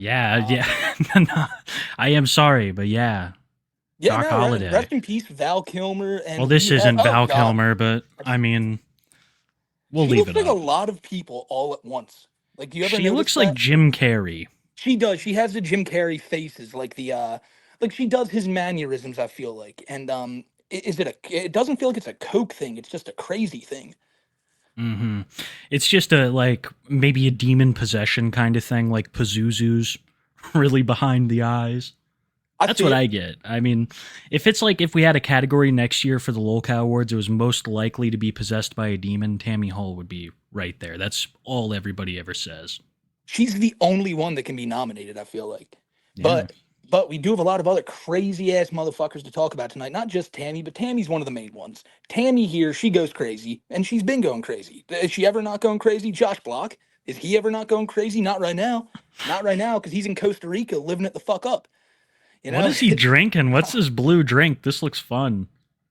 Yeah, Um, yeah. No, I am sorry, but yeah, yeah, Doc no, Holliday. rest in peace, Val Kilmer, Well, and this we have isn't oh Val god, Kilmer, but I mean, we'll she leave looks it like a up. lot of people all at once. Like, do you ever She notice looks like that? Jim Carrey. She does. She has the Jim Carrey faces, like like she does his mannerisms. I feel like, and is it a? It doesn't feel like it's a coke thing. It's just a crazy thing. Hmm. It's just a like maybe a demon possession kind of thing, like Pazuzu's really behind the eyes. I That's see what it. I get. I mean, if it's like if we had a category next year for the Lolcow Awards, it was most likely to be possessed by a demon, Tammy Hall would be right there. That's all everybody ever says. She's the only one that can be nominated. I feel like, Yeah. but but we do have a lot of other crazy ass motherfuckers to talk about tonight. Not just Tammy, but Tammy's one of the main ones. Tammy here, she goes crazy, and she's been going crazy. Is she ever not going crazy? Josh Block, is he ever not going crazy? Not right now. Not right now, because he's in Costa Rica living it the fuck up. You What know, is he drinking? What's this blue drink? This looks fun.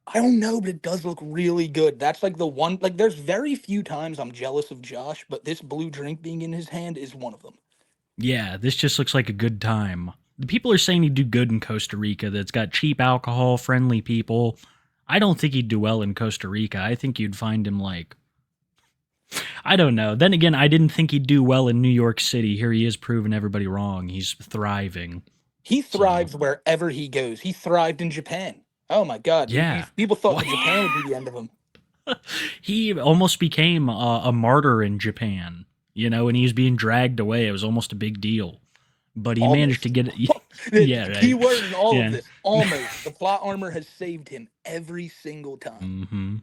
I don't know, but it does look really good. That's like the one. Like, there's very few times I'm jealous of Josh, but this blue drink being in his hand is one of them. Yeah, this just looks like a good time. The people are saying he'd do good in Costa Rica, that it's got cheap alcohol, friendly people. I don't think he'd do well in Costa Rica. I think you'd find him like, I don't know. Then again, I didn't think he'd do well in New York City. Here he is proving everybody wrong. He's thriving. He So, thrives wherever he goes. He thrived in Japan. Oh my God, yeah. people thought Well, that Japan would be the end of him. he almost became a martyr in Japan, and he was being dragged away. It was almost a big deal. But he managed to Almost. get it. The Yeah, key right. word in all of Yeah. this, almost. The plot armor has saved him every single time. Hmm.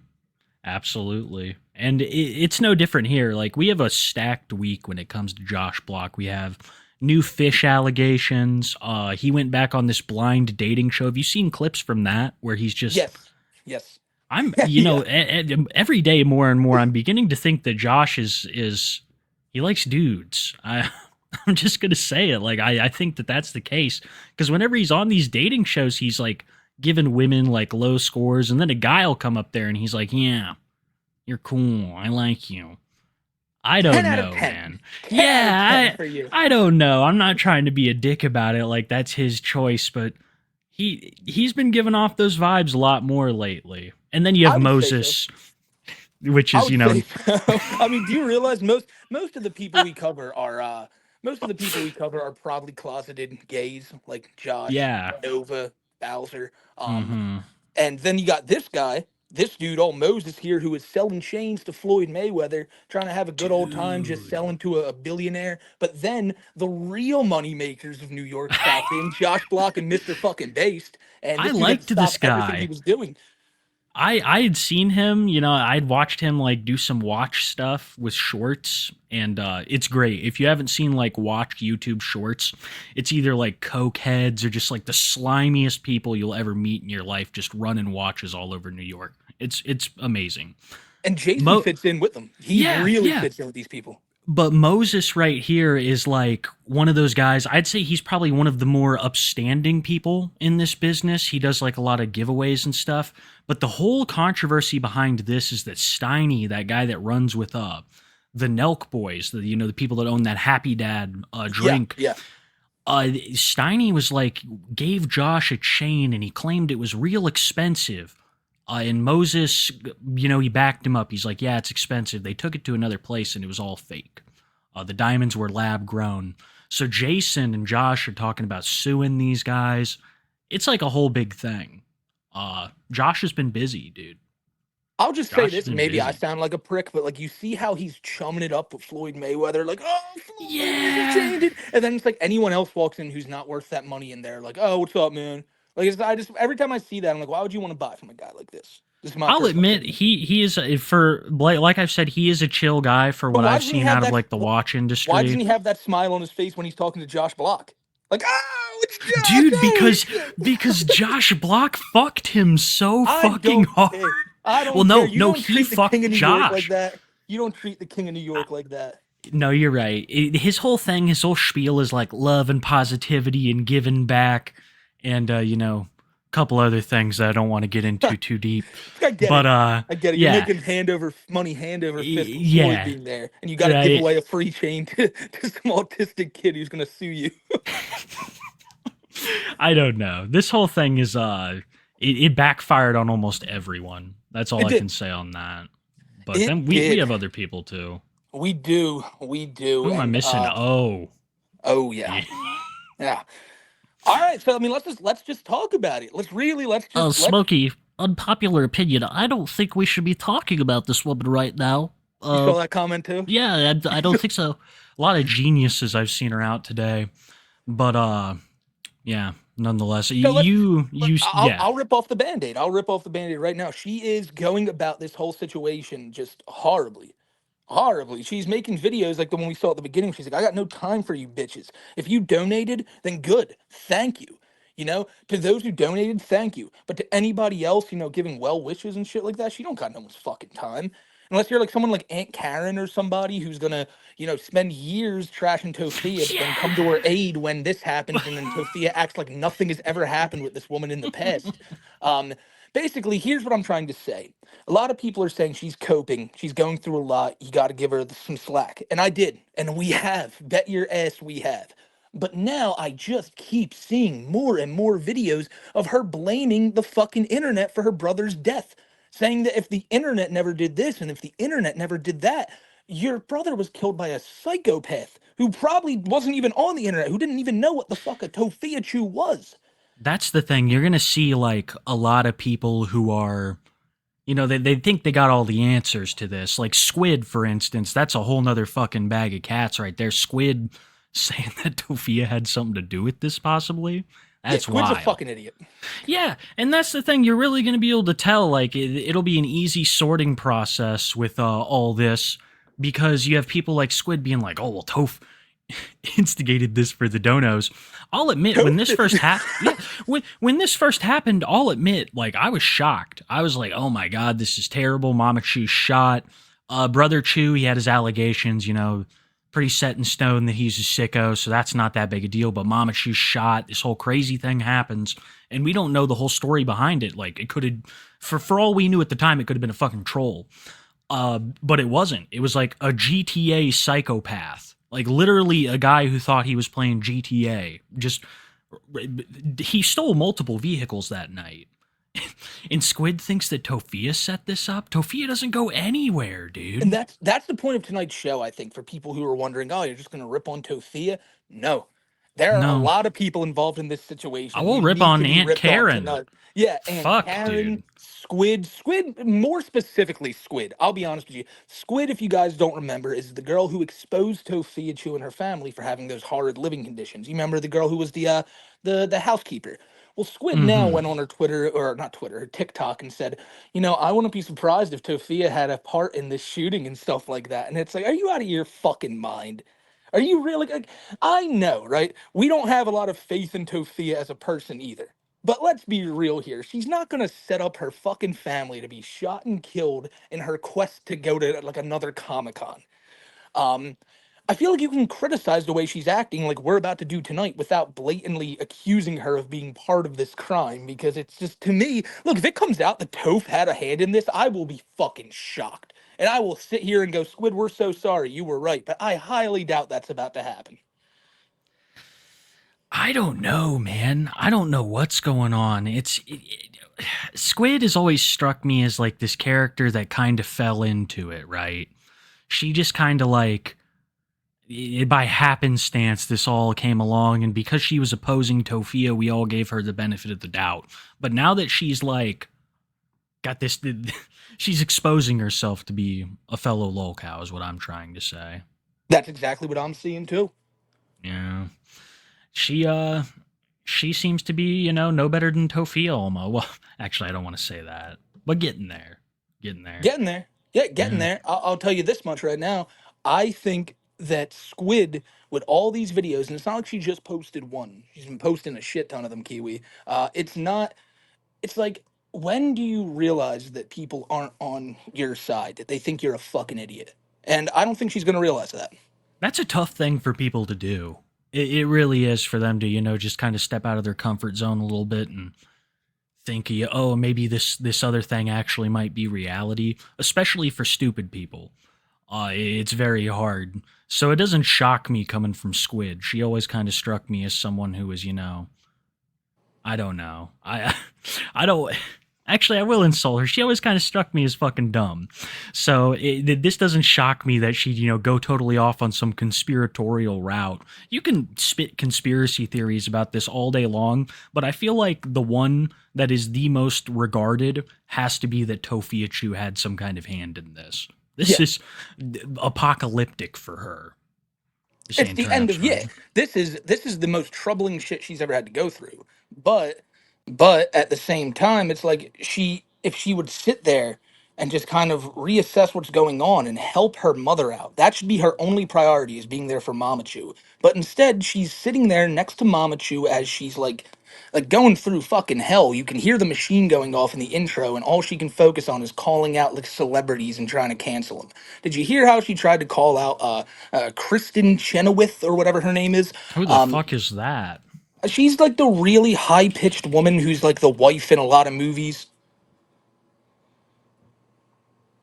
Absolutely. And it's no different here. Like, we have a stacked week when it comes to Josh Block. We have new fish allegations. He went back on this blind dating show. Have you seen clips from that where he's just, Yes. Yes. I'm, Yeah. every day more and more, I'm beginning to think that Josh is he likes dudes. I'm just going to say it. Like, I think that that's the case. Because whenever he's on these dating shows, he's like giving women like low scores. And then a guy will come up there and he's like, yeah, you're cool. I like you. I 10 don't out of know, 10. man. 10 out of 10 Yeah, for you. I don't know. I'm not trying to be a dick about it. Like, that's his choice, but he's been giving off those vibes a lot more lately. And then you have I would say so. Moses, which I is, would say so. I mean, do you realize most of the people we cover are most of the people we cover are probably closeted gays, like Josh, yeah. Nova, Bowser. Mm-hmm. And then you got this guy, this dude, old Moses here, who is selling chains to Floyd Mayweather, trying to have a good old time, just Dude. selling to a billionaire. But then the real money makers of New York stopped in, Josh Block and Mr. Fucking Based, and I this dude had to liked stop this everything he guy. was doing. I had seen him, I'd watched him like do some watch stuff with shorts, and it's great. If you haven't seen like watch YouTube shorts, it's either like coke heads or just like the slimiest people you'll ever meet in your life just running watches all over New York. It's amazing. And Jason Mo fits in with them. He Yeah, really yeah. fits in with these people. But Moses right here is like one of those guys. I'd say he's probably one of the more upstanding people in this business. He does like a lot of giveaways and stuff. But the whole controversy behind this is that Steiny, that guy that runs with the Nelk boys, the people that own that Happy Dad Yeah, drink, yeah. Steiny was like gave Josh a chain and he claimed it was real expensive. And Moses, he backed him up. He's like, yeah, it's expensive. They took it to another place and it was all fake. The diamonds were lab grown. So Jason and Josh are talking about suing these guys. It's like a whole big thing. Josh has been busy, dude. I'll just say Josh has this. been Maybe I busy. sound like a prick, but like you see how he's chumming it up with Floyd Mayweather, like, oh, Floyd, you just Yeah. changed it. And then it's like anyone else walks in who's not worth that money in there, like, oh, what's up, man? Like, I just every time I see that, I'm like, why would you want to buy from a guy like this? This is my I'll personal admit opinion. he is for like I've said, he is a chill guy for But what why I've doesn't he seen have out of that? like the watch Why doesn't industry. he have that smile on his face when he's talking to Josh Block? Like, oh, it's Josh. Dude, Holy because shit. because Josh Block fucked him so I fucking don't hard. care. I Well, don't care. no, You no, don't he treat the king fucked of New York like Josh. that. You don't treat the king of New I, York like that. no, you're right. His whole thing, his whole spiel is like love and positivity and giving back, and couple other things that I don't want to get into too deep. I get But it. I get it. You're yeah, making money hand over fist with Floyd yeah. being there, and you got to give away a free chain to some autistic kid who's gonna sue you. I don't know. This whole thing is it backfired on almost everyone. That's all It I can did. say on that. But then It we did. have other people too. We do. We do. Who am I And missing? Oh, oh yeah, yeah. yeah. All right. So I mean, let's just talk about it. Let's Smokey, unpopular opinion. I don't think we should be talking about this woman right now. You saw that comment too? Yeah, I don't think so. A lot of geniuses I've seen her out today, but yeah. Nonetheless, So yeah. I'll rip off the band-aid. I'll rip off the band-aid right now. She is going about this whole situation just horribly. Horribly. She's making videos like the one we saw at the beginning. She's like, I got no time for you bitches. If you donated, then good. Thank you. To those who donated, thank you. But to anybody else, giving well wishes and shit like that, she don't got no one's fucking time. Unless you're like someone like Aunt Karen or somebody who's gonna, spend years trashing Tofia, but then come to her aid when this happens, and then Tofia acts like nothing has ever happened with this woman in the past. Um, Basically, here's what I'm trying to say. A lot of people are saying she's coping, she's going through a lot, you got to give her some slack. And I did, and we have. Bet your ass we have. But now I just keep seeing more and more videos of her blaming the fucking internet for her brother's death, saying that if the internet never did this and if the internet never did that, your brother was killed by a psychopath who probably wasn't even on the internet, who didn't even know what the fuck a Tophiachu was. That's the thing. You're gonna see like a lot of people who are, they think they got all the answers to this. Like Squid, for instance, that's a whole nother fucking bag of cats right there. Squid saying that Tofia had something to do with this, possibly. Yeah, That's Squid's a wild. fucking idiot. Yeah, and that's the thing. You're really going to be able to tell. Like, it'll be an easy sorting process with all this because you have people like Squid being like, "Oh, well, Toph instigated this for the donos." I'll admit, when this first happened, yeah, when this first happened, I'll admit, like, I was shocked. I was like, "Oh my god, this is terrible." Mama Chu's shot. Brother Chu, he had his allegations. Pretty set in stone that he's a sicko, so that's not that big a deal. But Mama Chu's shot. This whole crazy thing happens, and we don't know the whole story behind it. Like, it could have, for all we knew at the time, it could have been a fucking troll. But it wasn't. It was like a GTA psychopath. Like literally a guy who thought he was playing GTA. Just he stole multiple vehicles that night. And Squid thinks that Tofia set this up. Tofia doesn't go anywhere, And dude. that's the point of tonight's show, I think, for people who are wondering, oh, you're just going to rip on Tofia. No, there are a No. lot of people involved in this I situation who will rip need to on be Aunt ripped on Karen. tonight. Yeah, and Fuck, Karen, dude. Squid, more specifically Squid. I'll be honest with you. Squid, if you guys don't remember, is the girl who exposed Tofia Chu and her family for having those horrid living conditions. You remember the girl who was the housekeeper. Well, Squid now Mm-hmm. went on her Twitter, or not Twitter, her TikTok, and said, I wouldn't be surprised if Tofia had a part in this shooting and stuff like that. And it's like, are you out of your fucking mind? Are you really like, I know, right? We don't have a lot of faith in Tofia as a person either. But let's be real here. She's not gonna set up her fucking family to be shot and killed in her quest to go to like another Comic-Con. Um, I feel like you can criticize the way she's acting, like we're about to do tonight, without blatantly accusing her of being part of this crime. Because it's just, to me, look, if it comes out that Toph had a hand in this, I will be fucking shocked. And I will sit here and go, Squid, we're so sorry, you were right. But I highly doubt that's about to happen. I don't know, man. I don't know what's going on. Squid has always struck me as like this character that kind of fell into it, right? She just kind of like by happenstance this all came along, and because she was opposing Tofia, we all gave her the benefit of the doubt. But now that she's like got this, she's exposing herself to be a fellow lolcow, is what I'm trying to say. That's exactly what I'm seeing too. Yeah, she she seems to be, no better than Tofia almost. Well, actually, I don't want to say that, but getting there, getting there. Getting there. Yeah, getting Yeah, there. I'll tell you this much right now. I think that Squid, with all these videos, and it's not like she just posted one. She's been posting a shit ton of them, Kiwi. It's not. It's like, when do you realize that people aren't on your side? That they think you're a fucking idiot? And I don't think she's gonna realize that. that's a tough thing for people to do. It really is for them to, just kind of step out of their comfort zone a little bit and think, oh, maybe this other thing actually might be reality, especially for stupid people. It's very hard. So it doesn't shock me coming from Squid. She always kind of struck me as someone who was, I don't know. I don't. Actually, I will insult her. She always kind of struck me as fucking dumb. So this doesn't shock me that she'd, go totally off on some conspiratorial route. You can spit conspiracy theories about this all day long, but I feel like the one that is the most regarded has to be that Tofia Chu had some kind of hand in this. This Yeah. is apocalyptic for her. It's Saying the end of turnips yeah. right. This is the most troubling shit she's ever had to go through. But at the same time, it's like if she would sit there and just kind of reassess what's going on and help her mother out. That should be her only priority, is being there for Mama Chu. But instead, she's sitting there next to Mama Chu as she's like going through fucking hell. You can hear the machine going off in the intro, and all she can focus on is calling out like celebrities and trying to cancel them. Did you hear how she tried to call out Kristen Chenoweth or whatever her name is? Who the Um, fuck is that? she's like the really high pitched woman who's like the wife in a lot of movies.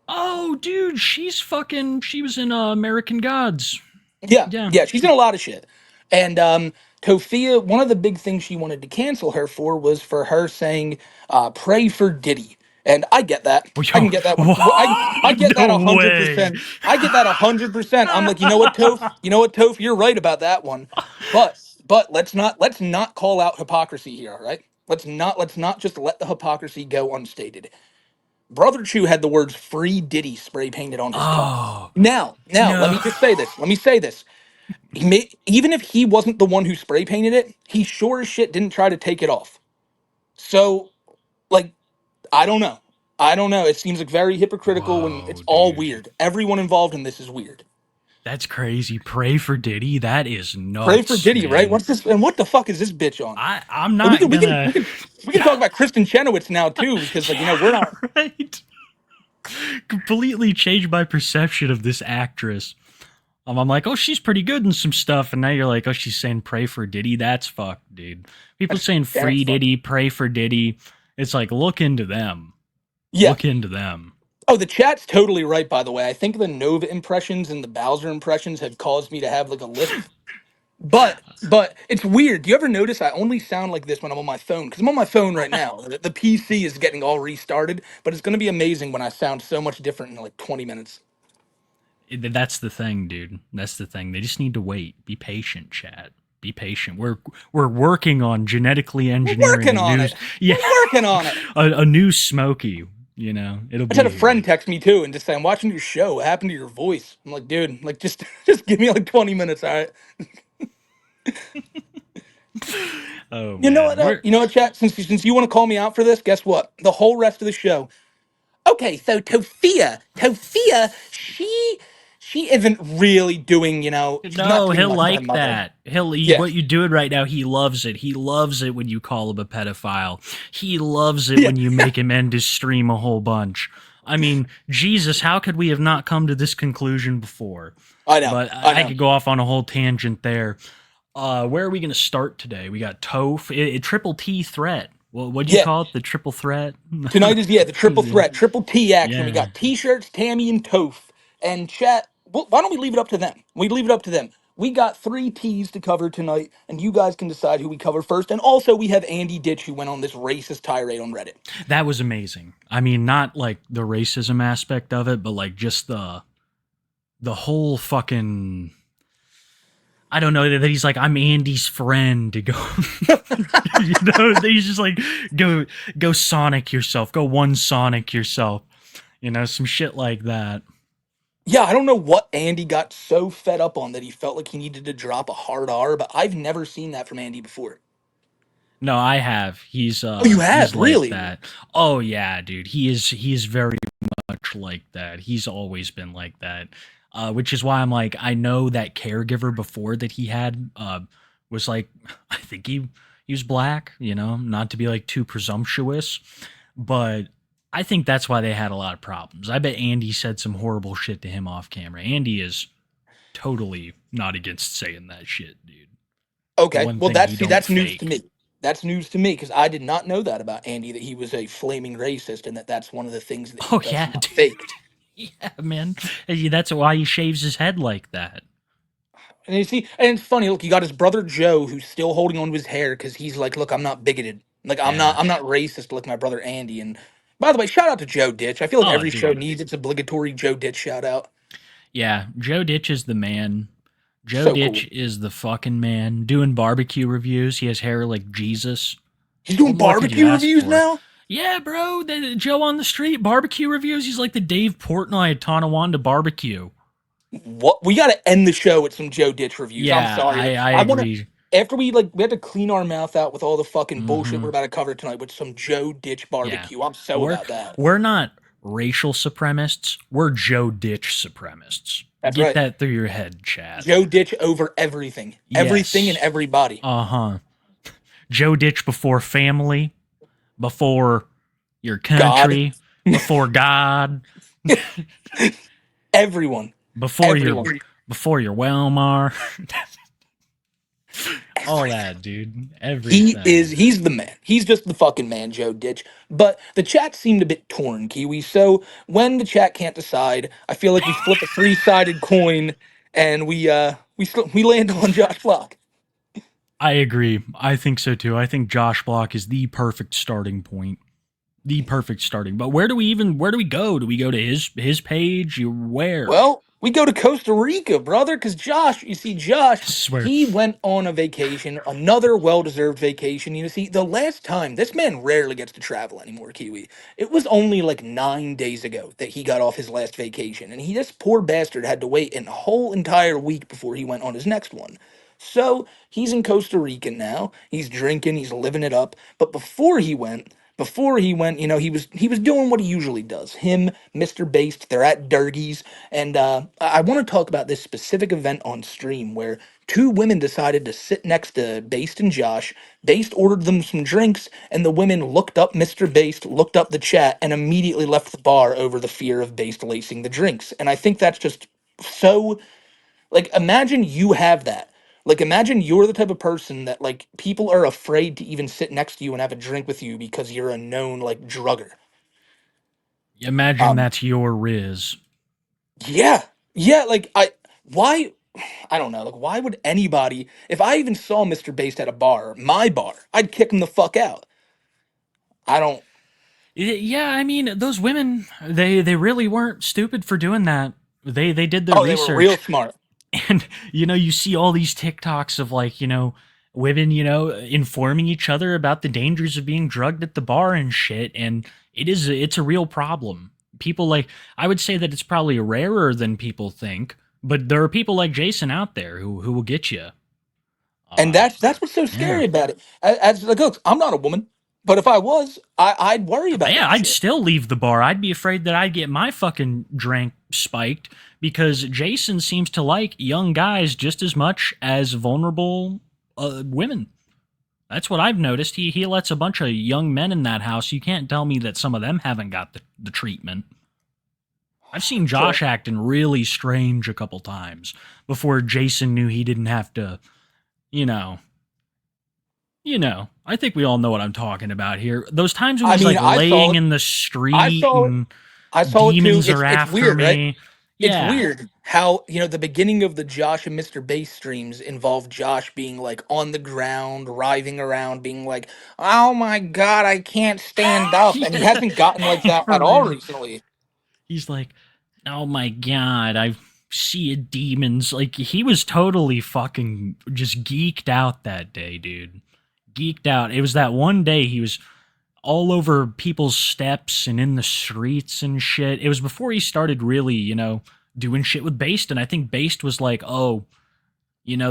Oh, dude, she's fucking. She was in American Gods. Yeah, Yeah. yeah, she's in a lot of shit. And Tofia, one of the big things she wanted to cancel her for was for her saying, "Pray for Diddy." And I get that. I Yo, can get that one. I what? get that No a hundred way. percent. I get that 100%. I'm like, you know what, Toph? You know what, Toph? You're right about that one. But let's not call out hypocrisy here, all right? Let's not just let the hypocrisy go unstated. Brother Chu had the words "Free Diddy" spray painted on his car. Oh Now, let no. me just say this. Let me say this. Even if he wasn't the one who spray painted it, he sure as shit didn't try to take it off. So, like, I don't know. I don't know. It seems like very hypocritical, and it's Whoa, all dude. weird. Everyone involved in this is weird. That's crazy. Pray for Diddy. That is Pray for nuts, Diddy, right? man. What's this? And what the fuck is this bitch on? I'm And we not can we can gonna. we can we can talk about Kristen Chenoweth now too, because like we're Yeah, not. right. Completely changed my perception of this actress. I'm like, oh, she's pretty good in some stuff, and now you're like, oh, she's saying pray for Diddy. That's fucked, dude. People saying That's free funny. Diddy, pray for Diddy. It's like, look into them. Yeah. Look into them. Oh, the chat's totally right. By the way, I think the Nova impressions and the Bowser impressions have caused me to have like a lisp. But it's weird. Do you ever notice I only sound like this when I'm on my phone? Because I'm on my phone right now. The PC is getting all restarted, but it's going to be amazing when I sound so much different in like 20 minutes. That's the thing, dude. That's the thing. They just need to wait. Be patient, Chad. Be patient. We're working on genetically We're engineering working a on new, it. yeah, We're working on it. a new Smokey. It'll I just had be a friend here. text me too and just say, "I'm watching your show. What happened to your voice?" I'm like, dude, like just just give me like 20 minutes, all right? Oh You know man, what? You know what, chat? Since you want to call me out for this, guess what? The whole rest of the show. Okay, so Tofia, she isn't really doing, she's not no, doing he'll much for her like mother. that. Yeah, What you're doing right now. He loves it. He loves it when you call him a pedophile. He loves it yeah, when you make him end his stream a whole bunch. I mean, Jesus, how could we have not come to this conclusion before? I know, But I I know. could go off on a whole tangent there. Where are we going to start today? We got Toph, triple T threat. Well, what do you Yeah, call it? The triple threat? tonight is the triple threat, triple T action. We Yeah. got T-shirts, Tammy, and Toph. And chat, why don't we leave it up to them? We leave it up to them. We got three T's to cover tonight, and you guys can decide who we cover first. And also, we have Andy Ditch who went on this racist tirade on Reddit. That was amazing. I mean, not like the racism aspect of it, but like just the whole fucking I don't know that he's like I'm Andy's friend to go. He's just like go Sonic yourself, go one Sonic yourself. Some shit like that. Yeah, I don't know what Andy got so fed up on that he felt like he needed to drop a hard R, but I've never seen that from Andy before. No, I have. Oh, you He's have, like really? that. Oh yeah, dude. He is very much like that. He's always been like that. Which is why I'm like, I know that caregiver before that he had was like, I think he was black, not to be like too presumptuous, but I think that's why they had a lot of problems. I bet Andy said some horrible shit to him off camera. Andy is totally not against saying that shit, dude. The Okay, one well thing he don't that's news to fake. me. That's news to me because I did not know that about Andy, that he was a flaming racist and that that's one of the things that he Oh does yeah, not dude. fake. Yeah, man. That's why he shaves his head like that. And you see, and it's funny. Look, you got his brother Joe, who's still holding on to his hair because he's like, "Look, I'm not bigoted. Like, Yeah. I'm not racist like my brother Andy." And by the way, shout out to Joe Ditch. I feel like Oh, every show dude. needs its obligatory Joe Ditch shout out. Yeah, Joe Ditch is the man. Joe So cool. Ditch is the fucking man. Doing barbecue reviews. He has hair like Jesus. He's What doing more could you barbecue ask reviews for? now. Yeah, bro. Joe on the street barbecue reviews. He's like the Dave Portnoy at Tonawanda barbecue. What, we got to end the show with some Joe Ditch reviews. I'm Yeah, sorry. I I want to, agree. after we had to clean our mouth out with all the fucking bullshit Hmm. we're about to cover tonight with some Joe Ditch Yeah, barbecue. I'm so we're about that. we're not racial supremacists. We're Joe Ditch supremacists. That's Get right. that through your head, Chad. Joe Ditch over everything and Yes. everybody. Uh huh. Joe Ditch before family, before your God, country, before God, everyone, before your everyone, before your Welmar. All everything. that, dude. Everything. He's the man. He's just the fucking man, Joe Ditch. But the chat seemed a bit torn, Kiwi. So when the chat can't decide, I feel like we flip a three-sided coin and we land on Josh Block. I agree. I think so too. I think Josh Block is the perfect starting point. The perfect starting. But where do we go? Do we go to his page? Where? Well, we go to Costa Rica, brother, because Josh, you see, Josh, I swear. he went on a vacation, another well-deserved vacation. You see, the last time, this man rarely gets to travel anymore, Kiwi. It was only like 9 days ago that he got off his last vacation, and this poor bastard had to wait a whole entire week before he went on his next one. So he's in Costa Rica now. He's drinking, he's living it up. But before he went, he was doing what he usually does. Him, Mr. Based, they're at Durgies, and I want to talk about this specific event on stream where two women decided to sit next to Based and Josh. Based ordered them some drinks, and the women looked up Mr. Based, looked up the chat, and immediately left the bar over the fear of Based lacing the drinks. And I think that's just so, like, imagine you have that. Like, imagine you're the type of person that, like, people are afraid to even sit next to you and have a drink with you because you're a known, like, drugger. Imagine Um, that's your Riz. yeah. Yeah, like, why, I don't know, like, why would anybody, if I even saw Mr. Based at a bar, my bar, I'd kick him the fuck out. I don't, Yeah, I mean, those women, they really weren't stupid for doing that. They did their oh, they were real research. smart. And you see all these TikToks of like, women, informing each other about the dangers of being drugged at the bar and shit, and it's a real problem. People like I would say that it's probably rarer than people think, but there are people like Jason out there who will get you. And Uh that's what's so yeah. scary about it. As like, look, I'm not a woman, but if I was, I'd worry about Yeah, that I'd shit. still leave the bar. I'd be afraid that I'd get my fucking drink spiked because Jason seems to like young guys just as much as vulnerable women. That's what I've noticed. He lets a bunch of young men in that house. You can't tell me that some of them haven't got the treatment. I've seen So, Josh acting really strange a couple times before Jason knew he didn't have to, you know, I think we all know what I'm talking about here. Those times when I he's mean, like laying in the I street saw it, and I saw it too. demons It's are it's after weird, right? me. It's Yeah. weird how, the beginning of the Josh and Mr. Bass streams involve Josh being like on the ground, writhing around, being like, "Oh my god, I can't stand up," and he Yeah, hasn't gotten like that for at all real. recently. He's like, oh my god, I see demons. Like he was totally fucking just geeked out that day, dude. Geeked out. It was that one day he was all over people's steps and in the streets and shit. It was before he started really, doing shit with Based, and I think Based was like, oh,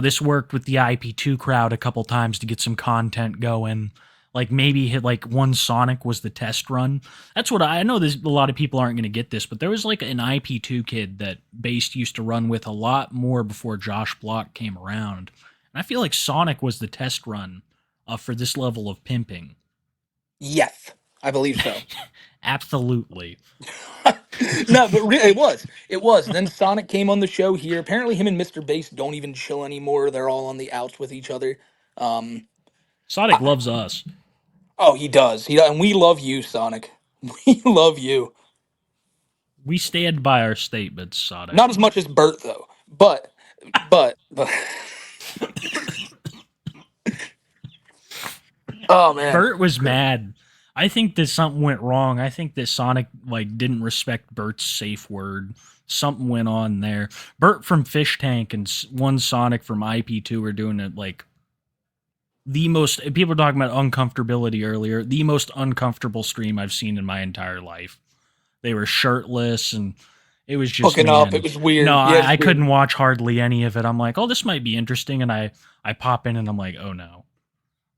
this worked with the IP2 crowd a couple times to get some content going. Like maybe hit like one Sonic was the test run. That's what I know. There's a lot of people aren't going to get this, but there was like an IP2 kid that Based used to run with a lot more before Josh Block came around. And I feel like Sonic was the test run for this level of pimping. Yes, I believe so. Absolutely. No, but it was. Then Sonic came on the show here. Apparently, him and Mr. Bass don't even chill anymore. They're all on the outs with each other. Um, Sonic loves us. Oh, he does. And we love you, Sonic. We love you. We stand by our statements, Sonic. Not as much as Bert though. But oh man. Bert was mad. I think that something went wrong. I think that Sonic like didn't respect Bert's safe word. Something went on there. Bert from Fish Tank and one Sonic from IP2 were doing it like the most. People were talking about uncomfortability earlier. The most uncomfortable stream I've seen in my entire life. They were shirtless and it was just, Hooking up. It man. was weird. No, Yeah, I it's weird. couldn't watch hardly any of it. I'm like, oh, this might be interesting, and I pop in and I'm like, oh no,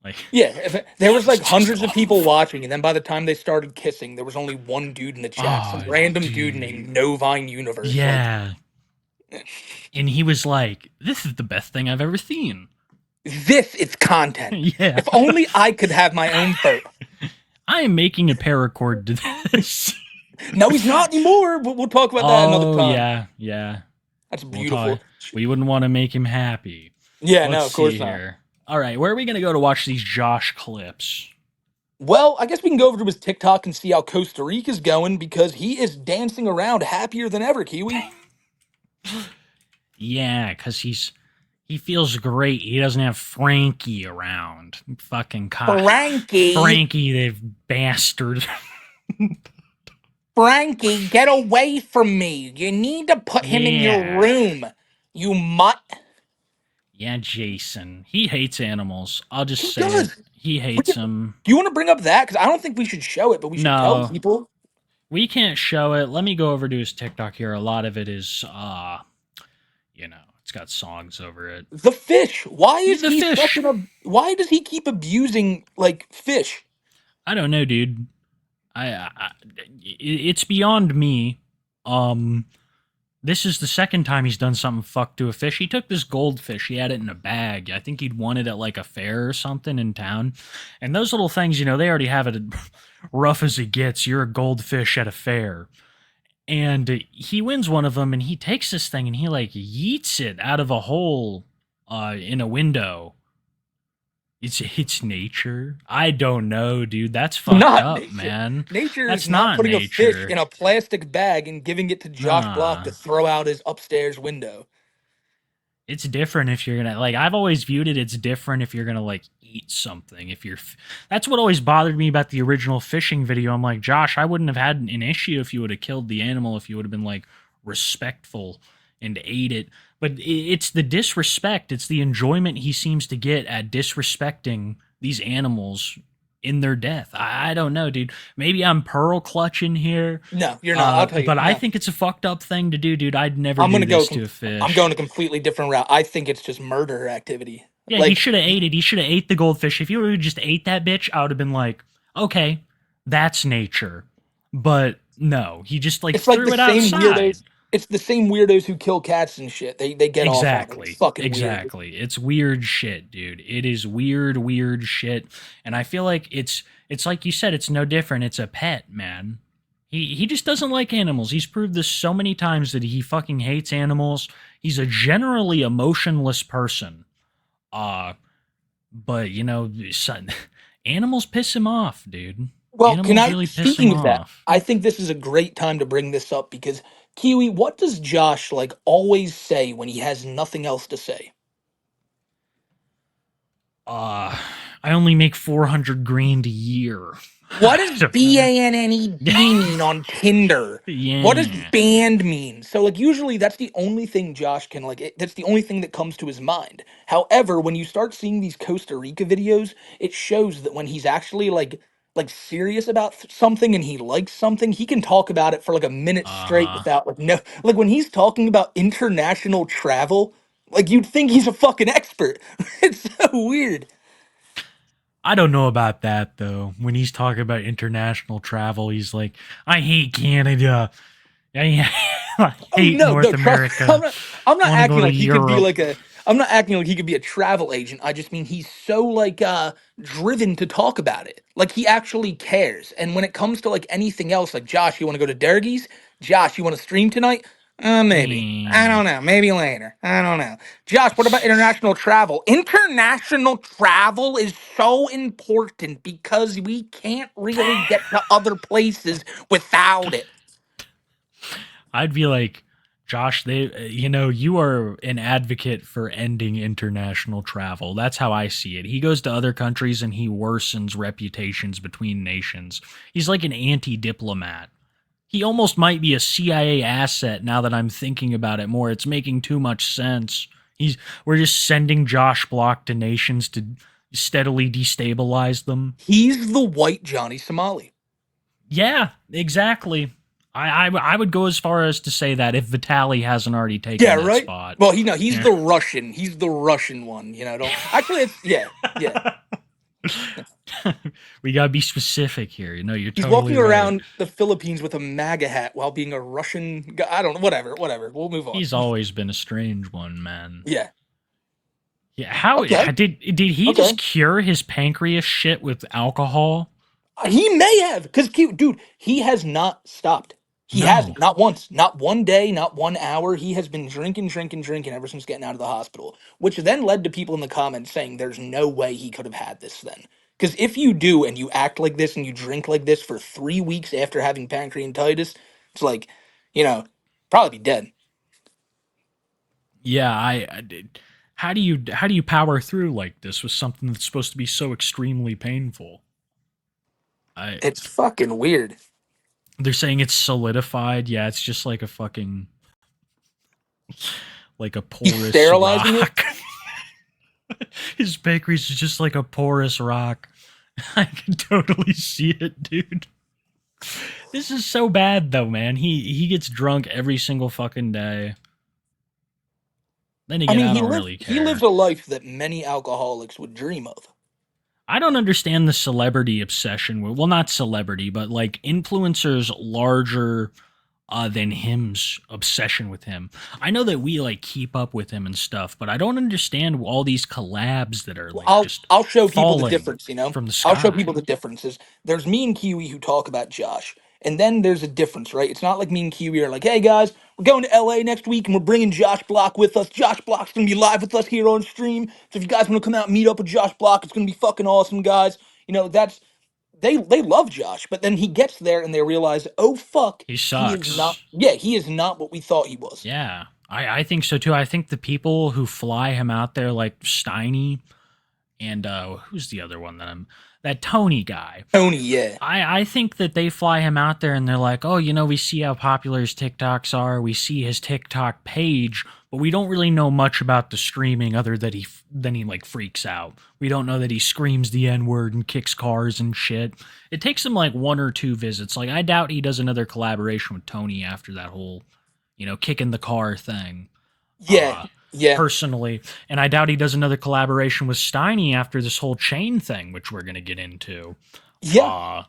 like Yeah, there was it's like just hundreds of people awful. watching, and then by the time they started kissing, there was only one dude in the chat, some Oh, random dude named dude. Novine Universe. Like, Yeah. And he was like, this is the best thing I've ever seen. this is content. Yeah. If only I could have my own Bert. I am making a paracord to this. No, he's not anymore. But we'll talk about that another Oh, time. yeah. Yeah. That's We'll talk. beautiful. We wouldn't want to make him happy. Yeah, Let's no, of see course not. here. All right. Where are we going to go to watch these Josh clips? Well, I guess we can go over to his TikTok and see how Costa Rica's going because he is dancing around happier than ever, Kiwi. Yeah, because he feels great. He doesn't have Frankie around. Fucking Frankie, Frankie, the bastard. Frankie, get away from me. You need to put him in your Yeah. room, you mutt. Yeah, Jason. He hates animals. I'll just He say it. does. He hates them. Do you want to bring up that? Because I don't think we should show it, but we should tell No, people. we can't show it. Let me go over to his TikTok here. A lot of it is, it's got songs over it. The fish. Why is The he fish. such an? Why does he keep abusing like fish? I don't know, dude. It's beyond me. This is the second time he's done something fucked to a fish. He took this goldfish, he had it in a bag. I think he'd won it at like a fair or something in town. And those little things, they already have it rough as it gets. You're a goldfish at a fair. And he wins one of them and he takes this thing and he like yeets it out of a hole in a window. It's nature. I don't know, dude. That's fucked Not up, nature. man. Nature That's is not not putting a fish nature. in a plastic bag and giving it to Josh Block to Nah. throw out his upstairs window. It's different if you're gonna like. I've always viewed it. It's different if you're gonna like eat something. If you're, that's what always bothered me about the original fishing video. I'm like, Josh, I wouldn't have had an issue if you would have killed the animal. If you would have been like respectful and ate it. But it's the disrespect. It's the enjoyment he seems to get at disrespecting these animals in their death. I don't know, dude. Maybe I'm pearl clutching here. No, you're not. I'll tell you. But I No. think it's a fucked up thing to do, dude. I'd never I'm do gonna go. this to a fish. I'm going a completely different route. I think it's just murder activity. Yeah, he Like should have ate it. He should have ate the goldfish. If you would have just ate that bitch, I would have been like, okay, that's nature. But no, he just like it's like threw the it same outside. weirdos. It's the same weirdos who kill cats and shit. They get off on it. It's Exactly. fucking weird. Exactly. It's weird shit, dude. It is weird shit. And I feel like it's like you said, it's no different. It's a pet, man. He just doesn't like animals. He's proved this so many times that he fucking hates animals. He's a generally emotionless person. But son, animals piss him off, dude. Well, can Animals I? really piss him Speaking of that, off. I think this is a great time to bring this up because Kiwi, what does Josh like always say when he has nothing else to say? Uh, I only make 400 grand a year. What I does don't know. BANNED mean on Tinder? What does Yeah. banned mean? So like usually that's the only thing Josh can that's the only thing that comes to his mind. However, when you start seeing these Costa Rica videos, it shows that when he's actually like serious about something and he likes something, he can talk about it for like a minute straight Uh, without like no like when he's talking about international travel, like you'd think he's a fucking expert. It's so weird. I don't know about that though. When he's talking about international travel, he's like, "I hate Canada. I, I Oh hate no, North no, America. I'm I not want to go acting to like he could be Europe." like a I'm not acting like he could be a travel agent. I just mean he's so like driven to talk about it. Like he actually cares. And when it comes to like anything else, like Josh, you want to go to Dergies? Josh, you want to stream tonight? Maybe. I Mm. don't know. Maybe later. I don't know. Josh, what about international travel? International travel is so important because we can't really get to other places without it. I'd be like, Josh, you are an advocate for ending international travel. That's how I see it. He goes to other countries and he worsens reputations between nations. He's like an anti-diplomat. He almost might be a CIA asset now that I'm thinking about it more. It's making too much sense. We're just sending Josh Block to nations to steadily destabilize them. He's the white Johnny Somali. Yeah, exactly. I would go as far as to say that if Vitali hasn't already Yeah, taken that right? spot. Well, he's Yeah. the Russian. He's the Russian one, don't actually it's yeah. We gotta be specific here. You're He's totally walking right. around the Philippines with a MAGA hat while being a Russian guy. I don't know. Whatever. We'll move on. He's always been a strange one, man. Yeah. Yeah, how Okay. did he Okay. just cure his pancreas shit with alcohol? He may have, because dude, he has not stopped. He No. hasn't, not once, not one day, not 1 hour. He has been drinking ever since getting out of the hospital, which then led to people in the comments saying there's no way he could have had this then. Because if you do and you act like this and you drink like this for 3 weeks after having pancreatitis, it's like, you know, probably be dead. Yeah, I did. How do you power through like this with something that's supposed to be so extremely painful? I It's fucking weird. They're saying it's solidified. Yeah, it's just like a fucking like a He's porous sterilizing it. rock. His pancreas is just like a porous rock. I can totally see it, dude. This is so bad though, man. He gets drunk every single fucking day. Then I again, mean, I don't really he lives care. a life that many alcoholics would dream of. I don't understand the celebrity obsession with, well, not celebrity, but like influencers larger than him's obsession with him. I know that we like keep up with him and stuff, but I don't understand all these collabs that are Well, like just I'll show people the falling difference. from the I'll show people sky. the differences. There's me and Kiwi who talk about Josh, and then there's a difference, right? It's not like me and Kiwi are like, "Hey guys, we're going to LA next week, and we're bringing Josh Block with us. Josh Block's gonna be live with us here on stream. So if you guys want to come out and meet up with Josh Block, it's gonna be fucking awesome, guys." That's they love Josh, but then he gets there and they realize, oh fuck, He he is not. sucks. Yeah, he is not what we thought he was. Yeah, I think so too. I think the people who fly him out there, like Steiny and who's the other one that Tony guy. Tony, yeah, I think that they fly him out there and they're like, oh, we see how popular his TikToks are. We see his TikTok page, but we don't really know much about the streaming other than he like freaks out. We don't know that he screams the N word and kicks cars and shit. It takes him like 1 or 2 visits. Like I doubt he does another collaboration with Tony after that whole, kicking the car thing. yeah, yeah, Personally, and I doubt he does another collaboration with Steiny after this whole chain thing, which we're gonna get into. yeah, Uh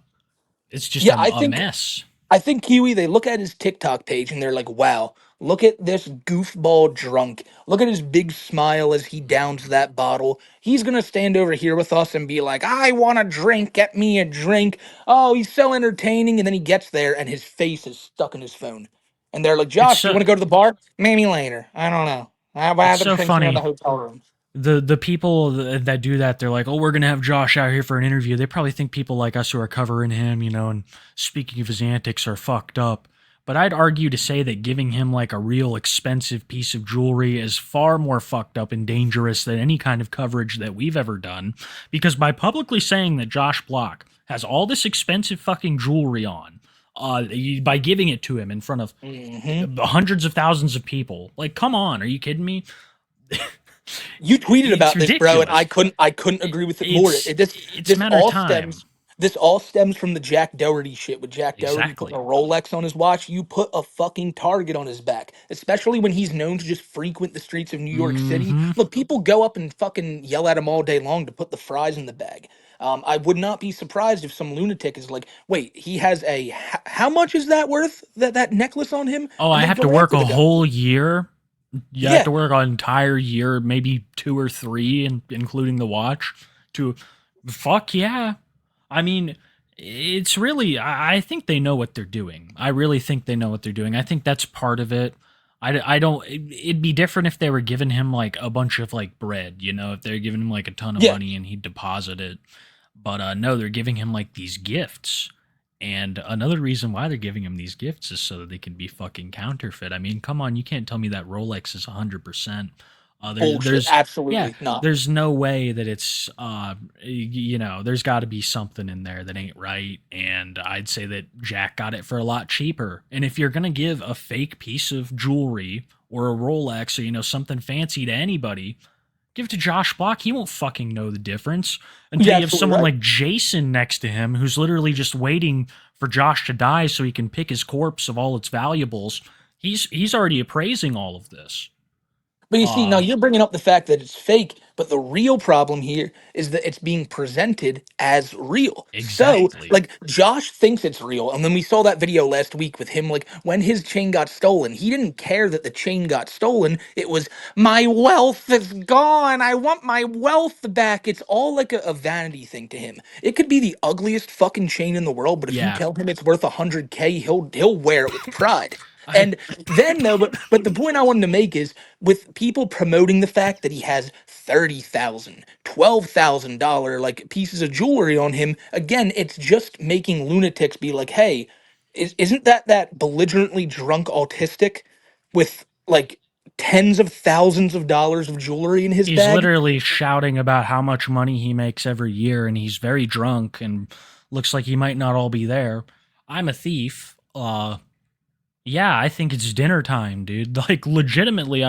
it's just yeah. a mess. I think Kiwi, they look at his TikTok page and they're like, wow, look at this goofball drunk. Look at his big smile as he downs that bottle. He's going to stand over here with us and be like, I want a drink. Get me a drink. Oh, he's so entertaining. And then he gets there and his face is stuck in his phone. And they're like, It's Josh, you so want to go to the bar? Maybe later. I don't know. I'll it's have the so drinks here in the funny. hotel room. The people that do that, they're like, oh, we're gonna have Josh out here for an interview. They probably think people like us who are covering him, and speaking of his antics are fucked up. But I'd argue to say that giving him like a real expensive piece of jewelry is far more fucked up and dangerous than any kind of coverage that we've ever done. Because by publicly saying that Josh Block has all this expensive fucking jewelry on, by giving it to him in front of Hmm. hundreds of thousands of people, like, come on, are you kidding me? You tweeted It's about this, bro, and ridiculous. I couldn't agree with it more. It's it's a This matter of all time. stems this all stems from the Jack Doherty shit with Jack Doherty putting a Exactly. Rolex on his watch. You put a fucking target on his back, especially when he's known to just frequent the streets of New York City. Hmm. Look, people go up and fucking yell at him all day long to put the fries in the bag. I would not be surprised if some lunatic is like, "Wait, he has how much is that worth? That necklace on him?" Oh, And I they have to go work after a the guy. whole year. You have Yeah, to work an entire year, maybe 2 or 3, including the watch. To fuck yeah. I mean, it's really. I think they know what they're doing. I really think they know what they're doing. I think that's part of it. I don't. It'd be different if they were giving him like a bunch of like bread, if they're giving him like a ton of Yeah, money and he'd deposit it. But no, they're giving him like these gifts. And another reason why they're giving him these gifts is so that they can be fucking counterfeit. I mean, come on, you can't tell me that Rolex is 100%. bullshit. Yeah, Absolutely not. there's no way that it's, there's got to be something in there that ain't right. And I'd say that Jack got it for a lot cheaper. And if you're going to give a fake piece of jewelry or a Rolex or, something fancy to anybody, give it to Josh Block. He won't fucking know the difference until You're you have absolutely someone right. like Jason next to him who's literally just waiting for Josh to die so he can pick his corpse of all its valuables. He's already appraising all of this. But you see, now Uh you're bringing up the fact that it's fake, but the real problem here is that it's being presented as real. So, exactly. like, Josh thinks it's real. And then we saw that video last week with him, like, when his chain got stolen, he didn't care that the chain got stolen. It was, my wealth is gone. I want my wealth back. It's all like a vanity thing to him. It could be the ugliest fucking chain in the world, but if you Yeah. tell him it's worth 100K, he'll wear it with pride. I And then though, but the point I wanted to make is with people promoting the fact that he has 30,000, $12,000 like pieces of jewelry on him, again, it's just making lunatics be like, hey, isn't that belligerently drunk autistic with like tens of thousands of dollars of jewelry in his he's bag? literally shouting about how much money he makes every year and he's very drunk and looks like he might not all be there. I'm a thief. Yeah, I think it's dinner time, dude. Like legitimately,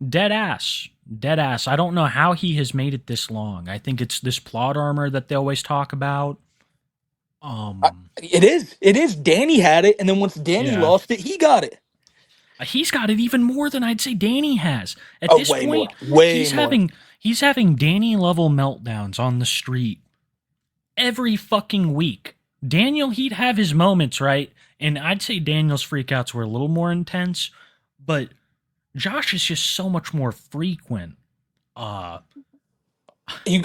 dead ass, dead ass. I don't know how he has made it this long. I think it's this plot armor that they always talk about. I- Um, it is. Danny had it, and then once Danny yeah, lost it, he got it. he's got it even more than I'd say Danny has. At Oh, this way more, point, way he's more. having Danny level meltdowns on the street every fucking week. Daniel, he'd have his moments, right? And I'd say Daniel's freakouts were a little more intense, but Josh is just so much more frequent. Uh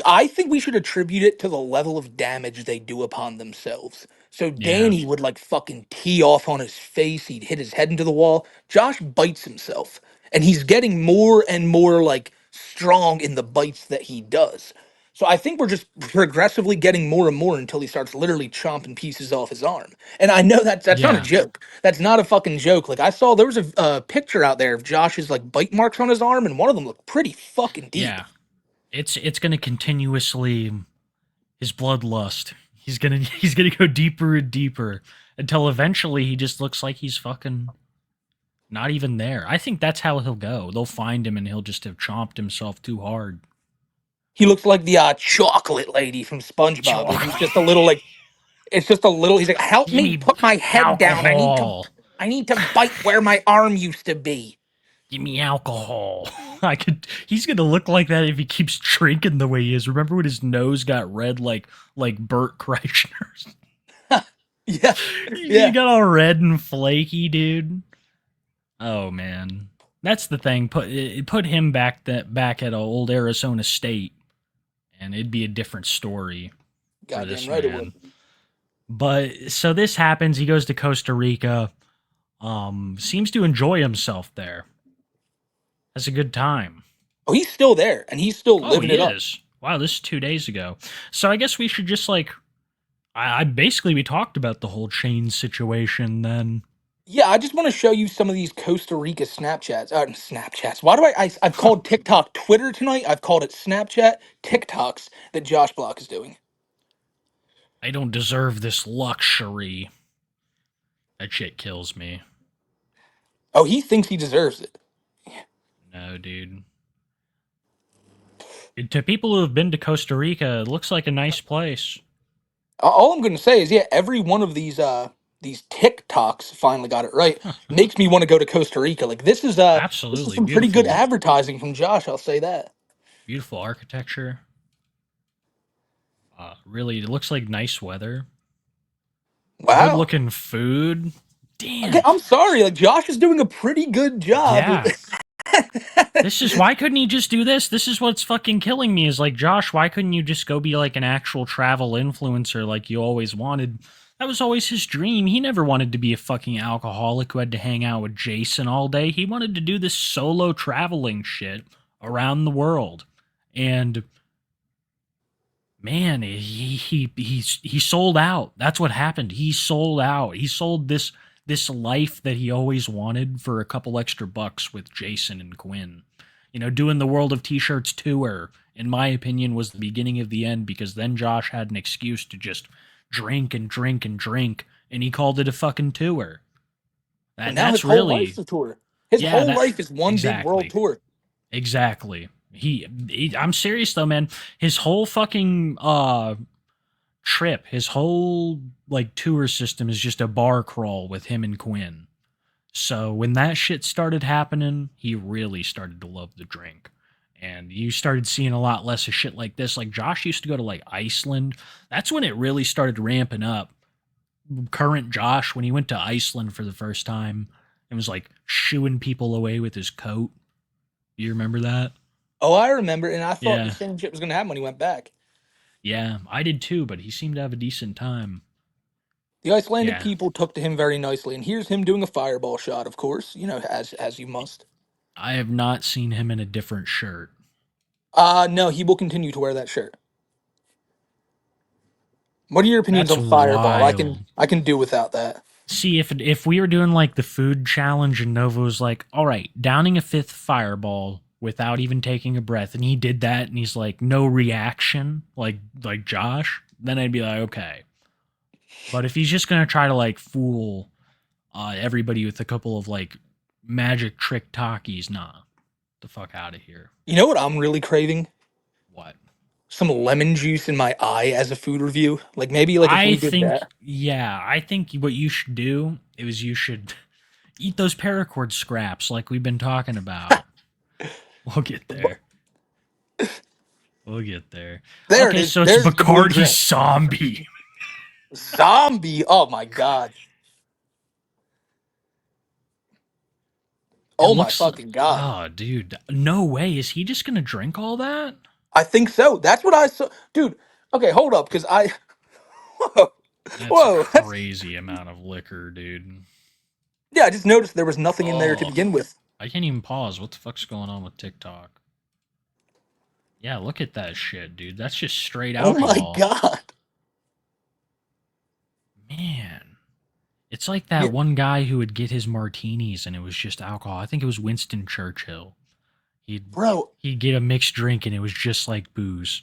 I think we should attribute it to the level of damage they do upon themselves. So yeah. Danny would like fucking tee off on his face. He'd hit his head into the wall. Josh bites himself, and he's getting more and more like strong in the bites that he does. So I think we're just progressively getting more and more until he starts literally chomping pieces off his arm. And I know that's not a Yeah. joke. That's not a fucking joke. Like I saw there was a picture out there of Josh's like bite marks on his arm, and one of them looked pretty fucking deep. Yeah. It's going to continuously his bloodlust. He's going to go deeper and deeper until eventually he just looks like he's fucking not even there. I think that's how he'll go. They'll find him and he'll just have chomped himself too hard. He looks like the chocolate lady from SpongeBob. Like he's just a little like it's just a little. He's like, help Give me me put my head down. alcohol. I need to bite where my arm used to be. Give me alcohol. I could. He's gonna look like that if he keeps drinking the way he is. Remember when his nose got red like Bert Kreischer's? Yeah, He yeah. got all red and flaky, dude. Oh man, that's the thing. Put him back at old Arizona State, and it'd be a different story for Goddamn this right it would. man. But so this happens. He goes to Costa Rica. Seems to enjoy himself there. Has a good time. Oh, he's still there and he's still Oh, living he it up. is. Wow, this is 2 days ago. So I guess we should just like I basically we talked about the whole chain situation then. Yeah, I just want to show you some of these Costa Rica Snapchats. Snapchats. Why do I've called TikTok Twitter tonight? I've called it Snapchat TikToks that Josh Block is doing. I don't deserve this luxury. That shit kills me. Oh, he thinks he deserves it. No, dude. To people who have been to Costa Rica, it looks like a nice place. All I'm going to say is, yeah, every one of these TikToks finally got it right. Makes me want to go to Costa Rica. Like this is Absolutely some pretty good beautiful. advertising from Josh. I'll say that. Beautiful architecture. Really, it looks like nice weather. Good Wow. looking food. Okay, Damn. I'm sorry. Like Josh is doing a pretty good job. Yeah. This is why couldn't he just do this? This is what's fucking killing me is like, Josh, why couldn't you just go be like an actual travel influencer like you always wanted? That was always his dream. He never wanted to be a fucking alcoholic who had to hang out with Jason all day. He wanted to do this solo traveling shit around the world. And man, he sold out. That's what happened. He sold out. He sold this life that he always wanted for a couple extra bucks with Jason and Quinn. You know, doing the World of T-Shirts tour, in my opinion, was the beginning of the end, because then Josh had an excuse to just drink and drink and drink, and he called it a fucking tour. And now his That's whole really, life's a tour. His yeah, whole that life is one big world exactly. tour. Exactly. I'm serious though, man. His whole fucking trip, his whole like tour system is just a bar crawl with him and Quinn. So when that shit started happening, he really started to love the drink. And you started seeing a lot less of shit like this. Like Josh used to go to like Iceland. That's when it really started ramping up. Current Josh, when he went to Iceland for the first time, and was like shooing people away with his coat. You remember that? Oh, I remember, and I thought the Yeah. same shit was going to happen when he went back. Yeah, I did too, but he seemed to have a decent time. The Icelandic Yeah. people took to him very nicely, and here's him doing a fireball shot, of course, as you must. I have not seen him in a different shirt. No, he will continue to wear that shirt. What are your opinions That's on fireball? I can wild. I can do without that. See, if we were doing like the food challenge and Nova was like, all right, downing a fifth fireball without even taking a breath, and he did that, and he's like, no reaction, like Josh, then I'd be like, okay. But if he's just gonna try to like fool everybody with a couple of like magic trick talkies, nah, the fuck out of here. You know what I'm really craving? What? Some lemon juice in my eye as a food review. Like maybe like if I we did think, that. yeah, I think what you should do is you should eat those paracord scraps like we've been talking about. We'll get there. We'll get there. There it Okay, is. so it's There's the blue Bacardi drink. Zombie. Zombie. Oh my god. It Oh my looks, fucking god. oh, dude, no way. Is he just gonna drink all that? I think so. That's what I saw. Dude, okay, hold up, because I. Whoa. That's a Whoa. That's, crazy amount of liquor, dude. yeah, I just noticed there was nothing in there to Oh, begin with. I can't even pause. What the fuck's going on with TikTok? Yeah, look at that shit, dude. That's just straight Oh my alcohol. god. Man. It's like Yeah, that one guy who would get his martinis and it was just alcohol. I think it was Winston Churchill. He'd bro. he'd get a mixed drink and it was just like booze.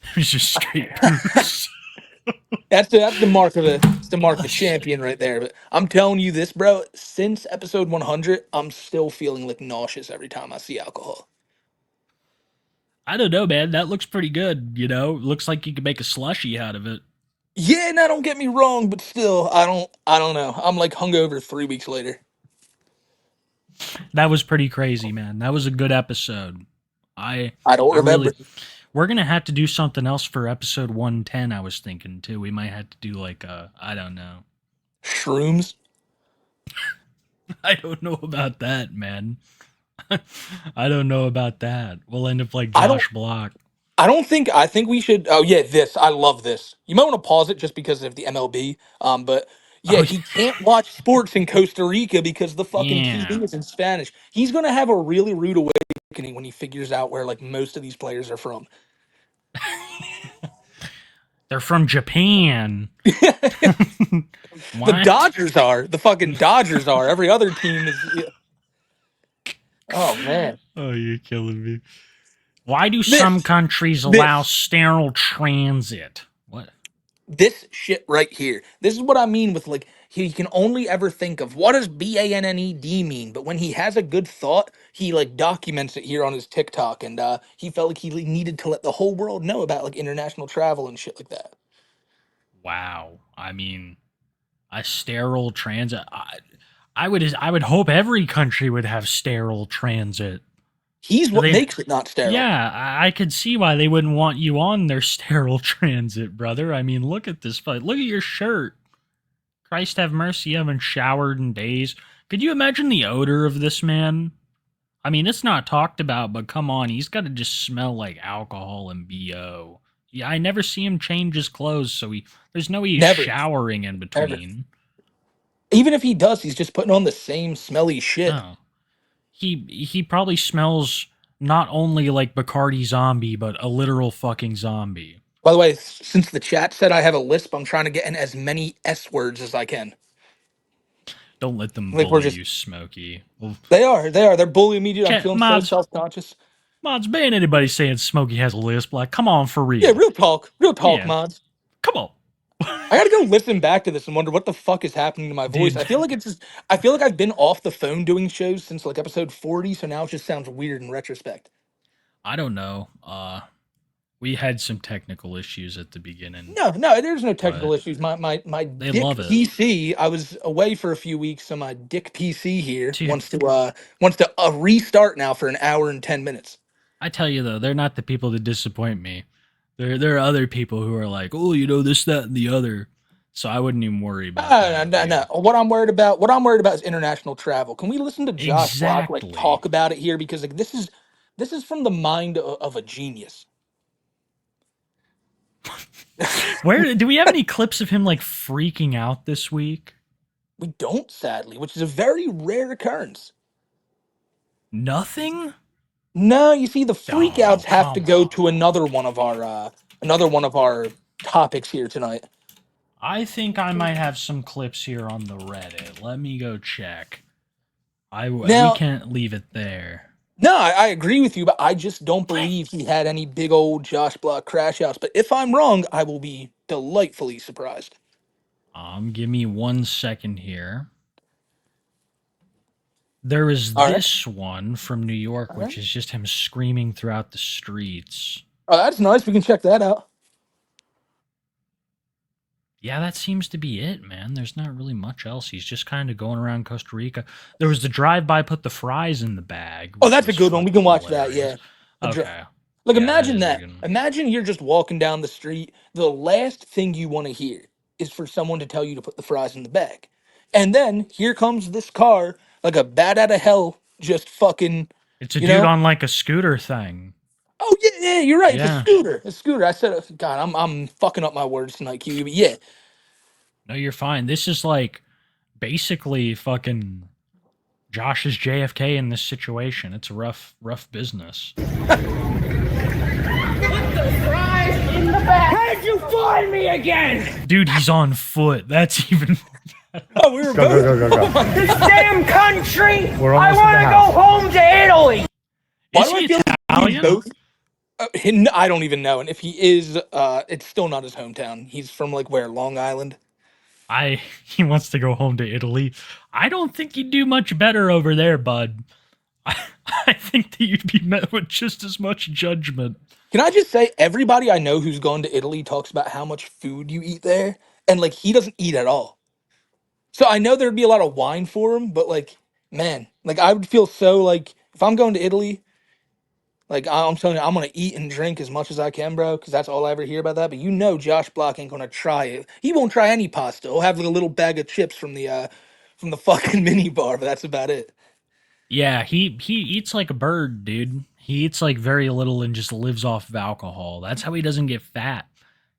It was just straight booze. That's the mark of a champion right there. But I'm telling you this, bro. Since episode 100, I'm still feeling like nauseous every time I see alcohol. I don't know, man. That looks pretty good, you know? Looks like you could make a slushy out of it. Yeah, now don't get me wrong, but still, I don't know. I'm like hungover 3 weeks later. That was pretty crazy, man. That was a good episode. I I don't I remember. really we're gonna have to do something else for episode 110, I was thinking too. We might have to do like I don't know. Shrooms. I don't know about that, man. I don't know about that. We'll end up like I don't Josh Block. I think we should. Oh yeah, this. I love this. You might want to pause it just because of the MLB. But yeah, Oh he can't watch sports in Costa Rica because the fucking yeah. TV is in Spanish. He's gonna have a really rude awakening when he figures out where like most of these players are from. They're from Japan. The What? Dodgers are. The fucking Dodgers are. Every other team is. Yeah. Oh man, Oh, you're killing me. Why do some this countries allow this sterile transit? What? this shit right here. This is what I mean with like he can only ever think of what does BANNED mean, but when he has a good thought, he like documents it here on his TikTok, and he felt like he needed to let the whole world know about like international travel and shit like that. Wow. I mean, a sterile transit. I would hope every country would have sterile transit. He's what They, makes it not sterile. yeah, I could see why they wouldn't want you on their sterile transit, brother. I mean, look at this fight. Look at your shirt. Christ have mercy, I haven't showered in days. Could you imagine the odor of this man? I mean, it's not talked about, but come on, he's got to just smell like alcohol and BO. Yeah, I never see him change his clothes, so there's no way he's Never, showering in ever. between. Even if he does, he's just putting on the same smelly shit. No. He probably smells not only like Bacardi zombie, but a literal fucking zombie. By the way, since the chat said I have a lisp, I'm trying to get in as many S words as I can. Don't let them Like we're bully just you, Smokey. Well, they're bullying me, dude. I'm chat feeling so mods self-conscious. mods ban anybody saying Smokey has a lisp. Like, come on, for Yeah, real. real talk, Yeah, mods. come on. I gotta go listen back to this and wonder what the fuck is happening to my voice. Dude, I feel like I've been off the phone doing shows since like episode 40, so now it just sounds weird in retrospect. I don't know. We had some technical issues at the beginning, No, there's no technical but issues. My they dick love it. PC. I was away for a few weeks, so my dick PC here Dude, wants to restart now for an hour and 10 minutes. I tell you though, they're not the people that disappoint me. There are other people who are like, oh, this, that, and the other. So I wouldn't even worry about No, that, no, dude. no. What I'm worried about is international travel. Can we listen to Josh Block like Exactly. talk about it here because like this is from the mind of a genius. Where do we have any clips of him like freaking out this week? We don't, sadly, which is a very rare occurrence. Nothing? No, you see, the Oh, freakouts have to come go on. to another one of our topics here tonight. I think I might have some clips here on the Reddit. Let me go check. We Now, can't leave it there. no, I agree with you, but I just don't believe he had any big old Josh Block crash outs. But if I'm wrong, I will be delightfully surprised. Give me 1 second here. There is All right, this one from New York, all right. which is just him screaming throughout the streets. Oh, that's nice. We can check that out. Yeah, that seems to be it, man. There's not really much else. He's just kind of going around Costa Rica. There was the drive-by, put the fries in the bag, Oh, which that's a was good one. We fucking can watch that. hilarious. Yeah. Okay. Like Yeah, that imagine is a that. good one. Imagine you're just walking down the street. The last thing you want to hear is for someone to tell you to put the fries in the bag. And then here comes this car, like a bat out of hell, just fucking, It's a you dude know? on like a scooter thing. Oh yeah, yeah, you're right. It's a Yeah. scooter. A scooter. I said, God, I'm fucking up my words tonight, Q. But yeah, No, you're fine. This is like basically fucking Josh's JFK in this situation. It's a rough business. How'd you find me again? Dude, he's on foot. That's even oh, we were Go, both. go, go, go, go. This damn country! We're I almost in want the to house. go home to Italy! Why Is do I he feel like we Italian? both? I don't even know. And if he is, it's still not his hometown. He's from like where? Long Island. He wants to go home to Italy. I don't think you'd do much better over there, bud. I, I think that you'd be met with just as much judgment. Can I just say, everybody I know who's gone to Italy talks about how much food you eat there, and like he doesn't eat at all. So I know there'd be a lot of wine for him, but like, man, like I would feel so like if I'm going to Italy, like I'm telling you, I'm gonna eat and drink as much as I can, bro, because that's all I ever hear about that. But you know, Josh Block ain't gonna try it. He won't try any pasta. He'll have like a little bag of chips from the fucking mini bar, but that's about it. Yeah, he eats like a bird, dude. He eats like very little and just lives off of alcohol. That's how he doesn't get fat.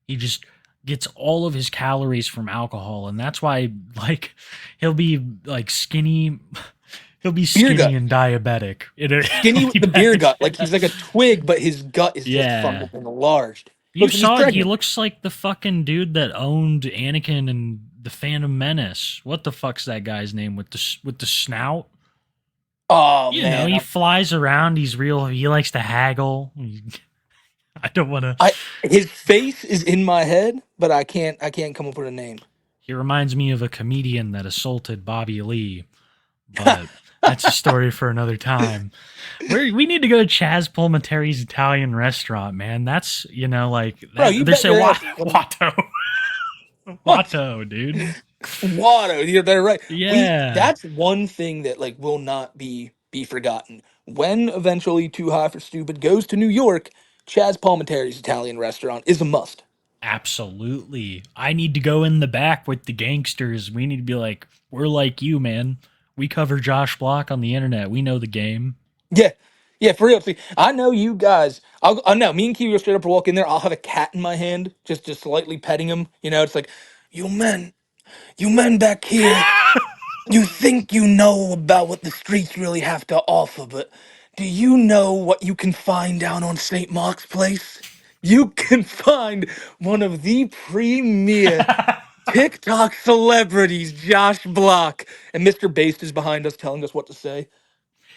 He just gets all of his calories from alcohol, and that's why like he'll be like skinny. He'll be Beer gut. skinny and diabetic. Skinny with the beer gut. Like he's like a twig, but his gut is just Yeah. fucking enlarged. You Looks like he's saw it. He pregnant. looks like the fucking dude that owned Anakin and the Phantom Menace. What the fuck's that guy's name with the snout? Oh You know, man, he flies around. He's real. He likes to haggle. I don't want to. his face is in my head, but I can't come up with a name. He reminds me of a comedian that assaulted Bobby Lee, but that's a story for another time. We need to go to Chaz Palminteri's Italian restaurant, man. That's like Bro, that, you they bet say your ass- Watto, Watto, dude. Watto, you're there, right? Yeah. That's one thing that like will not be forgotten. When eventually Too High for Stupid goes to New York, Chaz Palminteri's Italian restaurant is a must. Absolutely. I need to go in the back with the gangsters. We need to be like, we're like you, man. We cover Josh Block on the internet. We know the game. Yeah, Yeah, for real. See, I know you guys. I know me and Kiwi will straight up walk in there. I'll have a cat in my hand, just slightly petting him. It's like, you men, you men back here. You think you know about what the streets really have to offer, but do you know what you can find down on St. Mark's Place? You can find one of the premier TikTok celebrities, Josh Block, and Mr. Based is behind us telling us what to say.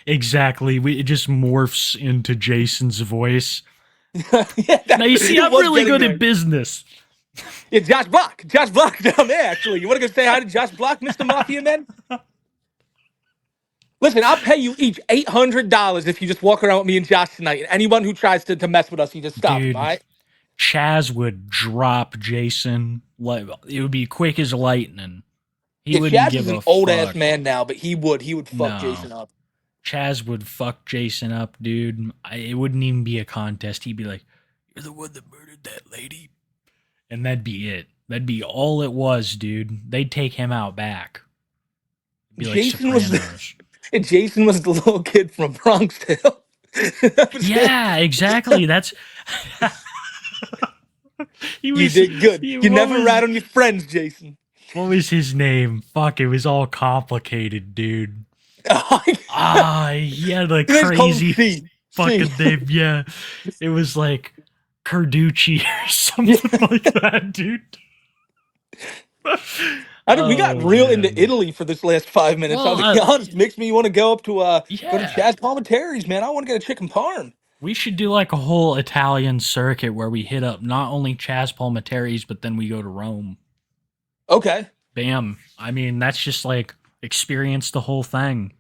Exactly. It just morphs into Jason's voice. Yeah, Now you see, it I'm was really getting good there. at business. Yeah, Josh Block down there. Actually, you want to go say hi to Josh Block, Mr. Mafia Man? Listen, I'll pay you each $800 if you just walk around with me and Josh tonight. And anyone who tries to mess with us, you just stop him, all Dude, right? Chaz would drop Jason. Like, it would be quick as lightning. He Yeah, wouldn't Chaz give is an a old ass fuck. man now, but he would fuck No. Jason up. Chaz would fuck Jason up, dude. It wouldn't even be a contest. He'd be like, "You're the one that murdered that lady," and that'd be it. That'd be all it was, dude. They'd take him out back. It'd be like Jason was Sopranos. Jason was the little kid from Bronx Tale. That was him. Yeah, exactly. That's he You was. did good. He, You what never was rat on your friends, Jason. what was his name? Fuck, it was all complicated, dude. He had a You guys call him crazy C. fucking C. name. Yeah, it was like Carducci or something like that, dude. We got real into Italy for this last 5 minutes. Well, I'll be honest. Makes me want to go up to go to yeah. Chaz Palminteri's, man. I want to get a chicken parm. We should do like a whole Italian circuit where we hit up not only Chaz Palminteri's, but then we go to Rome. Okay. Bam. I mean, that's just like experience the whole thing.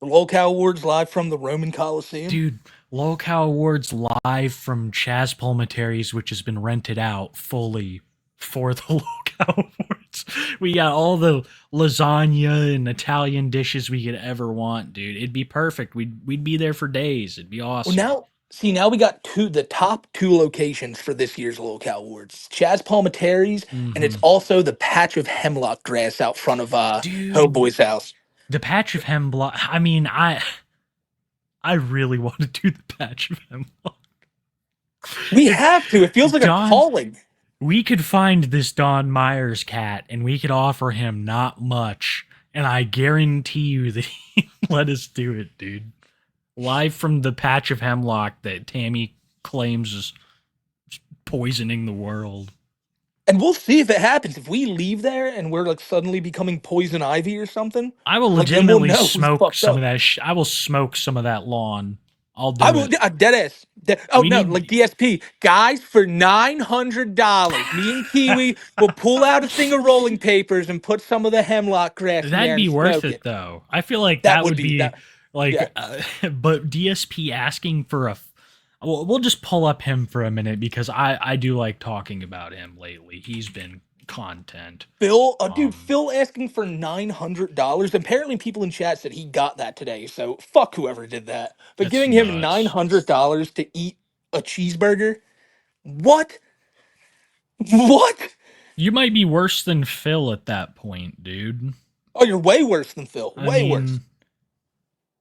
The Locale Awards live from the Roman Coliseum. Dude, Locale Awards live from Chaz Palminteri's, which has been rented out fully for the Locale Awards. We got all the lasagna and Italian dishes we could ever want, dude. It'd be perfect. We'd be there for days. It'd be awesome. Well, now we got the top two locations for this year's Locale Awards. Chaz Palminteri's, and it's also the patch of hemlock grass out front of Dude, Homeboy's house. the patch of hemlock. I mean, I really want to do the patch of hemlock. We have to. It feels like a calling. We could find this Don Myers cat and we could offer him not much, and I guarantee you that he'd let us do it, dude. Live from the patch of hemlock that Tammy claims is poisoning the world. And we'll see if it happens. If we leave there and we're like suddenly becoming poison ivy or something, I will like, then we'll legitimately know who's smoke fucked some up. of that. I will smoke some of that lawn. I'll do I will it. dead ass. Oh We no, need- like DSP guys for $900. Me and Kiwi will pull out a thing of rolling papers and put some of the hemlock grass in there. That'd be and worth smoke it, though. I feel like that would be that- like, yeah. But DSP asking for a. We'll just pull up him for a minute because I do like talking about him lately. He's been content. Phil, Phil asking for $900. Apparently, people in chat said he got that today. So fuck whoever did that. But That's giving him nuts. $900 to eat a cheeseburger, what? What? You might be worse than Phil at that point, dude. Oh, you're way worse than Phil. Way worse.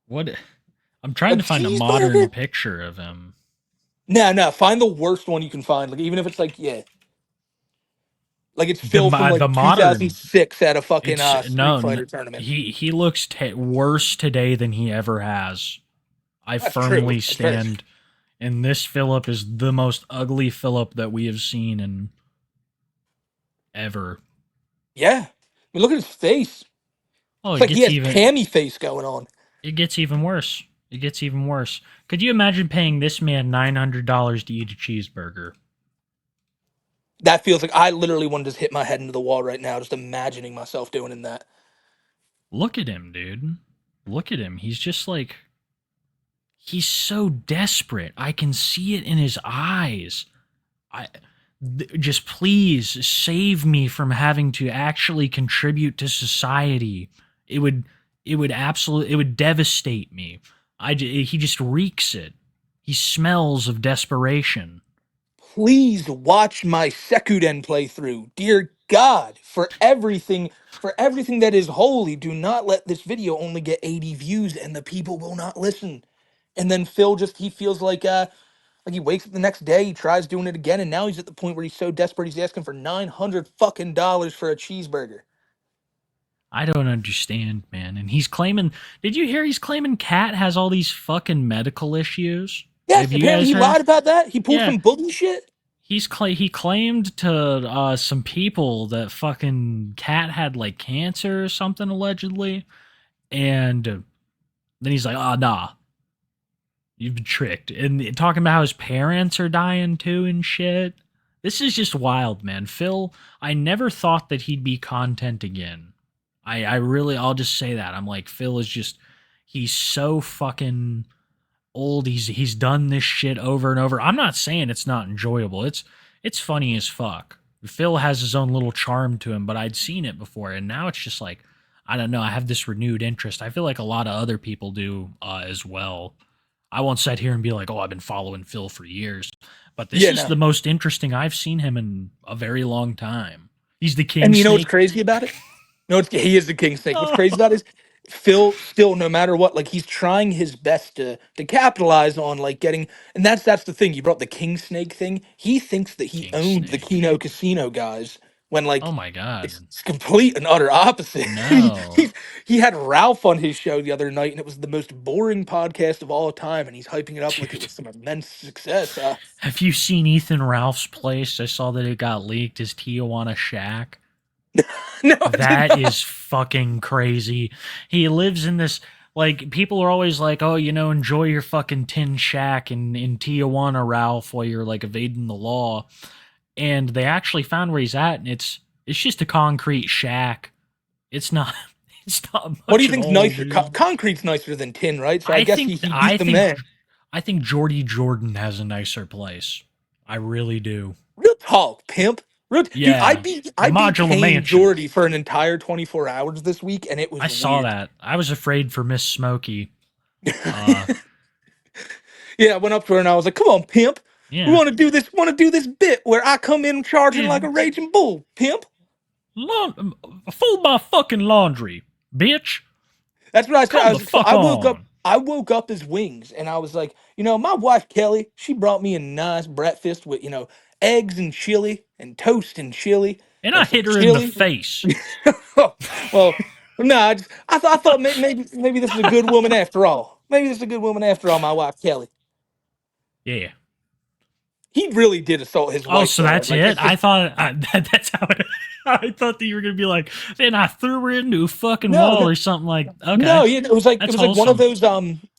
What? I'm trying to find a modern picture of him. No. Find the worst one you can find. Like even if it's like like it's Phil from like 2006 at a fucking Street Fighter tournament. He looks worse today than he ever has. I firmly stand. And this Philip is the most ugly Philip that we have seen in ever. Yeah. I mean, look at his face. Oh, it's like he has Tammy face going on. It gets even worse. It gets even worse. Could you imagine paying this man $900 to eat a cheeseburger? That feels like I literally want to just hit my head into the wall right now, just imagining myself doing that. Look at him, dude. Look at him. He's just like... He's so desperate. I can see it in his eyes. Just please save me from having to actually contribute to society. It would devastate me. He just reeks it. He smells of desperation. Please watch my Sekuden playthrough. Dear God, for everything that is holy, do not let this video only get 80 views and the people will not listen. And then Phil he feels like he wakes up the next day, he tries doing it again, and now he's at the point where he's so desperate he's asking for $900 fucking for a cheeseburger. I don't understand, man. And he's claiming. Did you hear he's claiming Kat has all these fucking medical issues? Yes, Have you apparently guys he heard? lied about that. He pulled Yeah, some bully shit. he claimed to some people that fucking Kat had like cancer or something allegedly, and then he's like, "Oh nah, you've been tricked," and talking about how his parents are dying too and shit. This is just wild, man. Phil, I never thought that he'd be content again. I really, I'll just say that. I'm like, Phil is just, he's so fucking old. He's done this shit over and over. I'm not saying it's not enjoyable. It's funny as fuck. Phil has his own little charm to him, but I'd seen it before, and now it's just like, I don't know. I have this renewed interest. I feel like a lot of other people do as well. I won't sit here and be like, oh, I've been following Phil for years, but this Yeah, is no. the most interesting I've seen him in a very long time. He's the king And you know what's snake. crazy about it? No, he is the king snake. What's Oh. crazy about it is Phil still, no matter what, like he's trying his best to capitalize on like getting, and that's the thing. You brought the king snake thing. He thinks that he King owned the snake. Keno Casino guys when Oh like my god. it's complete and utter opposite. No. He had Ralph on his show the other night, and it was the most boring podcast of all time, and he's hyping it up like it was some immense success. Have you seen Ethan Ralph's place? I saw that it got leaked, his Tijuana shack. No, I did That not. is fucking crazy. He lives in this, like, people are always like, oh, enjoy your fucking tin shack in Tijuana, Ralph, while you're like evading the law. And they actually found where he's at, and it's just a concrete shack. It's not it's not much What do you at think's all, nicer? dude. Concrete's nicer than tin, right? So I guess he beat them there. I think Jordy Jordan has a nicer place. I really do. Real talk, pimp. Dude, Yeah. I beat Modular Kane mansion. Jordy for an entire 24 hours this week, and it was I saw weird. that. I was afraid for Miss Smokey. Yeah, I went up to her and I was like, "Come on, pimp. We Yeah. want to do this. Want to do this bit where I come in charging Yeah. like a raging bull, pimp." Fold my fucking laundry, bitch. That's what I said. Come the fuck I woke up. on. I woke up as wings, and I was like, my wife Kelly, she brought me a nice breakfast with eggs and chili and toast and chili And I and some hit her in the chili. face. Well, no, I thought maybe this is a good woman after all. Maybe this is a good woman after all. My wife Kelly. Yeah. He really did assault his Oh, wife. so though. that's Like, it? it's just, That's how it. I thought that you were gonna be like, then I threw her into a fucking no, wall no, or something like. Okay, no. Yeah, it was like that's one of wholesome. those.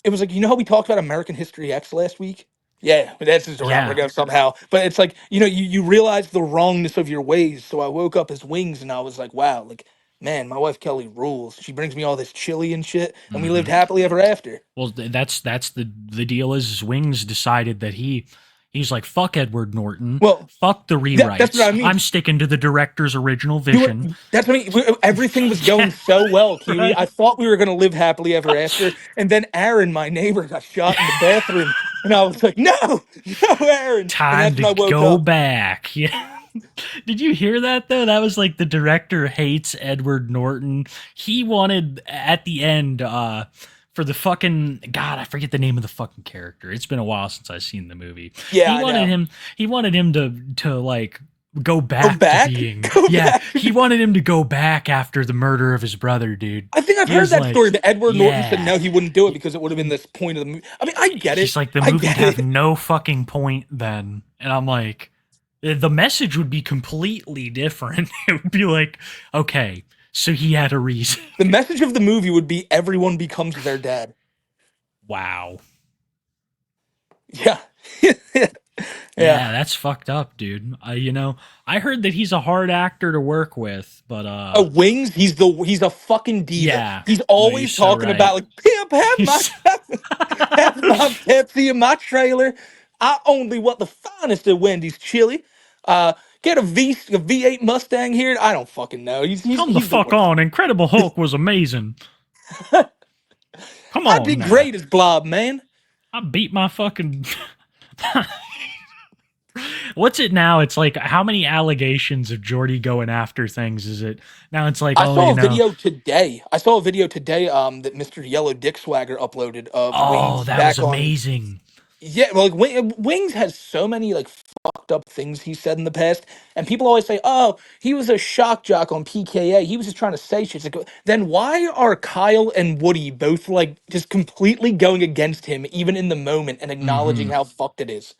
It was like how we talked about American History X last week. Yeah, but that's just a route we're Yeah. going somehow. But it's like you realize the wrongness of your ways. So I woke up as wings, and I was like, wow, like man, my wife Kelly rules. She brings me all this chili and shit, and we lived Mm-hmm. happily ever after. Well, that's the deal. Is Wings decided that he's like, fuck Edward Norton, Well, fuck the rewrites. that's what I mean. I'm sticking to the director's original vision. That's what I mean. Everything was going so well, Cutie. Right. I thought we were going to live happily ever after. And then Aaron, my neighbor, got shot in the bathroom. And I was like, no, Aaron. Time and to that's when I woke go up. back. Yeah. Did you hear that though? That was like the director hates Edward Norton. He wanted at the end for the fucking God, I forget the name of the fucking character. It's been a while since I've seen the movie. Yeah, He wanted him to like go back, back? to being Go back? He wanted him to go back after the murder of his brother, dude. I think I've He heard was that like, story, but Edward Norton said yeah. no, he wouldn't do it because it would have been this point of the movie. I mean, I get it. He's like, the I movie would get have it. no fucking point then. And I'm like, the message would be completely different. It would be like, okay, so he had a reason. The message of the movie would be everyone becomes their dad. Wow. Yeah. Yeah, that's fucked up, dude. I heard that he's a hard actor to work with, but Wings, he's a fucking diva. Yeah. He's No, always you're so talking right. about like, pimp, have my have my Pepsi in my trailer. I only want the finest of Wendy's chili. Get a V8 Mustang here. I don't fucking know. Come the He's fuck worst. on. Incredible Hulk was amazing. Come on. I'd be now. great as Blob, man. I beat my fucking What's it now? It's like, how many allegations of Jordy going after things is it? Now it's like, I oh, saw you a know, video today. I saw a video today that Mr. Yellow Dick Swagger uploaded of oh, Wings that was back on. amazing. Yeah, well, like Wings has so many like fucked up things he said in the past, and people always say, "Oh, he was a shock jock on PKA. He was just trying to say shit." It's like, then why are Kyle and Woody both like just completely going against him, even in the moment, and acknowledging Hmm. how fucked it is?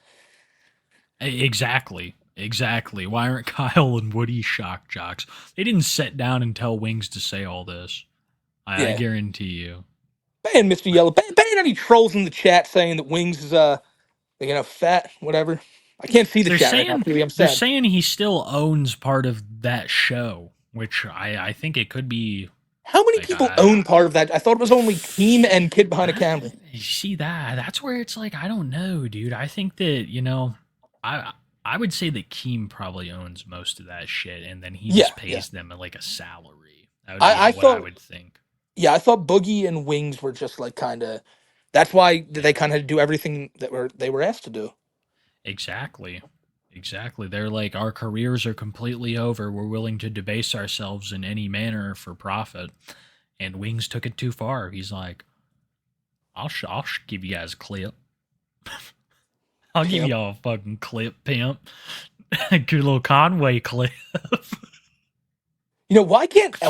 Exactly. Exactly. Why aren't Kyle and Woody shock jocks? They didn't sit down and tell Wings to say all this. I Yeah, guarantee you. ban Mr. Yellow, ban any trolls in the chat saying that Wings is fat, whatever. I can't see the They're chat right now, saying Keely. I'm they're sad. saying he still owns part of that show, which I think it could be How many like people own part of that? I thought it was only Keem and Kid Behind a Camera. you see that's where it's like, I don't know, dude. I think that, I I would say that Keem probably owns most of that shit, and then he Yeah, just yeah. pays them like a salary. That would be I what I thought, would think. yeah, I thought Boogie and Wings were just like kind of. That's why they Yeah. kind of do everything that they were asked to do. Exactly. Exactly. They're like, our careers are completely over. We're willing to debase ourselves in any manner for profit. And Wings took it too far. He's like, I'll give you guys a clip. I'll give Pimp. y'all a fucking clip, pimp. Good little Conway clip.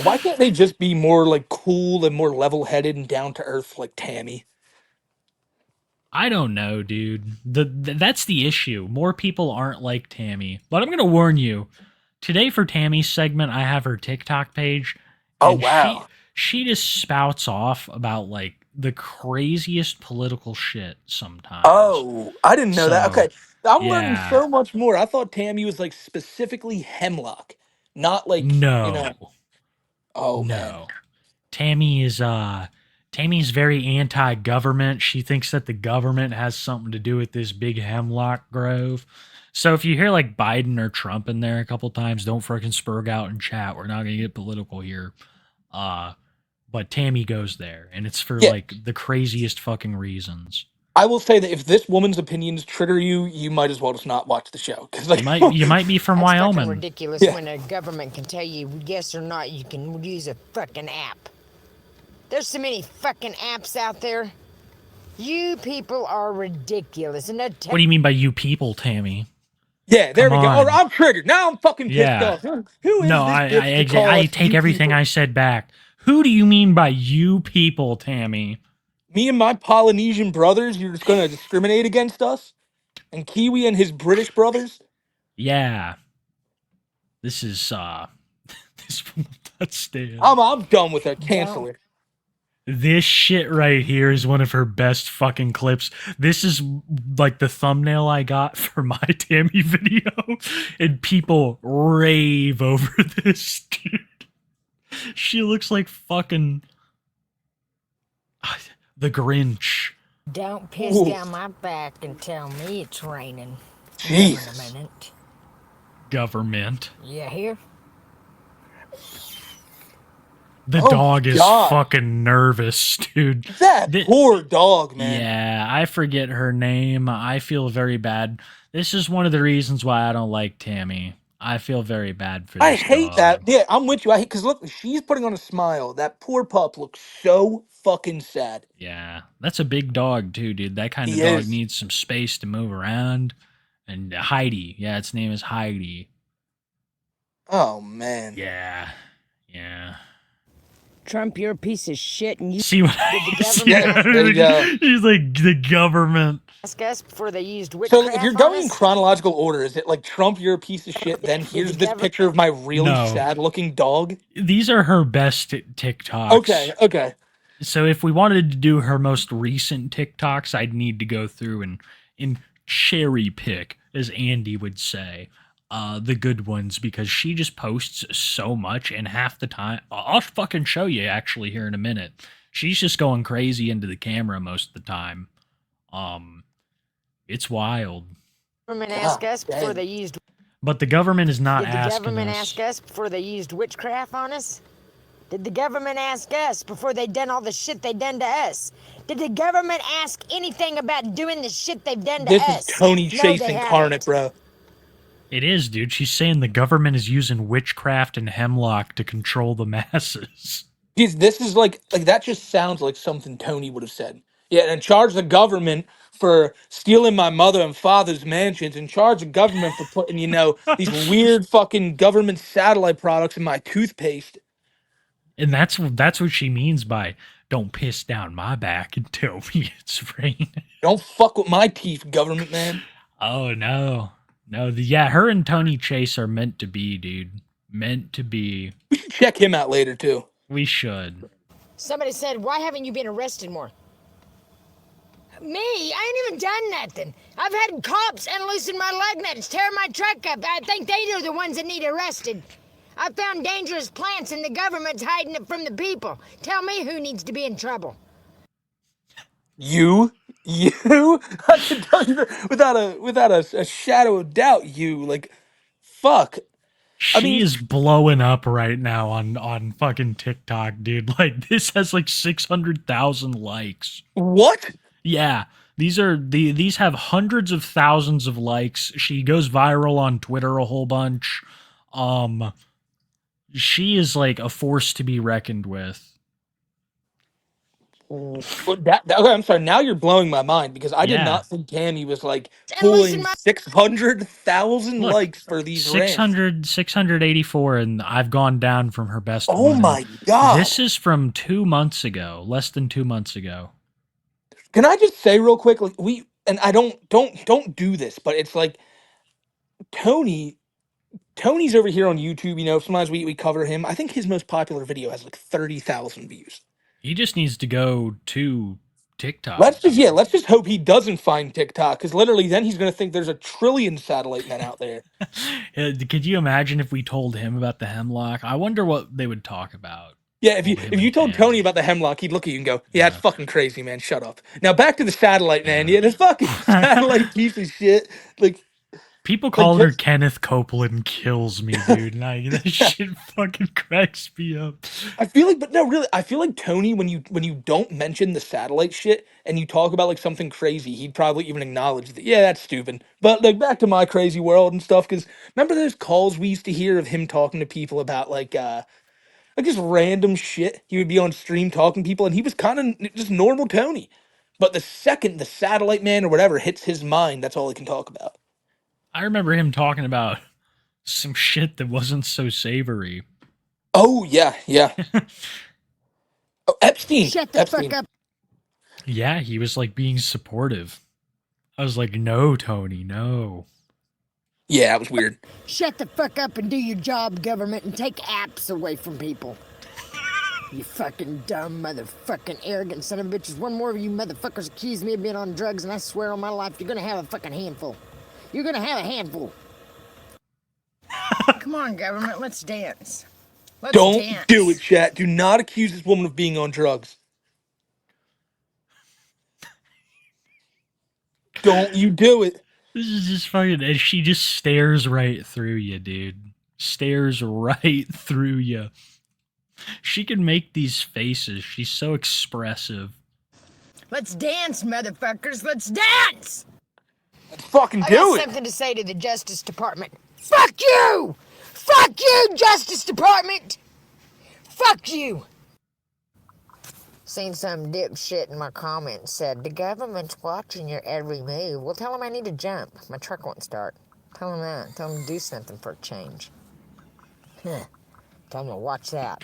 Why can't they just be more like cool and more level headed and down to earth like Tammy? I don't know, dude. That's the issue. More people aren't like Tammy. But I'm gonna warn you. Today for Tammy's segment, I have her TikTok page, Oh and she wow. she just spouts off about like the craziest political shit sometimes. Oh, I didn't know that. So Okay, I'm learning yeah, so much more. I thought Tammy was like specifically Hemlock, not like. no, Oh man. no. Tammy is Tammy's very anti-government. She thinks that the government has something to do with this big hemlock grove. So if you hear like Biden or Trump in there a couple times, don't freaking spurg out and chat. We're not gonna get political here. Uh but Tammy goes there, and it's for Yeah, like the craziest fucking reasons. I will say that if this woman's opinions trigger you, you might as well just not watch the show because like, You might be from That's fucking Wyoming. ridiculous yeah. when a government can tell you yes or not you can use a fucking app. There's so many fucking apps out there. You people are ridiculous. And What do you mean by you people, Tammy? Yeah, there Come we go. Oh, on. I'm triggered. Now I'm fucking pissed Yeah. off. Who No, is this bitch to call I us take you everything people? I said back. Who do you mean by you people, Tammy? Me and my Polynesian brothers, you're just going to discriminate against us? And Kiwi and his British brothers? Yeah, this is this from the stand. I'm done with her. Cancel don't. her. This shit right here is one of her best fucking clips. This is like the thumbnail I got for my Tammy video, and people rave over this, dude. She looks like fucking the Grinch. Don't piss Ooh, down my back and tell me it's raining. Jesus. Minute. Government. You hear? The Oh my dog is God. fucking nervous, dude. That Thi- poor dog, man. Yeah, I forget her name. I feel very bad. This is one of the reasons why I don't like Tammy. I feel very bad for I this hate dog. that. Yeah, I'm with you. I hate because look, she's putting on a smile. That poor pup looks so fucking sad. Yeah, that's a big dog too, dude. That kind of He dog is. needs some space to move around. And Heidi, yeah, its name is Heidi. Oh man. Yeah, yeah. Trump, you're a piece of shit and you See what the see government- what- There you go. She's like the government. ask us before they used So witchcraft if you're on going in us? chronological order, is it like Trump, you're a piece of shit? Then here's this picture of my really No. sad looking dog. These are her best TikToks. Okay. So if we wanted to do her most recent TikToks, I'd need to go through and cherry pick, as Andy would say, the good ones, because she just posts so much, and half the time I'll fucking show you actually here in a minute. She's just going crazy into the camera most of the time. It's wild. Government God ask us damn. before they used But the government is not Did the asking government us. ask us before they used witchcraft on us? Did the government ask us before they done all the shit they done to us? Did the government ask anything about doing the shit they've done to This us? is Tony No, Chase they incarnate, haven't. bro. It is, dude. She's saying the government is using witchcraft and hemlock to control the masses. This is like that just sounds like something Tony would have said. Yeah, and charge the government for stealing my mother and father's mansions, and charge the government for putting, these weird fucking government satellite products in my toothpaste. And that's what she means by "don't piss down my back and tell me it's rain." Don't fuck with my teeth, government man. Oh no, no. Yeah, her and Tony Chase are meant to be, dude. Meant to be. We should check him out later too. We should. Somebody said, why haven't you been arrested more? Me? I ain't even done nothing. I've had cops unloosen my lug nuts, tear my truck up. I think they are the ones that need arrested. I found dangerous plants and the government's hiding it from the people. Tell me who needs to be in trouble. You? I can tell you that without a shadow of doubt. Like, fuck. She is blowing up right now on fucking TikTok, dude. Like this has like 600,000 likes. What? Yeah. These have hundreds of thousands of likes. She goes viral on Twitter a whole bunch. She is like a force to be reckoned with. Okay, I'm sorry. Now you're blowing my mind because I did Yeah. not think Tammy was like And listen, pulling my- 600,000 Look, likes for these rants. 684, and I've gone down from her best Oh one. my god! This is from 2 months ago, less than 2 months ago. Can I just say real quick, like I don't do this, but it's like Tony's over here on YouTube. Sometimes we cover him. I think his most popular video has like 30,000 views. He just needs to go to TikTok. Let's just hope he doesn't find TikTok, because literally then he's gonna think there's a trillion satellite men out there. Could you imagine if we told him about the hemlock? I wonder what they would talk about. Yeah, if you told Tony about the hemlock, he'd look at you and go, "Yeah, it's fucking crazy, man. Shut up." Now back to the satellite, man. Yeah, this fucking satellite piece of shit. Like, people calling her Kenneth Copeland kills me, dude. Like, that shit fucking cracks me up. I feel like, but no, really, I feel like Tony, when you don't mention the satellite shit and you talk about like something crazy, he'd probably even acknowledge that. Yeah, that's stupid. But like back to my crazy world and stuff, because remember those calls we used to hear of him talking to people about like just random shit. He would be on stream talking to people, and he was kind of just normal Tony. But the second the satellite man or whatever hits his mind, that's all he can talk about. I remember him talking about some shit that wasn't so savory. Oh yeah. Oh, Epstein. Shut the Epstein. fuck up. Yeah, he was like being supportive. I was like, no, Tony, no. Yeah, it was weird. Shut the fuck up and do your job, government, and take apps away from people. You fucking dumb motherfucking arrogant son of bitches. One more of you motherfuckers accuse me of being on drugs, and I swear on my life you're gonna have a fucking handful. You're gonna have a handful. Come on, government, let's dance. Don't do it, chat. Do not accuse this woman of being on drugs. Don't you do it. This is just fucking, and she just stares right through you, dude. Stares right through you. She can make these faces. She's so expressive. Let's dance, motherfuckers. Let's dance! Let's fucking I do got it. something to say to the Justice Department. Fuck you! Fuck you, Justice Department! Fuck you! Seen some dipshit in my comments said, the government's watching your every move. Well, tell them I need to jump. My truck won't start. Tell them that. Tell them to do something for a change. Huh. Tell them to watch that.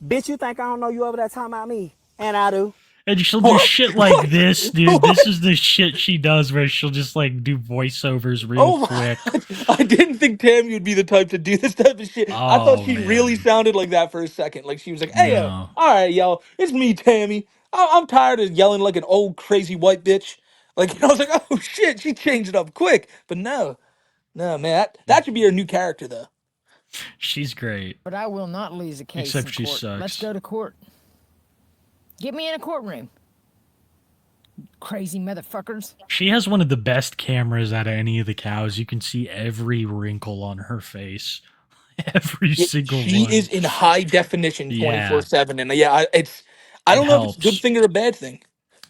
Bitch, you think I don't know you over there talking about me? And I do. And she'll do shit like this, dude. This is the shit she does where she'll just like do voiceovers real quick. I didn't think Tammy would be the type to do this type of shit. I thought she really sounded like that for a second. Like she was like, "Hey, No. all right, y'all, it's me, Tammy. I'm tired of yelling like an old crazy white bitch." Like I was like, "Oh shit, she changed it up quick." But no, man, that should be her new character though. She's great. But I will not lose a case Except in she court. sucks. Let's go to court. Get me in a courtroom. Crazy motherfuckers. She has one of the best cameras out of any of the cows. You can see every wrinkle on her face. Every single one. She is in high definition Yeah. 24/7, and I don't know if it's a good thing or a bad thing.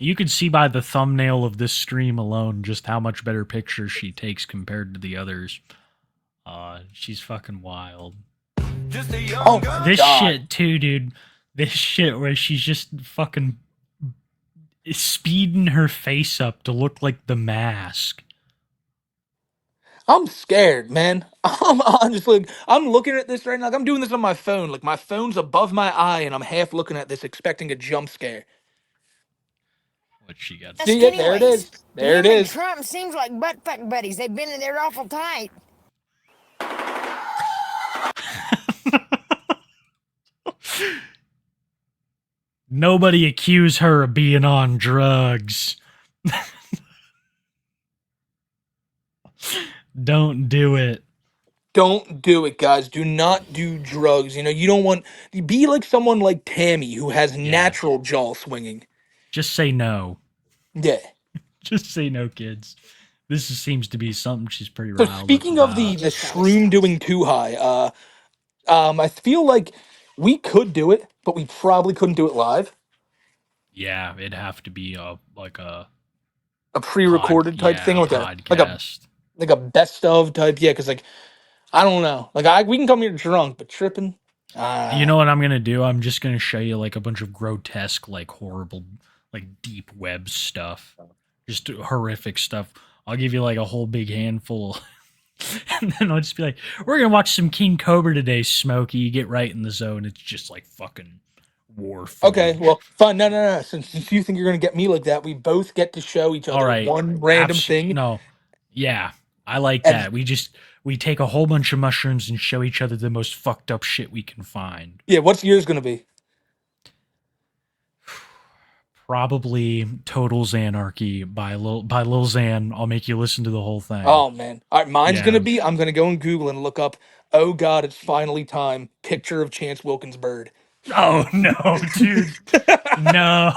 You can see by the thumbnail of this stream alone just how much better pictures she takes compared to the others. She's fucking wild. Oh my This God. shit too, dude. This shit where she's just fucking speeding her face up to look like the Mask. I'm scared, man. I'm honestly, I'm looking at this right now. Like, I'm doing this on my phone. Like, my phone's above my eye, and I'm half looking at this, expecting a jump scare. What she got? See it? There it is. There it Him and is. Trump seems like butt fuck buddies. They've been in there awful tight. Nobody accuse her of being on drugs. Don't do it. Don't do it, guys. Do not do drugs. You know, you don't want be like someone like Tammy who has natural jaw swinging. Just say no. Yeah. Just say no, kids. Seems to be something she's pretty So riled up speaking of about. the shroom doing too high, I feel like we could do it, but we probably couldn't do it live. Yeah, it'd have to be a pre-recorded type thing, like podcast. like a best of type. Yeah, because like I don't know, like we can come here drunk, but tripping. You know what I'm gonna do? I'm just gonna show you like a bunch of grotesque, like horrible, like deep web stuff, just horrific stuff. I'll give you like a whole big handful, and then I'll just be like, "We're gonna watch some King Cobra today, Smokey." You get right in the zone. It's just like fucking war. Okay, well, fine. No. Since you think you're gonna get me like that, we both get to show each other one random thing. No, yeah, I like that. We take a whole bunch of mushrooms and show each other the most fucked up shit we can find. Yeah, what's yours gonna be? Probably Total Xanarchy by Lil Xan. I'll make you listen to the whole thing. Oh man. All right, mine's gonna be, I'm gonna go on Google and look up, "Oh God, it's finally time." Picture of Chance Wilkins' bird. Oh no, dude. No.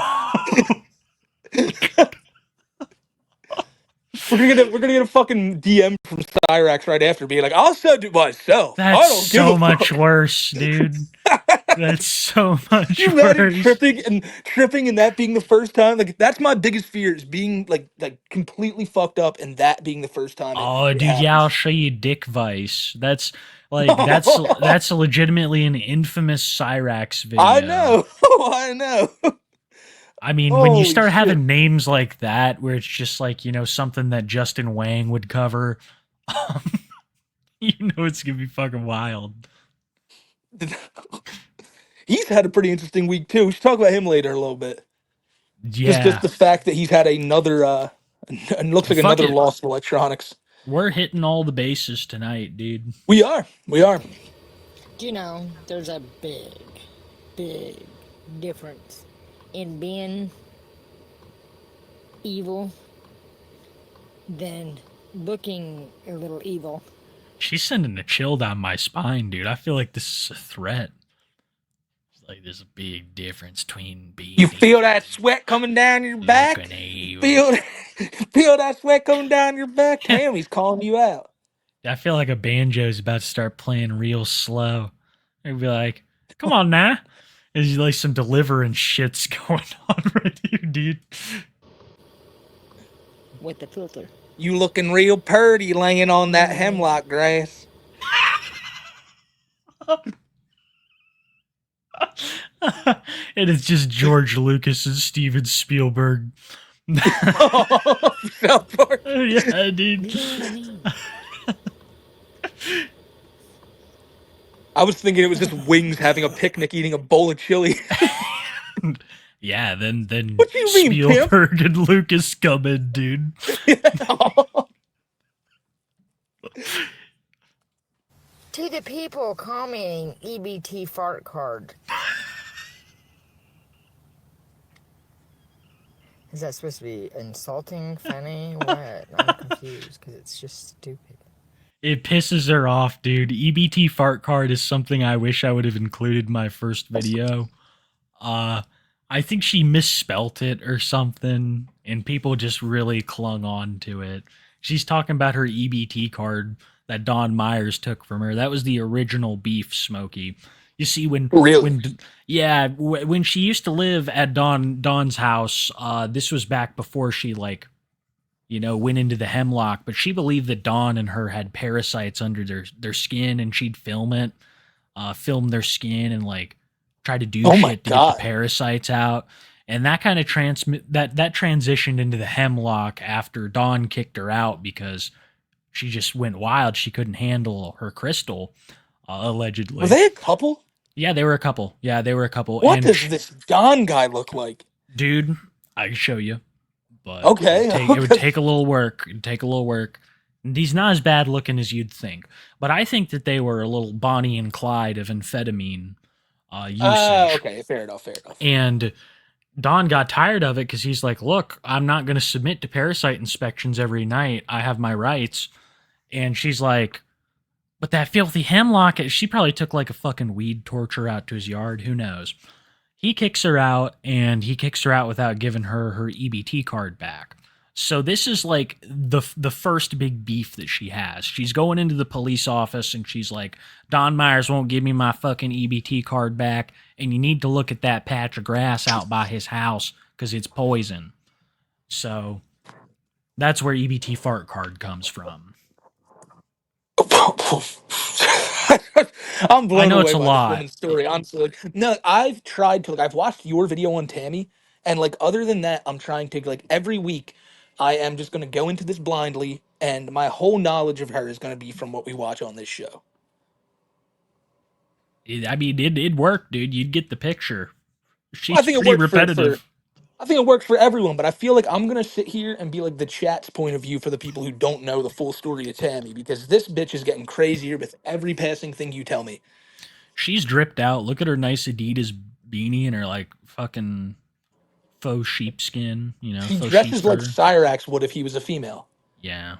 We're gonna get a fucking DM from Cyrax right after, being like, "I'll send it myself." That's so much worse, dude. That's so much you worse. Tripping and that being the first time. Like, that's my biggest fear, is being like completely fucked up and that being the first time. Oh, dude, yeah, I'll show you Dick Vice. That's like that's legitimately an infamous Cyrax video. I know. I know. I mean, when you start having names like that, where it's just like, you know, something that Justin Wang would cover, you know it's gonna be fucking wild. He's had a pretty interesting week too. We should talk about him later a little bit. Yeah, just the fact that he's had another, looks like another loss of electronics. We're hitting all the bases tonight, dude. We are. Do you know there's a big difference in being evil than looking a little evil? She's sending a chill down my spine, dude. I feel like this is a threat. It's like there's a big difference between being. You feel that sweat coming down your back? Feel that sweat coming down your back? Tammy's calling you out. I feel like a banjo's about to start playing real slow. I'd be like, "Come on now." There's like some deliverance shit's going on right here, dude. With the filter. You looking real purty laying on that hemlock grass. And it's just George Lucas and Steven Spielberg. South Park. Yeah, dude. I was thinking it was just Wings having a picnic eating a bowl of chili. Yeah, then what you mean, Spielberg and Lucas come in, dude. To the people commenting EBT fart card. Is that supposed to be insulting, funny, what? I'm confused because it's just stupid. It pisses her off, dude. EBT fart card is something I wish I would have included in my first video. I think she misspelt it or something, and people just really clung on to it. She's talking about her EBT card that Don Myers took from her. That was the original beef, Smokey. You see, Really? when she used to live at Dawn's house, this was back before she like, went into the hemlock. But she believed that Dawn and her had parasites under their skin, and she'd film their skin and like try to do Oh my shit to get the God. parasites out. And that kind of that transitioned into the hemlock after Dawn kicked her out because she just went wild. She couldn't handle her crystal, Were allegedly. they a couple? Yeah, they were a couple. Yeah, they were a couple. What And does this Don guy look like? dude, I can show you, but Okay, it would okay. take a little work. It'd take a little work. And he's not as bad looking as you'd think, but I think that they were a little Bonnie and Clyde of amphetamine usage. Okay, fair enough, fair enough. And Don got tired of it because he's like, look, I'm not going to submit to parasite inspections every night. I have my rights. And she's like, but that filthy hemlock, she probably took like a fucking weed torture out to his yard. Who knows? He kicks her out, and he kicks her out without giving her EBT card back. So this is like the first big beef that she has. She's going into the police office and she's like, Don Myers won't give me my fucking EBT card back, and you need to look at that patch of grass out by his house because it's poison. So that's where EBT fart card comes from. I'm blown I know away it's a by lot. this woman's story. Honestly, no, I've watched your video on Tammy, and like other than that, I'm trying to like every week, I am just gonna go into this blindly, and my whole knowledge of her is gonna be from what we watch on this show. It worked, dude. You'd get the picture. I She's think it pretty works for repetitive. I think it works for everyone, but I feel like I'm gonna sit here and be like the chat's point of view for the people who don't know the full story of Tammy, because this bitch is getting crazier with every passing thing you tell me. She's dripped out. Look at her nice Adidas beanie and her like fucking faux sheepskin, She faux sheep's dresses like fur. Cyrax would if he was a female. Yeah.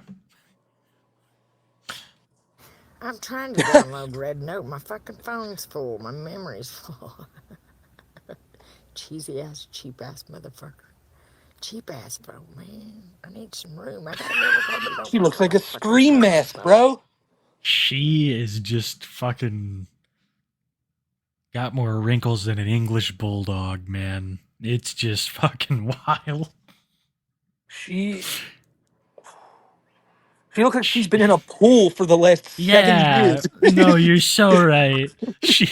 I'm trying to download Red Note. My fucking phone's full. My memory's full. Cheesy ass, cheap ass motherfucker. Cheap ass phone, man. I need some room. I got a memory card, but don't She work looks on like my a fucking scream mask, bro. She is just fucking got more wrinkles than an English bulldog, man. It's just fucking wild. She looks like she's been in a pool for the last 7 Yeah. years. No, you're so right. She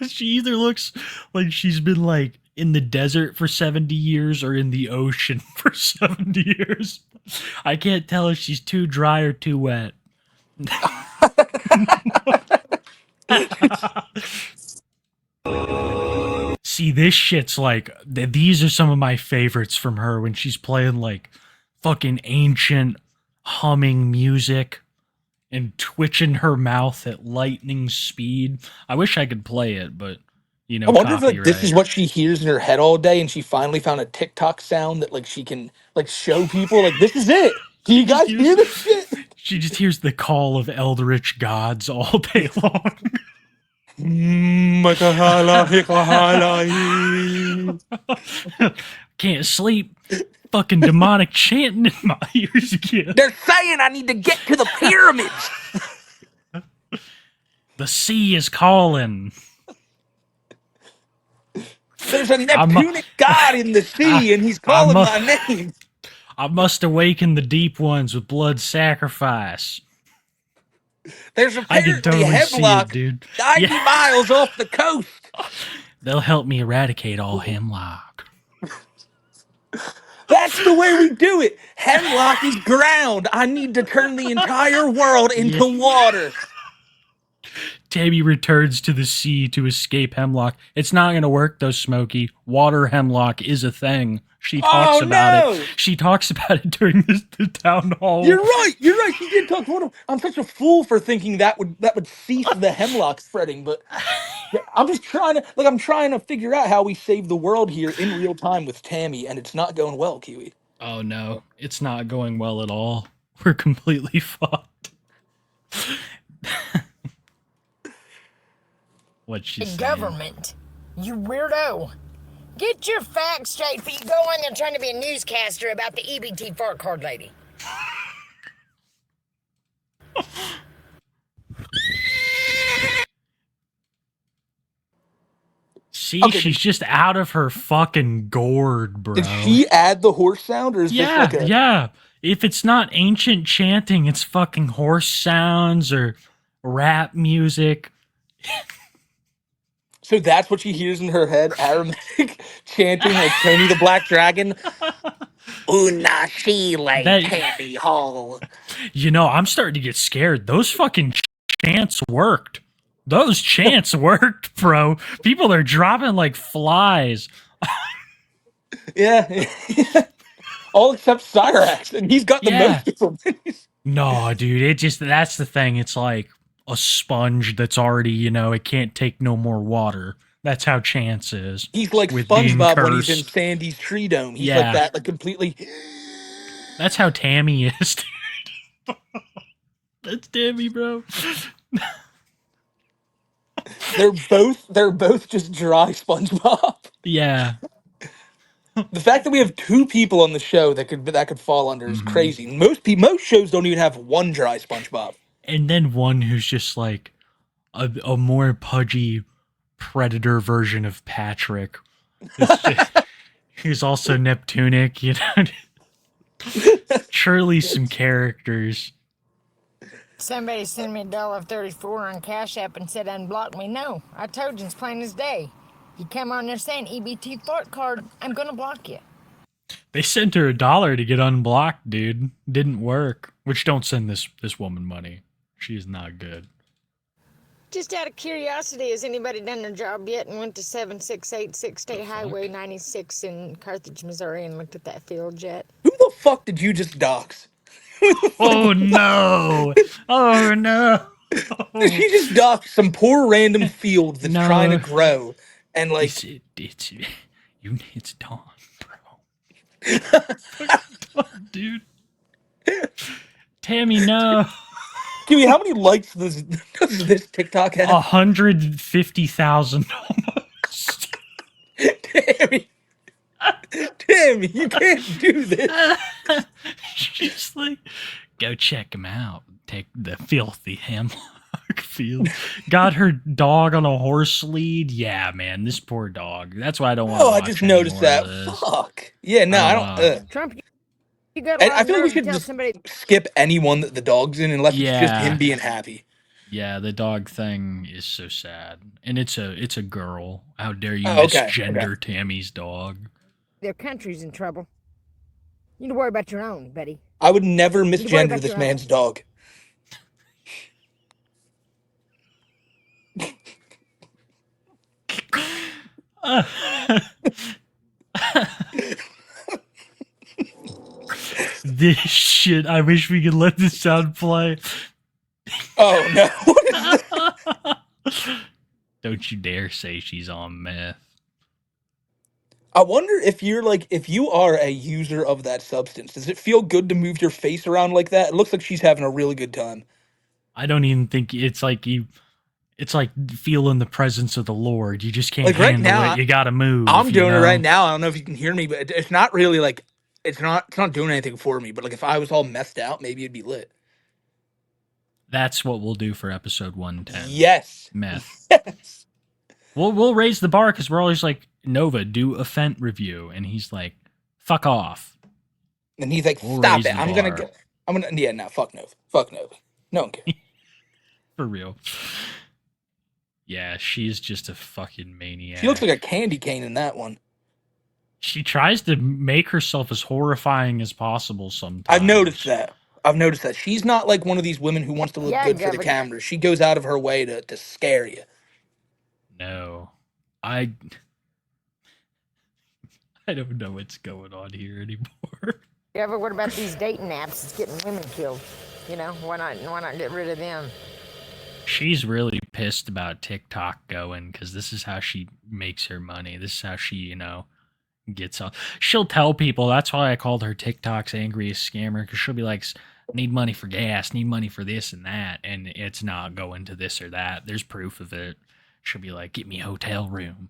she either looks like she's been like in the desert for 70 years or in the ocean for 70 years. I can't tell if she's too dry or too wet. See, this shit's like, these are some of my favorites from her when she's playing like fucking ancient humming music and twitching her mouth at lightning speed. I wish I could play it, but I wonder if like this is copyright. what she hears in her head all day, and she finally found a TikTok sound that like she can like show people like this is it. Do you guys hear this shit? She just hears the call of eldritch gods all day long. Can't sleep. Fucking demonic chanting in my ears again. They're saying I need to get to the pyramids. The sea is calling. There's a Neptunic god in the sea, and he's calling my name. I must awaken the deep ones with blood sacrifice. There's I can apparently totally see it, hemlock dude. 90 miles off the coast. They'll help me eradicate all hemlock. That's the way we do it. Hemlock is ground. I need to turn the entire world into water. Tammy returns to the sea to escape hemlock. It's not going to work, though, Smokey. Water hemlock is a thing. She talks about it. She talks about it during the town hall. You're right. You're right. She did talk about it. I'm such a fool for thinking that would cease the hemlock spreading. But I'm just trying to figure out how we save the world here in real time with Tammy, and it's not going well, Kiwi. Oh no, it's not going well at all. We're completely fucked. What's she saying? Government, you weirdo. Get your facts straight before you go in there trying to be a newscaster about the EBT fart card lady. See, Okay, she's just out of her fucking gourd, bro. did she add the horse sound, or is this like a... Yeah. If it's not ancient chanting, it's fucking horse sounds or rap music. So that's what she hears in her head, Aramaic chanting like Tony the Black Dragon. Una Shile That- Tammy Hall. You know, I'm starting to get scared. Those fucking chants worked. Those chants worked, bro. People are dropping like flies. Yeah. All except Cyrax, and he's got the Yeah. most different things. No, dude, that's the thing. It's like a sponge that's already, you know, it can't take no more water. That's how Chance is. He's like with being SpongeBob when he's in cursed. Sandy's tree dome. He's Yeah. like that, like completely. That's how Tammy is. Dude. That's Tammy, bro. They're both just dry SpongeBob. Yeah. The fact that we have two people on the show that could fall under is crazy. Most shows don't even have one dry SpongeBob. And then one who's just like a more pudgy predator version of Patrick. Who's also Neptunic, you know. Surely some characters. Somebody sent me $1.34 on Cash App and said unblock me. No, I told you it's plain as day. You come on there saying EBT fart card, I'm gonna block you. They sent her $1 to get unblocked, dude. Didn't work. Which don't send this woman money. She's not good. Just out of curiosity, has anybody done their job yet and went to 7686 State Highway 96 in Carthage, Missouri and looked at that field yet? Who the fuck did you just dox? Oh no! Oh no! She just doxed some poor random field that's No. trying to grow, and like It's Dawn, bro. Dude. Tammy, no. Kiwi, how many likes does this TikTok have? 150,000 almost. Tammy, Tammy, you can't do this. She's like, go check him out. Take the filthy hemlock field. Got her dog on a horse lead. Yeah, man, this poor dog. That's why I don't want to Oh, I watch just any noticed more that. of this. Fuck. Yeah, no, I don't. Trump, you got And a I lot feel of like we nerve to should tell just somebody. skip anyone that the dog's in unless it's just Yeah. him being happy. Yeah, the dog thing is so sad. And it's a girl. How dare you Oh, okay, misgender Tammy's dog? Their country's in trouble. You need to worry about your own, Betty. I would never worry misgender about this your man's dog. This shit, I wish we could let this sound play. Oh no. What is this? Don't you dare say she's on meth. I wonder if if you are a user of that substance, does it feel good to move your face around like that? It looks like she's having a really good time. I don't even think it's like feeling the presence of the Lord. You just can't Like, right handle now, it. You gotta move. I'm you doing it know? right now. I don't know if you can hear me, but it's not really like it's not doing anything for me. But like if I was all messed out, maybe it'd be lit. That's what we'll do for episode 110. Yes. Meth. Yes. We'll raise the bar because we're always like, Nova, do a Fent review. And he's like, fuck off. And he's like, We'll stop raise it. the I'm gonna bar. go. Yeah, no, fuck Nova. Fuck Nova. No one cares. For real. Yeah, she's just a fucking maniac. She looks like a candy cane in that one. She tries to make herself as horrifying as possible sometimes. I've noticed that. She's not like one of these women who wants to look Yeah, good for the Gabby. camera. She goes out of her way to scare you. No. I don't know what's going on here anymore. Yeah, but what about these dating apps? It's getting women killed. You know, why not get rid of them? She's really pissed about TikTok going because this is how she makes her money. This is how she, you know, gets off. She'll tell people. That's why I called her TikTok's angriest scammer, because she'll be like, need money for gas, need money for this and that, and it's not going to this or that. There's proof of it. She'll be like, get me a hotel room.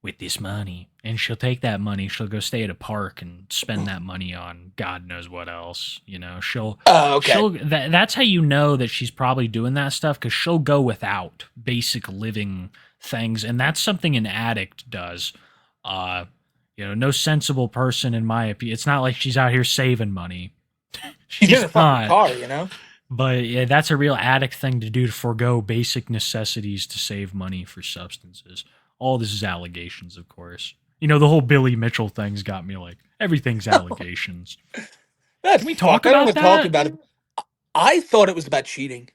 with this money. And she'll take that money, she'll go stay at a park and spend that money on God knows what else. You know, Oh, okay. that's how you know that she's probably doing that stuff, because she'll go without basic living things. And that's something an addict does. You know, no sensible person, in my opinion. It's not like she's out here saving money. She's in a fucking car, you know? But yeah, that's a real addict thing to do, to forego basic necessities to save money for substances. All this is allegations, of course. You know, the whole Billy Mitchell thing's got me like, everything's allegations. Can we talk about that? Talk about it. I thought it was about cheating.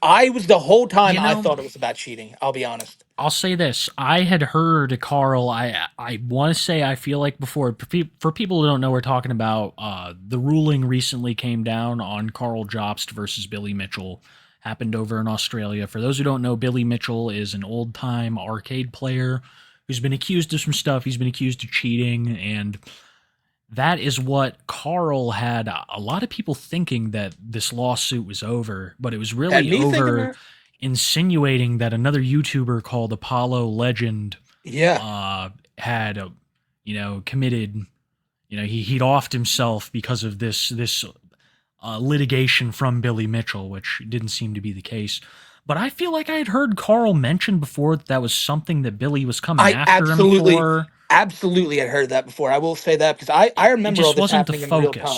I thought it was about cheating. I'll be honest. I'll say this. I had heard Carl, I want to say, I feel like before, for people who don't know, we're talking about the ruling recently came down on Carl Jobst versus Billy Mitchell. Happened over in Australia. For those who don't know, Billy Mitchell is an old-time arcade player who's been accused of some stuff. He's been accused of cheating, and that is what Carl had a lot of people thinking, that this lawsuit was over, but it was really over insinuating that another YouTuber called Apollo Legend had committed, he'd offed himself because of this litigation from Billy Mitchell, which didn't seem to be the case. But I feel like I had heard Carl mention before that was something that Billy was coming after him for. Absolutely had heard that before. I will say that, because I remember all this happening in real time.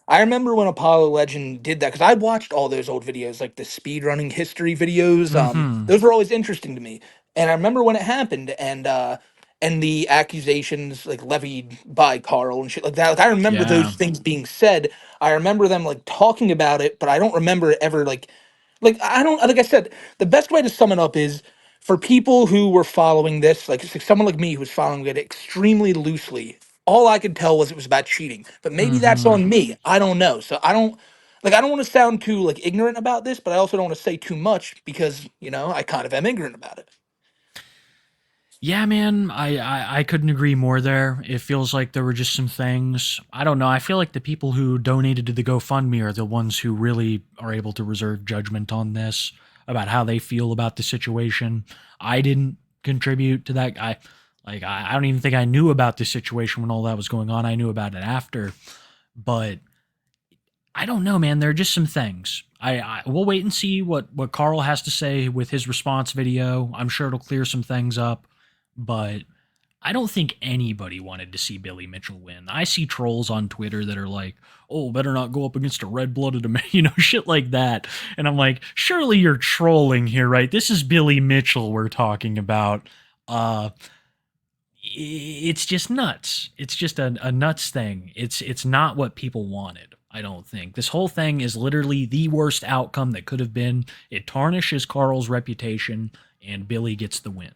I remember when Apollo Legend did that, because I watched all those old videos, like the speedrunning history videos. Those were always interesting to me. And I remember when it happened, and the accusations like levied by Carl and shit like that. Like, I remember those things being said. I remember them like talking about it, but I don't remember it ever like I don't, like I said, the best way to sum it up is, for people who were following this, like someone like me who was following it extremely loosely, all I could tell was it was about cheating. But maybe that's on me. I don't know. So I don't want to sound too like ignorant about this, but I also don't want to say too much, because, I kind of am ignorant about it. Yeah, man, I couldn't agree more there. It feels like there were just some things. I don't know. I feel like the people who donated to the GoFundMe are the ones who really are able to reserve judgment on this, about how they feel about the situation. I didn't contribute to that. I don't even think I knew about the situation when all that was going on. I knew about it after. But I don't know, man. There are just some things. We'll wait and see what Carl has to say with his response video. I'm sure it'll clear some things up. But I don't think anybody wanted to see Billy Mitchell win. I see trolls on Twitter that are like, oh, better not go up against a red-blooded, shit like that. And I'm like, surely you're trolling here, right? This is Billy Mitchell we're talking about. It's just nuts. It's just a nuts thing. It's not what people wanted, I don't think. This whole thing is literally the worst outcome that could have been. It tarnishes Carl's reputation, and Billy gets the win.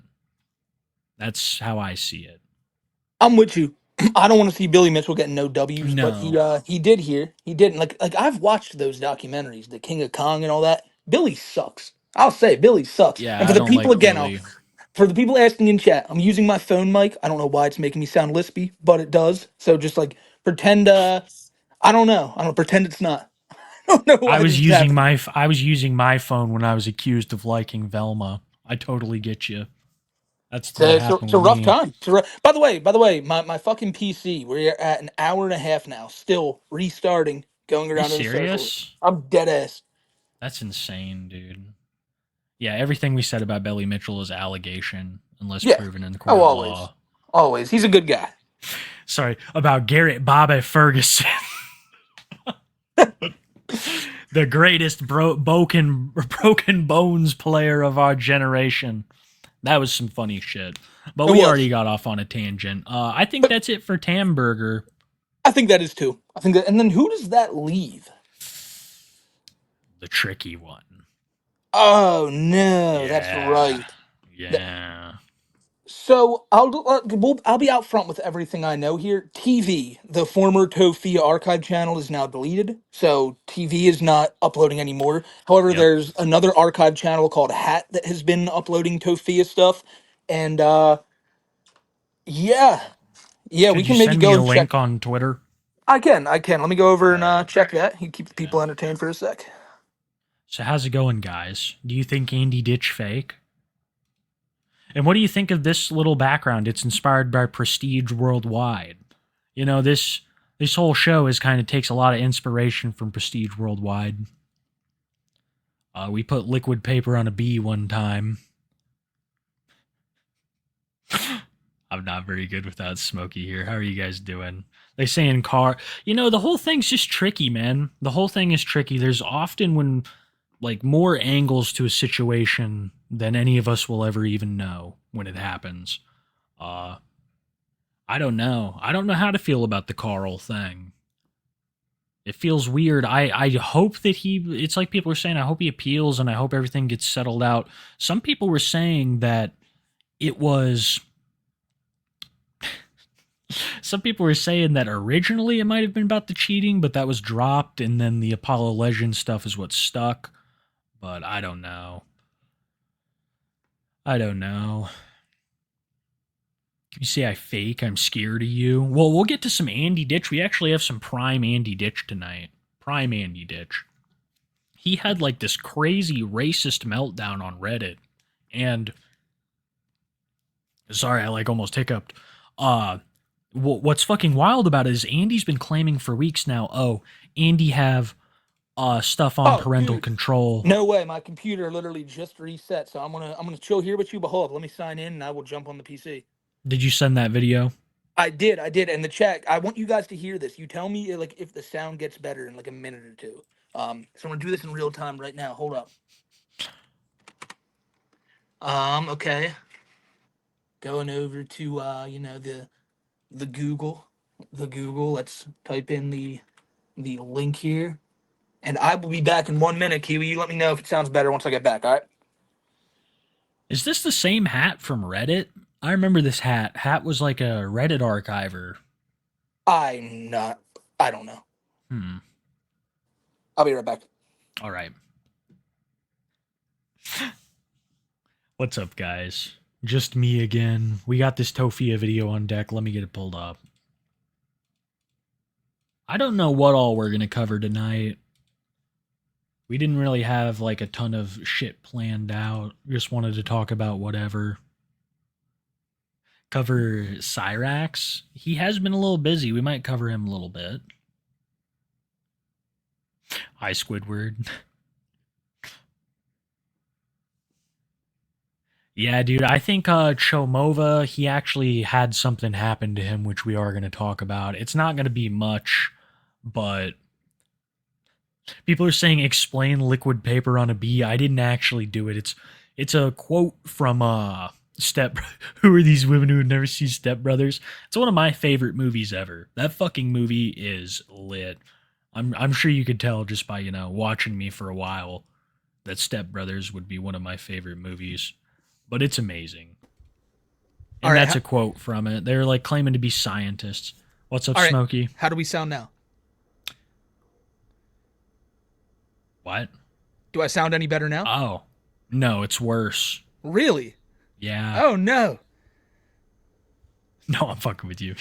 That's how I see it. I'm with you. I don't want to see Billy Mitchell getting no W's, but he did here. He didn't. Like I've watched those documentaries, the King of Kong and all that. Billy sucks. I'll say Billy sucks. Yeah, and for the people Billy. For the people asking in chat, I'm using my phone mic. I don't know why it's making me sound lispy, but it does. So just like pretend. I don't know. Pretend it's not. I don't know why I was using my phone when I was accused of liking Velma. I totally get you. That's it's a rough time. By the way, my fucking PC, we're at an hour and a half now, still restarting, going around in circles. I'm dead ass. That's insane, dude. Yeah, everything we said about Billy Mitchell is allegation, unless proven in the court of law. Always. He's a good guy. Sorry, about Garrett Bobby Ferguson. The greatest broken bones player of our generation. That was some funny shit. But we already got off on a tangent. I think that's it for Tamburger. I think that is too. And then who does that leave? The tricky one. Oh no, that's right. Yeah. So I'll be out front with everything I know here. TV, the former Tofia archive channel, is now deleted, so TV is not uploading anymore. However, there's another archive channel called Hat that has been uploading Tofia stuff, and yeah, we can maybe go send me a and link check on Twitter. I can. Let me go over and check that. You keep the people entertained for a sec. So how's it going, guys? Do you think Andy Ditch fake? And what do you think of this little background? It's inspired by Prestige Worldwide. You know, this whole show kind of takes a lot of inspiration from Prestige Worldwide. We put liquid paper on a bee one time. I'm not very good without Smokey here. How are you guys doing? They say in car, you know, the whole thing's just tricky, man. The whole thing is tricky. There's often more angles to a situation than any of us will ever even know when it happens. I don't know. I don't know how to feel about the Carl thing. It feels weird. I hope that it's like people are saying, I hope he appeals and I hope everything gets settled out. Some people were saying that it was... Some people were saying that originally it might have been about the cheating, but that was dropped, and then the Apollo Legends stuff is what stuck. But I don't know. You say I fake, I'm scared of you. Well, we'll get to some Andy Ditch. We actually have some prime Andy Ditch tonight. Prime Andy Ditch. He had like this crazy racist meltdown on Reddit. And sorry, I like almost hiccuped. What's fucking wild about it is Andy's been claiming for weeks now, Andy have stuff on parental control. No way, my computer literally just reset, so I'm gonna chill here with you, but hold up, let me sign in and I will jump on the PC. Did you send that video? I did, and the chat, I want you guys to hear this. You tell me like if the sound gets better in like a minute or two. So I'm gonna do this in real time right now. Hold up. Okay. Going over to you know, the Google. Let's type in the link here. And I will be back in 1 minute, Kiwi. You let me know if it sounds better once I get back, all right? Is this the same hat from Reddit? I remember this hat. Hat was like a Reddit archiver. I don't know. I'll be right back. All right. What's up, guys? Just me again. We got this Tofia video on deck. Let me get it pulled up. I don't know what all we're going to cover tonight. We didn't really have like a ton of shit planned out. Just wanted to talk about whatever. Cover Cyrax. He has been a little busy. We might cover him a little bit. Hi, Squidward. Yeah, dude, I think Chomova, he actually had something happen to him, which we are going to talk about. It's not going to be much, but people are saying explain liquid paper on a bee. I didn't actually do it. It's a quote from Who Are These Women Who Would Never See Step Brothers? It's one of my favorite movies ever. That fucking movie is lit. I'm sure you could tell just by, you know, watching me for a while that Step Brothers would be one of my favorite movies. But it's amazing. And right, that's a quote from it. They're like claiming to be scientists. What's up, Smokey? How do we sound now? What? Do I sound any better now? Oh, no, it's worse. Really? Yeah. Oh, no. No, I'm fucking with you.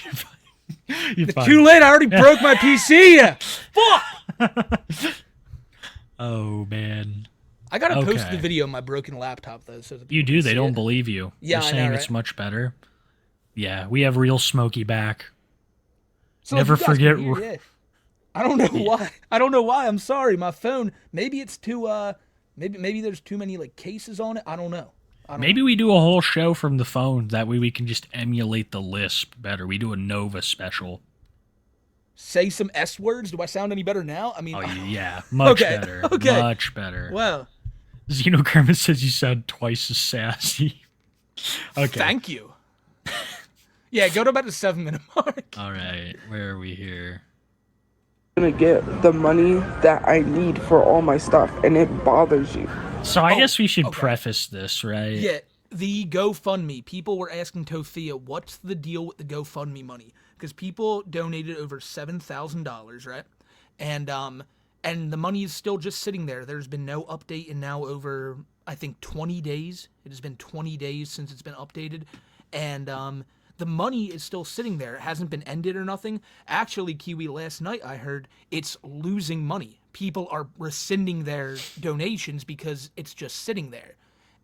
You're fine. Too late. I already broke my PC. Fuck! Oh, man. I gotta post the video on my broken laptop, though. So you do. They don't believe you. Yeah, they're saying it's much better. Yeah, we have real Smokey back. So never forget. I don't know why. I don't know why. I'm sorry. My phone. Maybe it's too. Maybe there's too many like cases on it. I don't know. Maybe we do a whole show from the phone. That way we can just emulate the lisp better. We do a Nova special. Say some S words. Do I sound any better now? I mean. Oh yeah, much better. Okay. Much better. Well. Xenokermit says you sound twice as sassy. Okay. Thank you. Yeah, go to about the 7-minute mark. All right, where are we here? I'm gonna get the money that I need for all my stuff, and it bothers you. So I guess we should preface this, right? Yeah, the GoFundMe. People were asking Tofia, what's the deal with the GoFundMe money? Because people donated over $7,000, right? And the money is still just sitting there. There's been no update in now over, I think, 20 days. It has been 20 days since it's been updated. And the money is still sitting there. It hasn't been ended or nothing. Actually, Kiwi, last night I heard it's losing money. People are rescinding their donations because it's just sitting there.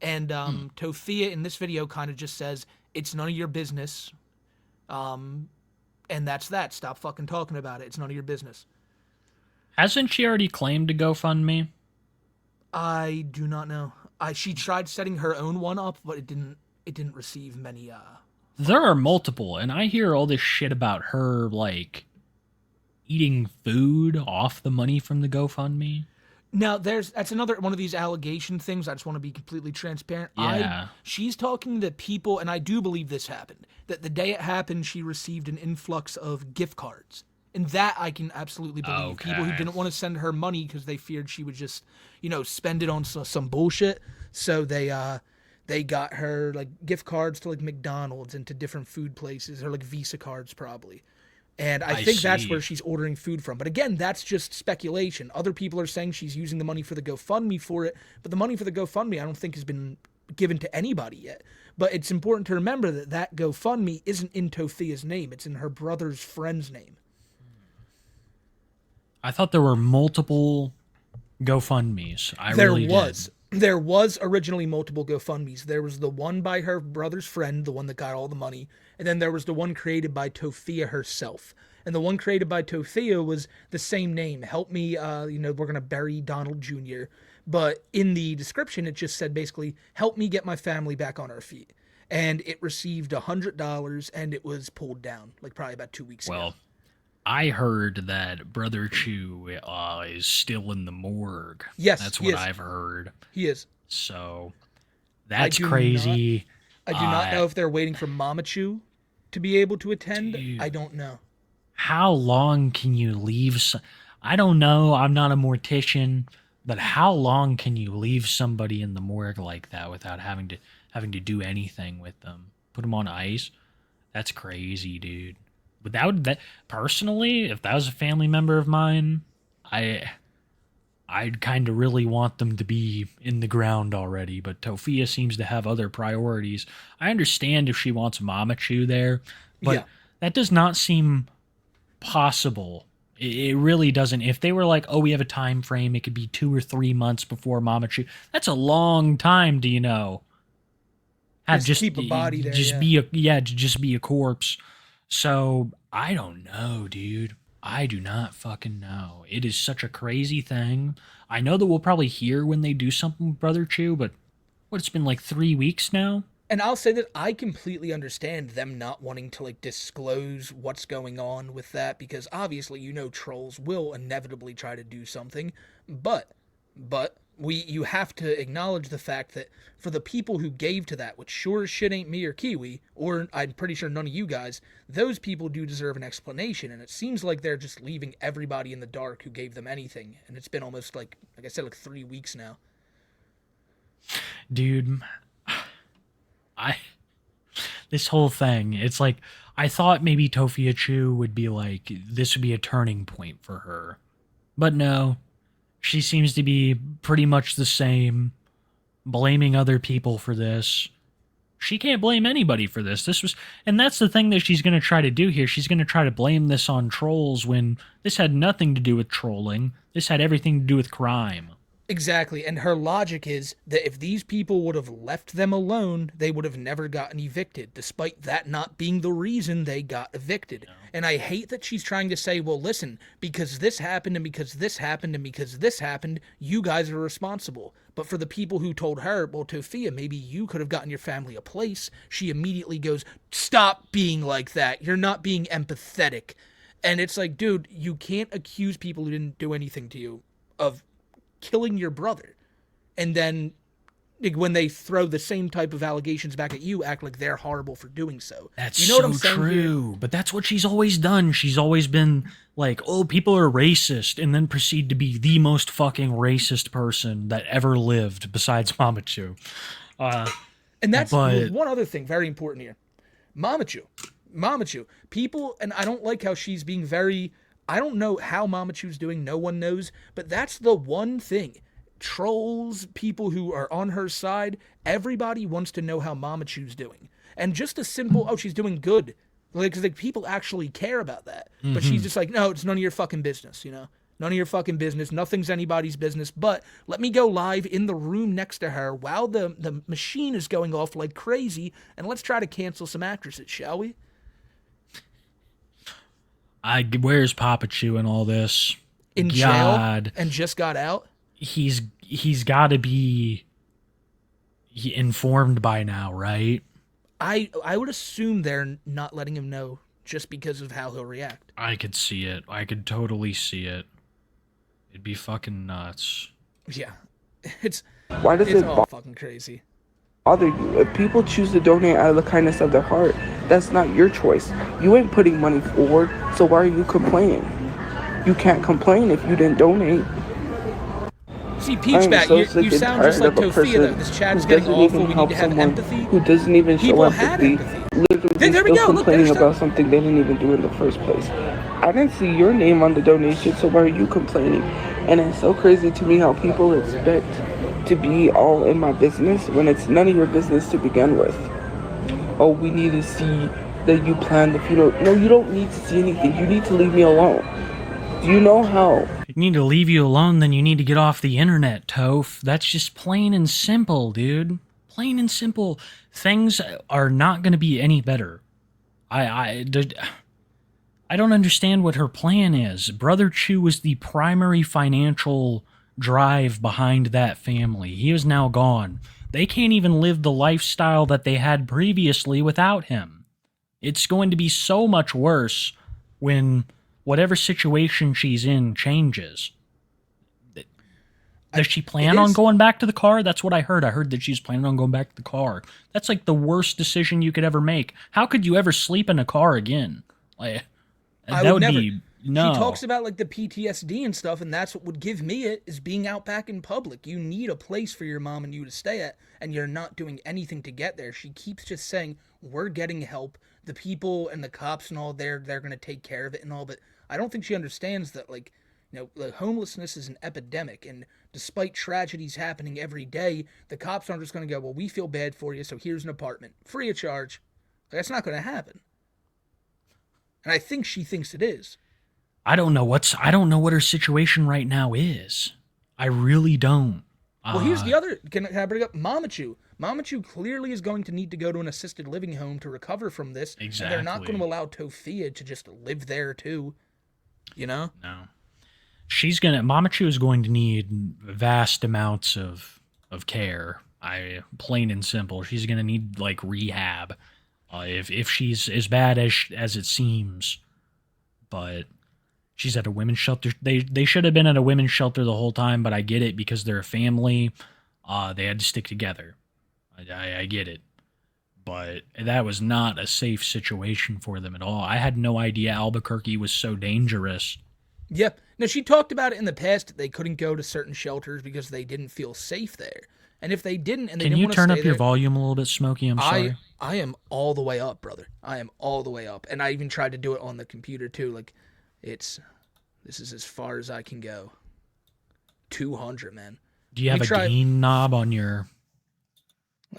And Tofia in this video kind of just says, it's none of your business. And that's that. Stop fucking talking about it. It's none of your business. Hasn't she already claimed to GoFundMe? I do not know. She tried setting her own one up, but it didn't receive many There are multiple, and I hear all this shit about her, like, eating food off the money from the GoFundMe. Now, that's another one of these allegation things. I just want to be completely transparent. Yeah. She's talking to people, and I do believe this happened, that the day it happened, she received an influx of gift cards. And that I can absolutely believe. Okay. People who didn't want to send her money because they feared she would just, spend it on some bullshit. So they got her, like, gift cards to, like, McDonald's and to different food places, or, like, Visa cards probably. And I think that's where she's ordering food from. But again, that's just speculation. Other people are saying she's using the money for the GoFundMe for it. But the money for the GoFundMe I don't think has been given to anybody yet. But it's important to remember that GoFundMe isn't in Tofia's name. It's in her brother's friend's name. I thought there were multiple GoFundMes. There was originally multiple GoFundMes. There was the one by her brother's friend, the one that got all the money, and then there was the one created by Tofia herself. And the one created by Tofia was the same name. Help me, we're going to bury Donald Jr. But in the description, it just said basically, help me get my family back on our feet. And it received $100, and it was pulled down, like probably about 2 weeks ago. Well, I heard that Brother Chu is still in the morgue. Yes, that's what I've heard. He is. So that's crazy. I do not know if they're waiting for Mama Chu to be able to attend. Dude, I don't know. How long can you leave? I don't know. I'm not a mortician, but how long can you leave somebody in the morgue like that without having to do anything with them? Put them on ice? That's crazy, dude. Without that, personally, if that was a family member of mine, I'd kind of really want them to be in the ground already. But Tofia seems to have other priorities. I understand if she wants Mama Chu there, but that does not seem possible. It really doesn't. If they were like, oh, we have a time frame, it could be 2 or 3 months before Mama Chu. That's a long time to, have just keep a body there. Just be a corpse. So, I don't know, dude. I do not fucking know. It is such a crazy thing. I know that we'll probably hear when they do something with Brother Chu, but it's been like 3 weeks now? And I'll say that I completely understand them not wanting to, like, disclose what's going on with that, because obviously, trolls will inevitably try to do something, but you have to acknowledge the fact that for the people who gave to that, which sure as shit ain't me or Kiwi, or I'm pretty sure none of you guys, those people do deserve an explanation, and it seems like they're just leaving everybody in the dark who gave them anything, and it's been almost like I said, like 3 weeks now. Dude, this whole thing, it's like, I thought maybe Tofia Chu would be like, this would be a turning point for her, but no. She seems to be pretty much the same, blaming other people for this. She can't blame anybody for this. And that's the thing that she's going to try to do here. She's going to try to blame this on trolls when this had nothing to do with trolling. This had everything to do with crime. Exactly, and her logic is that if these people would have left them alone, they would have never gotten evicted, despite that not being the reason they got evicted. No. And I hate that she's trying to say, well, listen, because this happened and because this happened and because this happened, you guys are responsible. But for the people who told her, well, Tofia, maybe you could have gotten your family a place, she immediately goes, stop being like that. You're not being empathetic. And it's like, dude, you can't accuse people who didn't do anything to you of killing your brother, and then when they throw the same type of allegations back at you, act like they're horrible for doing so. That's what I'm saying true. Here? But that's what she's always done. She's always been like, oh, people are racist, and then proceed to be the most fucking racist person that ever lived besides Mama Chu. And that's one other thing very important here. Mama Chu. People, and I don't like how she's being very... I don't know how Mama Chu's doing, no one knows, but that's the one thing. Trolls, people who are on her side, everybody wants to know how Mama Chu's doing. And just a simple, oh, she's doing good. Because people actually care about that. Mm-hmm. But she's just like, no, it's none of your fucking business, None of your fucking business. Nothing's anybody's business. But let me go live in the room next to her while the machine is going off like crazy, and let's try to cancel some actresses, shall we? Where's Tophiachu in all this? In God. jail and just got out? He's got to be informed by now, right? I would assume they're not letting him know just because of how he'll react. I could see it. I could totally see it. It'd be fucking nuts. Yeah. Why does it all fucking crazy. bother you? If people choose to donate out of the kindness of their heart, that's not your choice. You ain't putting money forward, so why are you complaining? You can't complain if you didn't donate. See, Peachbat, so you sound just like Tofia, though. This chat is getting awful. We need to have empathy. Who doesn't even show People empathy. had empathy. Literally There we still go. Look, complaining there's about something they didn't even do in the first place. I didn't see your name on the donation, so why are you complaining? And it's so crazy to me how people expect to be all in my business when it's none of your business to begin with. Oh, we need to see that you plan the funeral. No, you don't need to see anything. You need to leave me alone. Do you know how? If you need to leave you alone, then you need to get off the internet, Toph. That's just plain and simple, dude. Plain and simple. Things are not going to be any better. I don't understand what her plan is. Brother Chu was the primary financial drive behind that family. He is now gone. They can't even live the lifestyle that they had previously without him. It's going to be so much worse when whatever situation she's in changes. Does she plan on going back to the car? That's what I heard. I heard that she's planning on going back to the car. That's like the worst decision you could ever make. How could you ever sleep in a car again? Like, that would never be no. She talks about like the PTSD and stuff, and that's what would give me it, is being out back in public. You need a place for your mom and you to stay at, and you're not doing anything to get there. She keeps just saying, we're getting help. The people and the cops and all, they're going to take care of it and all, but I don't think she understands that, like, you know, the homelessness is an epidemic, and despite tragedies happening every day, the cops aren't just going to go, well, we feel bad for you, so here's an apartment, free of charge. That's not going to happen. And I think she thinks it is. I don't know what her situation right now is. I really don't. Well, here's the other. Can I bring up Mamachu? Mamachu clearly is going to need to go to an assisted living home to recover from this. Exactly. And they're not going to allow Tofia to just live there too. You know? No. Mamachu is going to need vast amounts of care. Plain and simple. She's going to need like rehab. If she's as bad as it seems. But she's at a women's shelter. They should have been at a women's shelter the whole time, but I get it because they're a family. They had to stick together. I get it. But that was not a safe situation for them at all. I had no idea Albuquerque was so dangerous. Yep. Now, she talked about it in the past that they couldn't go to certain shelters because they didn't feel safe there. And if they didn't, and they Can didn't you want to turn stay up your there, volume a little bit, Smokey? I'm sorry. I am all the way up, brother. I am all the way up. And I even tried to do it on the computer too. Like, this is as far as I can go. 200, man. Do you have a gain knob on your...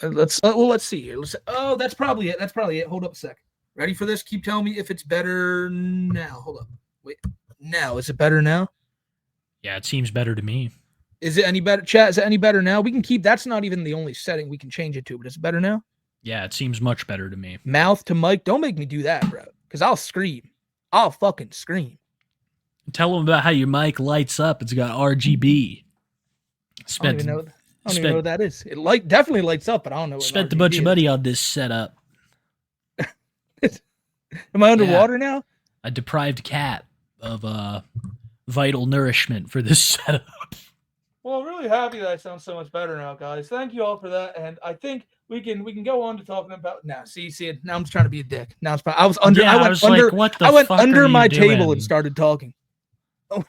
Let's see here. That's probably it. Hold up a sec. Ready for this? Keep telling me if it's better now. Hold up. Wait. Now, is it better now? Yeah, it seems better to me. Is it any better? Chat, is it any better now? We can keep, that's not even the only setting we can change it to, but is it better now? Yeah, it seems much better to me. Mouth to mic. Don't make me do that, bro. Because I'll scream. I'll fucking scream. Tell them about how your mic lights up. It's got RGB. I don't even know what that is. It definitely lights up, but I don't know what spent a bunch of money on this setup. Am I underwater now? A deprived cat of vital nourishment for this setup. Well, I'm really happy that I sound so much better now, guys. Thank you all for that, and I think we can go on to talking about now. See, now I'm just trying to be a dick. Now it's I was under. Yeah, I went under my table and started talking. Oh.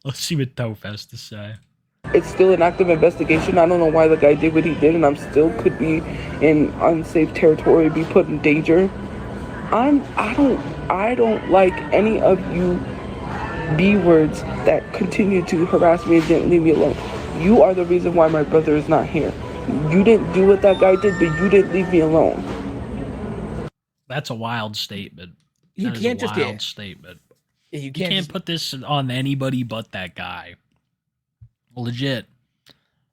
Let's see what Toph has to say. It's still an active investigation. I don't know why the guy did what he did, and I'm still could be in unsafe territory, be put in danger. I don't like any of you B words that continue to harass me and didn't leave me alone. You are the reason why my brother is not here. You didn't do what that guy did, but you didn't leave me alone. That's a wild statement. He can't just wild statement. Yeah, you You can't. can't put this on anybody but that guy. Legit.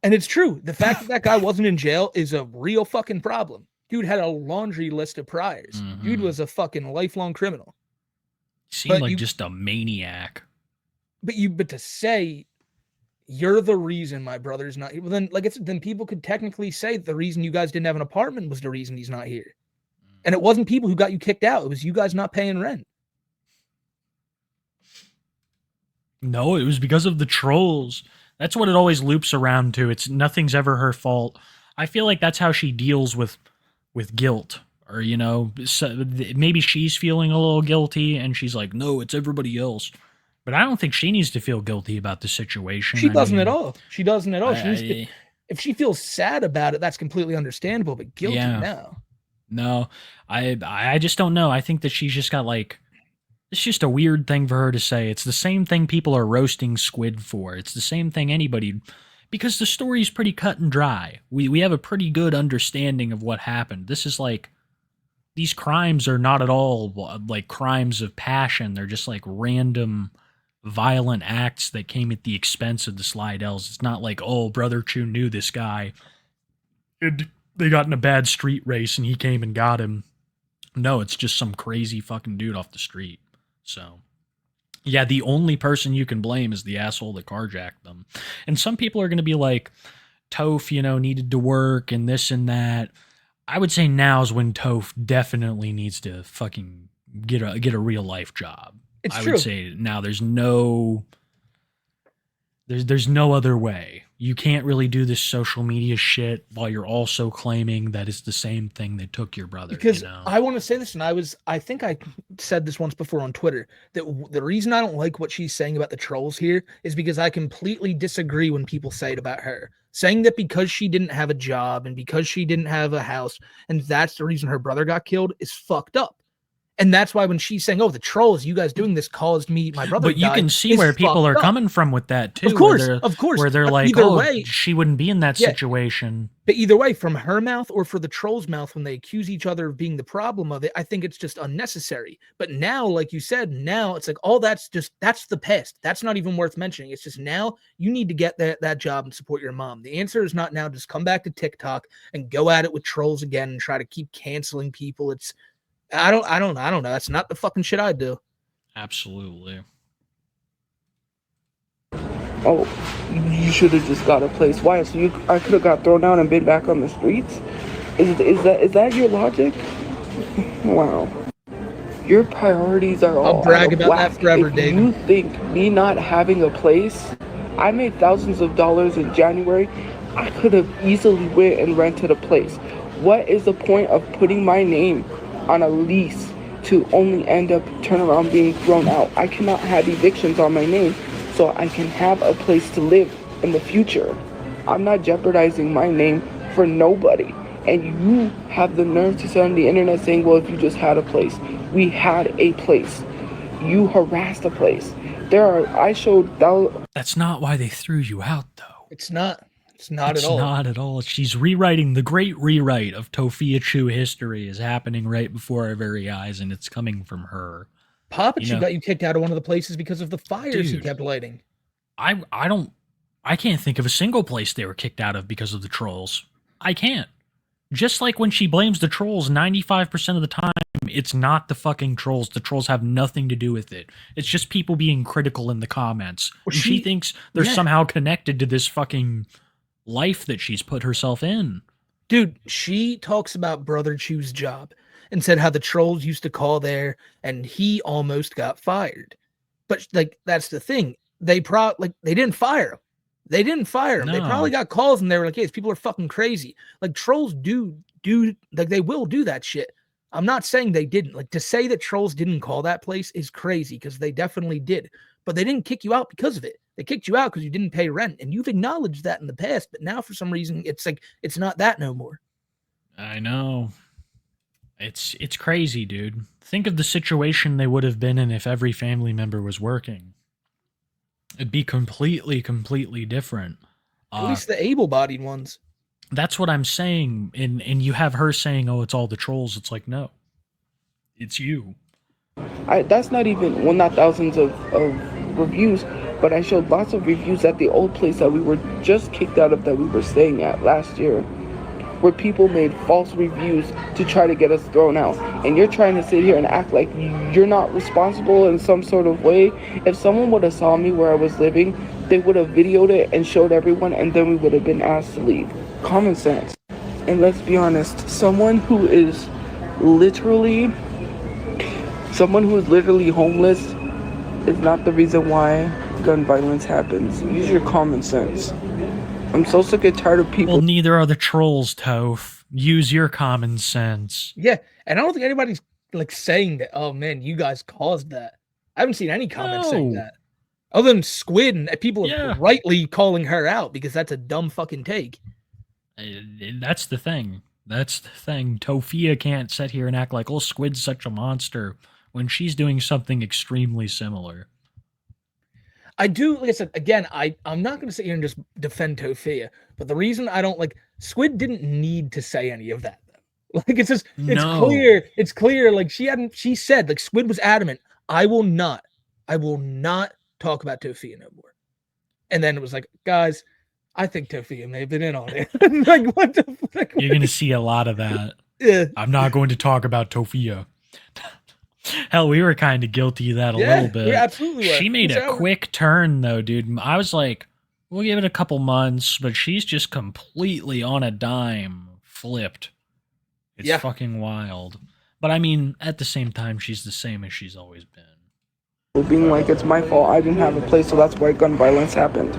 And it's true. The fact that that guy wasn't in jail is a real fucking problem. Dude had a laundry list of priors. Dude was a fucking lifelong criminal. Seemed like just a maniac. But to say you're the reason my brother's not here, well then then people could technically say the reason you guys didn't have an apartment was the reason he's not here. And it wasn't people who got you kicked out. It was you guys not paying rent. No, it was because of the trolls. That's what it always loops around to. It's nothing's ever her fault. I feel like that's how she deals with guilt, or so maybe she's feeling a little guilty, and she's like, "No, it's everybody else." But I don't think she needs to feel guilty about the situation. She doesn't at all. She doesn't at all. If she feels sad about it, that's completely understandable. But guilty, no. No, I just don't know. I think that she's just got it's just a weird thing for her to say. It's the same thing people are roasting Squid for. It's the same thing anybody, because the story's pretty cut and dry. We have a pretty good understanding of what happened. This is these crimes are not at all like crimes of passion. They're just like random violent acts that came at the expense of the Slydells. It's not like, oh, Brother Chu knew this guy. They got in a bad street race and he came and got him. No, it's just some crazy fucking dude off the street. So, yeah, the only person you can blame is the asshole that carjacked them. And some people are going to be like, Toph, needed to work and this and that. I would say now's when Toph definitely needs to fucking get a real life job. I would say now there's no other way. You can't really do this social media shit while you're also claiming that it's the same thing that took your brother. Because I want to say this, and I think I said this once before on Twitter, that the reason I don't like what she's saying about the trolls here is because I completely disagree when people say it about her. Saying that because she didn't have a job and because she didn't have a house, and that's the reason her brother got killed, is fucked up. And that's why when she's saying, "Oh, the trolls, you guys doing this caused my brother." But you can see where people are coming from with that too. Of course, where they're like, "Oh, way, she wouldn't be in that situation." But either way, from her mouth or for the trolls' mouth, when they accuse each other of being the problem of it, I think it's just unnecessary. But now, like you said, now it's like that's the past. That's not even worth mentioning. It's just now you need to get that job and support your mom. The answer is not now just come back to TikTok and go at it with trolls again and try to keep canceling people. I don't know. That's not the fucking shit I do. Absolutely. Oh, you should have just got a place. Why? So I could have got thrown out and been back on the streets? Is that your logic? Wow. Your priorities are all I'll brag about whack. that forever, if David. You think me not having a place? I made thousands of dollars in January. I could have easily went and rented a place. What is the point of putting my name on a lease to only end up turn around being thrown out? I cannot have evictions on my name so I can have a place to live in the future. I'm not jeopardizing my name for nobody. And you have the nerve to sit on the internet saying, well, if you just had a place. We had a place. You harassed a place. That's not why they threw you out, though. It's not at all. It's not at all. She's rewriting the great rewrite of Tofia Chu history is happening right before our very eyes, and it's coming from her. Papa Chu got you kicked out of one of the places because of the fires he kept lighting. I can't think of a single place they were kicked out of because of the trolls. I can't. Just like when she blames the trolls 95% of the time, it's not the fucking trolls. The trolls have nothing to do with it. It's just people being critical in the comments. Well, she thinks they're somehow connected to this fucking life that she's put herself in. Dude, she talks about Brother Chu's job and said how the trolls used to call there and he almost got fired. But that's the thing. They didn't fire him. They didn't fire him. No. They probably got calls and they were like, hey, these people are fucking crazy. Like trolls do they will do that shit. I'm not saying they didn't. Like to say that trolls didn't call that place is crazy because they definitely did. But they didn't kick you out because of it. They kicked you out because you didn't pay rent. And you've acknowledged that in the past. But now for some reason, it's like, it's not that no more. I know. It's crazy, dude. Think of the situation they would have been in if every family member was working. It'd be completely different. At least the able-bodied ones. That's what I'm saying. And you have her saying, oh, it's all the trolls. It's like, no. It's you. That's not even, well, not thousands of reviews, but I showed lots of reviews at the old place that we were just kicked out of, that we were staying at last year, where people made false reviews to try to get us thrown out. And you're trying to sit here and act like you're not responsible in some sort of way. If someone would have saw me where I was living, they would have videoed it and showed everyone, and then we would have been asked to leave. Common sense. And let's be honest, someone who is literally homeless is not the reason why gun violence happens. Use your common sense. I'm so sick and tired of people. Well, neither are the trolls, Toph. Use your common sense. Yeah, and I don't think anybody's like saying that, oh man, you guys caused that. I haven't seen any comments saying that. Other than Squid, and people are rightly calling her out because that's a dumb fucking take. That's the thing. Tofia can't sit here and act like, oh, Squid's such a monster when she's doing something extremely similar. I do, like I said, again, I'm not going to sit here and just defend Tofia, but the reason I don't like, Squid didn't need to say any of that. Like, it's just, it's clear, like, she said, like, Squid was adamant, I will not talk about Tofia no more. And then it was like, guys, I think Tofia may have been in on it. Like, what the fuck? You're going to see a lot of that. Yeah. I'm not going to talk about Tofia. Hell, we were kind of guilty of that a little bit. We absolutely were. She made a quick turn, though, dude. I was like, we'll give it a couple months, but she's just completely on a dime flipped. It's fucking wild. But I mean, at the same time, she's the same as she's always been. Being like, it's my fault, I didn't have a place, so that's why gun violence happened.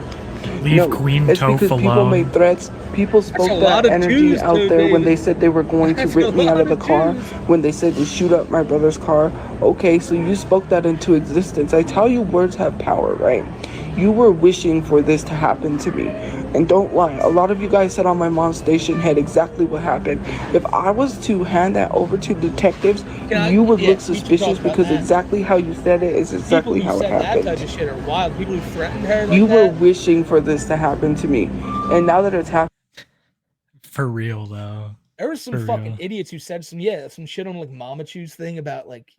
Leave Queen Toph alone. People made threats. People spoke that energy out there when they said they were going to rip me out of the car, when they said to shoot up my brother's car. Okay, so you spoke that into existence. I tell you, words have power, right? You were wishing for this to happen to me. And don't lie, a lot of you guys said on my mom's station had exactly what happened. If I was to hand that over to detectives, you would look suspicious because exactly how you said it is exactly how it happened. That type of shit are wild. People who threatened her like you were wishing for this to happen to me. And now that it's happened. For real, though. There was some fucking idiots who said some shit on like Mama Chu's thing about like,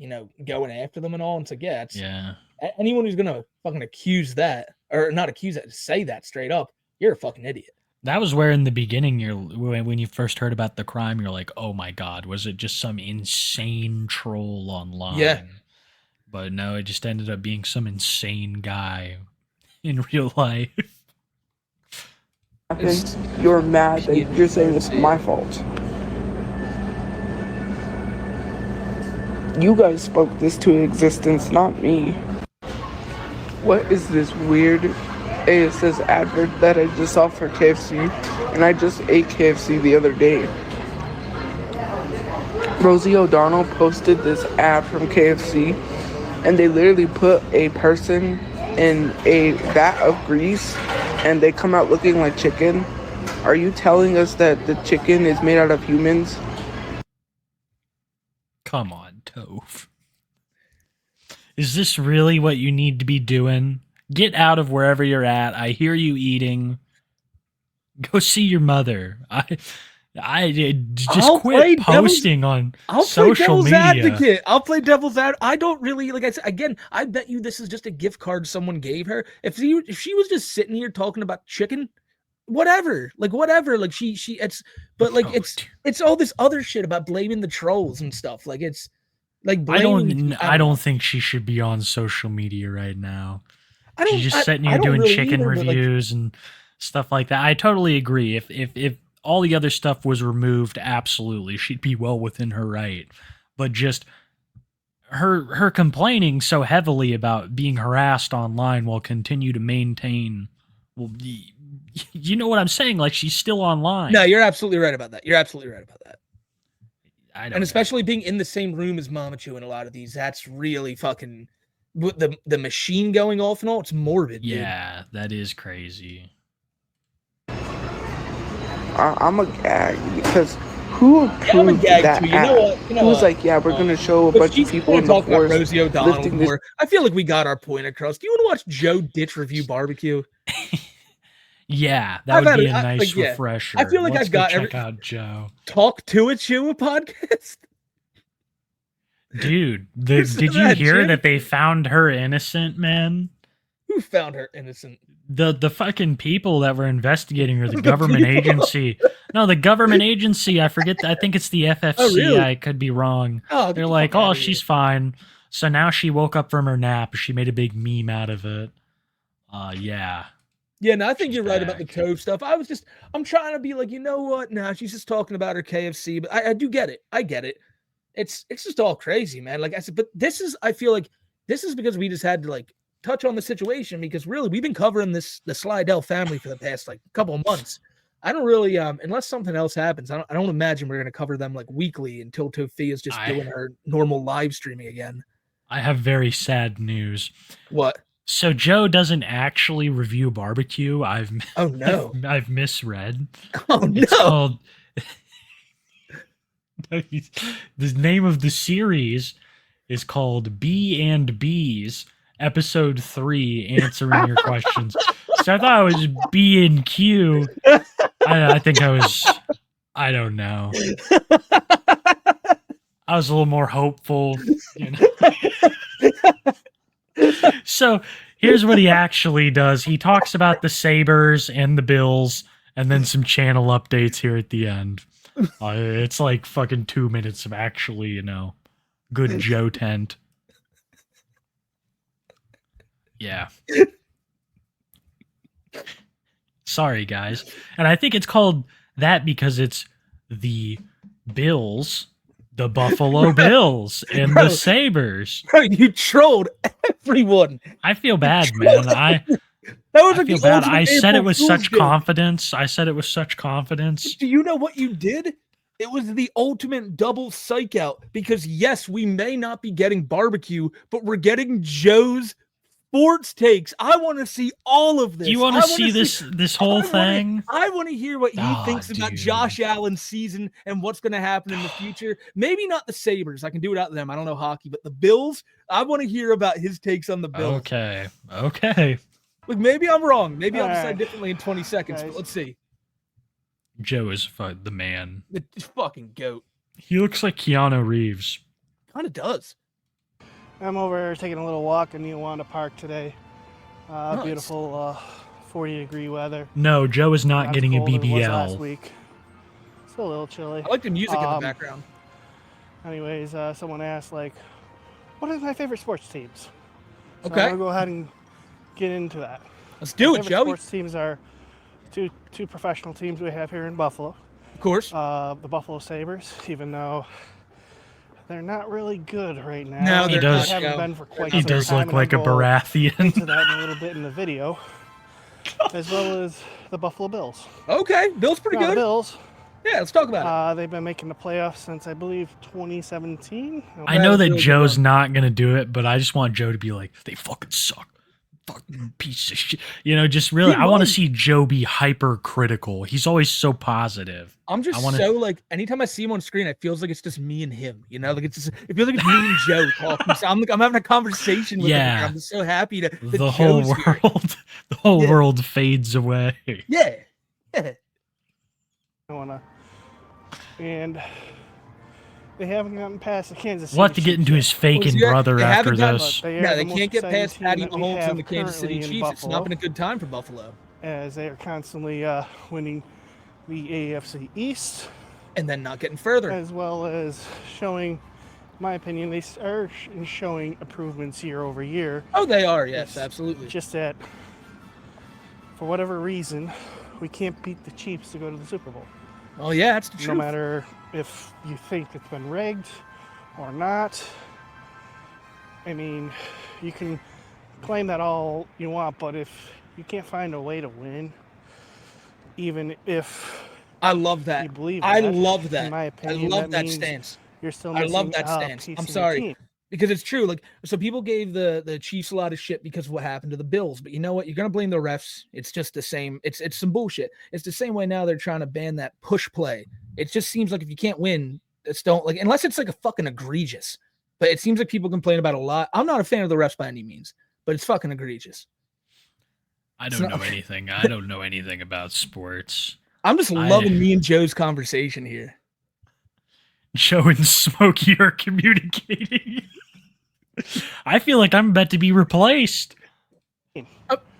going after them and all. And it's like, anyone who's gonna fucking accuse that, or not accuse that, say that straight up, you're a fucking idiot. That was where in the beginning, when you first heard about the crime, you're like, oh my God, was it just some insane troll online? Yeah. But no, it just ended up being some insane guy in real life. You're mad that you're saying it's my fault. You guys spoke this to existence, not me. What is this weird ASS advert that I just saw for KFC? And I just ate KFC the other day. Rosie O'Donnell posted this ad from KFC, and they literally put a person in a vat of grease and they come out looking like chicken. Are you telling us that the chicken is made out of humans? Come on, Toph. Is this really what you need to be doing? Get out of wherever you're at. I hear you eating. Go see your mother. Just quit posting on social media. I'll play devil's advocate. I don't really, like I said, again, I bet you this is just a gift card someone gave her. If she was just sitting here talking about chicken, whatever, like it's all this other shit about blaming the trolls and stuff. Like it's like I don't think she should be on social media right now. She's just sitting here doing chicken reviews and stuff like that. I totally agree. If all the other stuff was removed, absolutely, she'd be well within her right. But just her complaining so heavily about being harassed online while continue to maintain, well, you know what I'm saying? Like, she's still online. No, you're absolutely right about that. And especially being in the same room as Mama Chu in a lot of these, that's really fucking the machine going off and all. It's morbid. Yeah, dude. That is crazy. I'm a gag because who approved that ad? Who was like, yeah, we're gonna show a bunch of people in the forest Rosie O'Donnell more. I feel like we got our point across. Do you want to watch Joe Ditch review barbecue? Yeah, that would be a nice refresher. I feel like I've got check out Joe. Tophiachu podcast. Dude, Listen to did you that, hear Jim. that they found her innocent, man? Who found her innocent? The fucking people that were investigating her, the The government people? agency. No, the government agency. I forget. I think it's the FFC. Oh, really? I could be wrong. Oh, get They're the like, fuck oh, outta she's here. fine. So now she woke up from her nap. She made a big meme out of it. Yeah. Yeah, no, I think She's you're right about the back. Tove stuff. I'm trying to be like, you know what? Nah, she's just talking about her KFC, but I do get it. I get it. It's just all crazy, man. Like I said, but I feel like this is because we just had to like touch on the situation because really we've been covering the Slidell family for the past like couple of months. I don't really, unless something else happens, I don't imagine we're gonna cover them like weekly until Tofia's just doing her normal live streaming again. I have very sad news. What? So Joe doesn't actually review barbecue. Oh no. I've misread. Oh no. It's called the name of the series is called B and B's episode 3 answering your questions. So I thought it was B and Q. I think I don't know. I was a little more hopeful, you know. So here's what he actually does. He talks about the Sabres and the Bills and then some channel updates here at the end. It's like fucking 2 minutes of actually, good Joe tent. Yeah. Sorry, guys. And I think it's called that because it's the Bills, the Buffalo Bills, and the Sabres. Bro, you trolled everyone. I feel bad, man. That was I like feel the bad. ultimate I said it April with Fool's such joke. confidence. I said it with such confidence. Do you know what you did? It was the ultimate double psych out because yes, we may not be getting barbecue, but we're getting Joe's sports takes. I want to see all of this. Do you want to see this whole thing? I want to hear what he thinks about dude. Josh Allen's season and what's going to happen in the future. Maybe not the Sabres. I can do without them. I don't know hockey, but the Bills, I want to hear about his takes on the Bills. Okay. Like maybe I'm wrong. Maybe I'll decide Alright. differently in 20 seconds, but Guys. let's see. Joe is the man. The fucking goat. He looks like Keanu Reeves. Kind of does. I'm over taking a little walk in Newanda Park today. Nice. Beautiful 40-degree weather. No, Joe is not Not getting a as cold as it was last BBL. week. Still a little chilly. I like the music in the Um, background. Anyways, someone asked, like, what are my favorite sports teams? So Okay. I'm going to go ahead and get into that. Let's do My it, favorite Joey. sports teams are two professional teams we have here in Buffalo. Of course. The Buffalo Sabres, even though they're not really good right now. No, He they're does- They haven't Joe. been for quite He some does time, look and like a I'll go Baratheon. into that in a little bit in the video, as well as the Buffalo Bills. Okay, Bill's pretty Now, the good. Bills, Yeah, let's talk about it. they've been making the playoffs since, I believe, 2017. I know that Bills are Joe's done. not going to do it, but I just want Joe to be like, they fucking suck. Fucking piece of shit. Just really, He I want to might. see Joe be hypercritical. He's always so positive. I'm just I wanna- so like anytime I see him on screen, it feels like it's just me and him. Like it feels like it's me and Joe talking. So I'm having a conversation with him. Yeah. Here. I'm just so happy that The whole Joe's here. world, the whole Yeah. world fades away. Yeah. And they haven't gotten past the Kansas City We'll have to get Chiefs into yet. his faking Yeah, brother they after haven't gotten- this. But they No, are they the most can't get exciting past team Patty that we Mahomes have and the Kansas City currently in Chiefs. It's not Buffalo, been a good time for Buffalo. as they are constantly winning the AFC East, And then not getting further. as well as showing, in my opinion, they are showing improvements year over year. Oh, they are. Yes, It's absolutely. Just that, for whatever reason, we can't beat the Chiefs to go to the Super Bowl. Oh, yeah, that's the No truth. matter if you think it's been rigged or not. I mean, you can claim that all you want, but if you can't find a way to win, even if I love that. you believe I that, love that. in my opinion, I love that means stance. you're still I missing love that a stance. piece I'm of the sorry. team. Because it's true. Like, so people gave the Chiefs a lot of shit because of what happened to the Bills. But you know what? You're gonna blame the refs. It's just the same. It's some bullshit. It's the same way now they're trying to ban that push play. It just seems like if you can't win, it's don't like unless it's like a fucking egregious. But it seems like people complain about it a lot. I'm not a fan of the refs by any means, but it's fucking egregious. I It's don't not- know anything. I don't know anything about sports. I'm just loving me and Joe's conversation here. Joe and Smokey are communicating. I feel like I'm about to be replaced.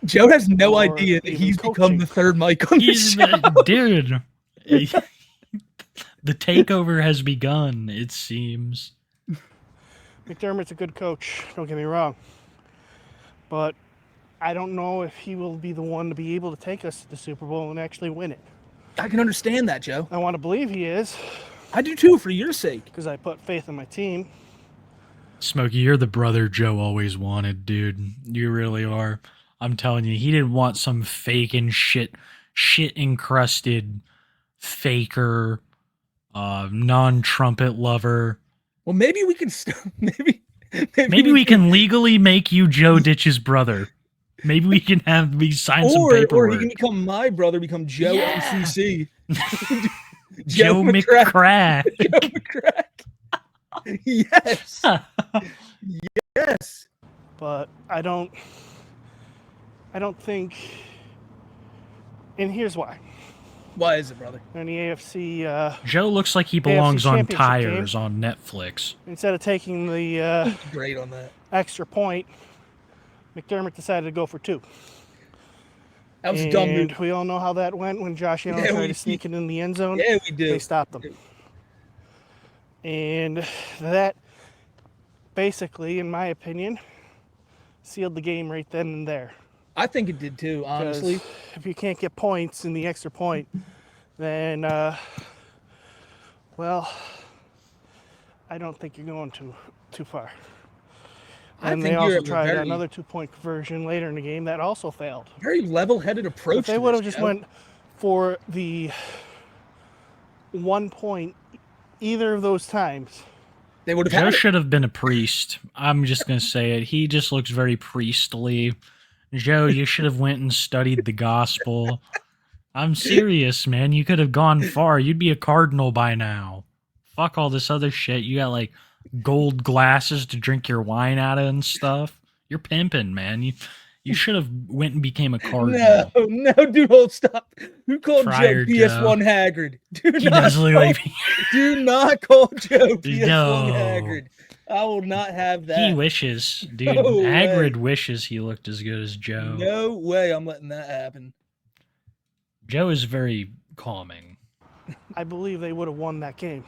Joe has no Or idea that even he's become coaching. the third mic on the He's show. dude. The takeover has begun, it seems. McDermott's a good coach, don't get me wrong. But I don't know if he will be the one to be able to take us to the Super Bowl and actually win it. I can understand that, Joe. I want to believe he is, I do too, for your sake. because I put faith in my team. Smokey, you're the brother Joe always wanted, dude. You really are. I'm telling you, he didn't want some fake and shit encrusted faker, non-trumpet lover. Well, maybe we can Maybe we can legally make you Joe Ditch's brother. Maybe we can have me sign some or paperwork. he can become my brother, become Joe MCC. Joe McCrack. McCrack. Joe McCrack. Yes. Yes. But I don't think, and here's why. Why is it, brother? In the AFC, Joe looks like he belongs on championship tires on Netflix. instead of taking the Great on that. extra point, McDermott decided to go for 2. That was a dumb And move. we all know how that went when Josh Allen tried to sneak it in the end zone. Yeah, we They do. stopped him. And that basically, in my opinion, sealed the game right then and there. I think it did too, honestly. 'Cause if you can't get points in the extra point, then, well, I don't think you're going too far. I And think they also you're a tried very, another 2-point conversion later in the game that also failed. very level-headed approach. If they to would have this, just Joe. went for the 1 point either of those times, They would have Joe had it. should have been a priest. I'm just gonna say it. He just looks very priestly. Joe, you should have went and studied the gospel. I'm serious, man. You could have gone far. You'd be a cardinal by now. Fuck all this other shit. You got like gold glasses to drink your wine out of and stuff. You're pimping, man. You should have went and became a cardinal. No, dude, hold stop. Who called Friar Joe PS1 Haggard? Do He not does look call, like do not call Joe PS1 No. Haggard. I will not have that. he wishes, dude. No way. Hagrid wishes he looked as good as Joe. No way I'm letting that happen. Joe is very calming. I believe they would have won that game.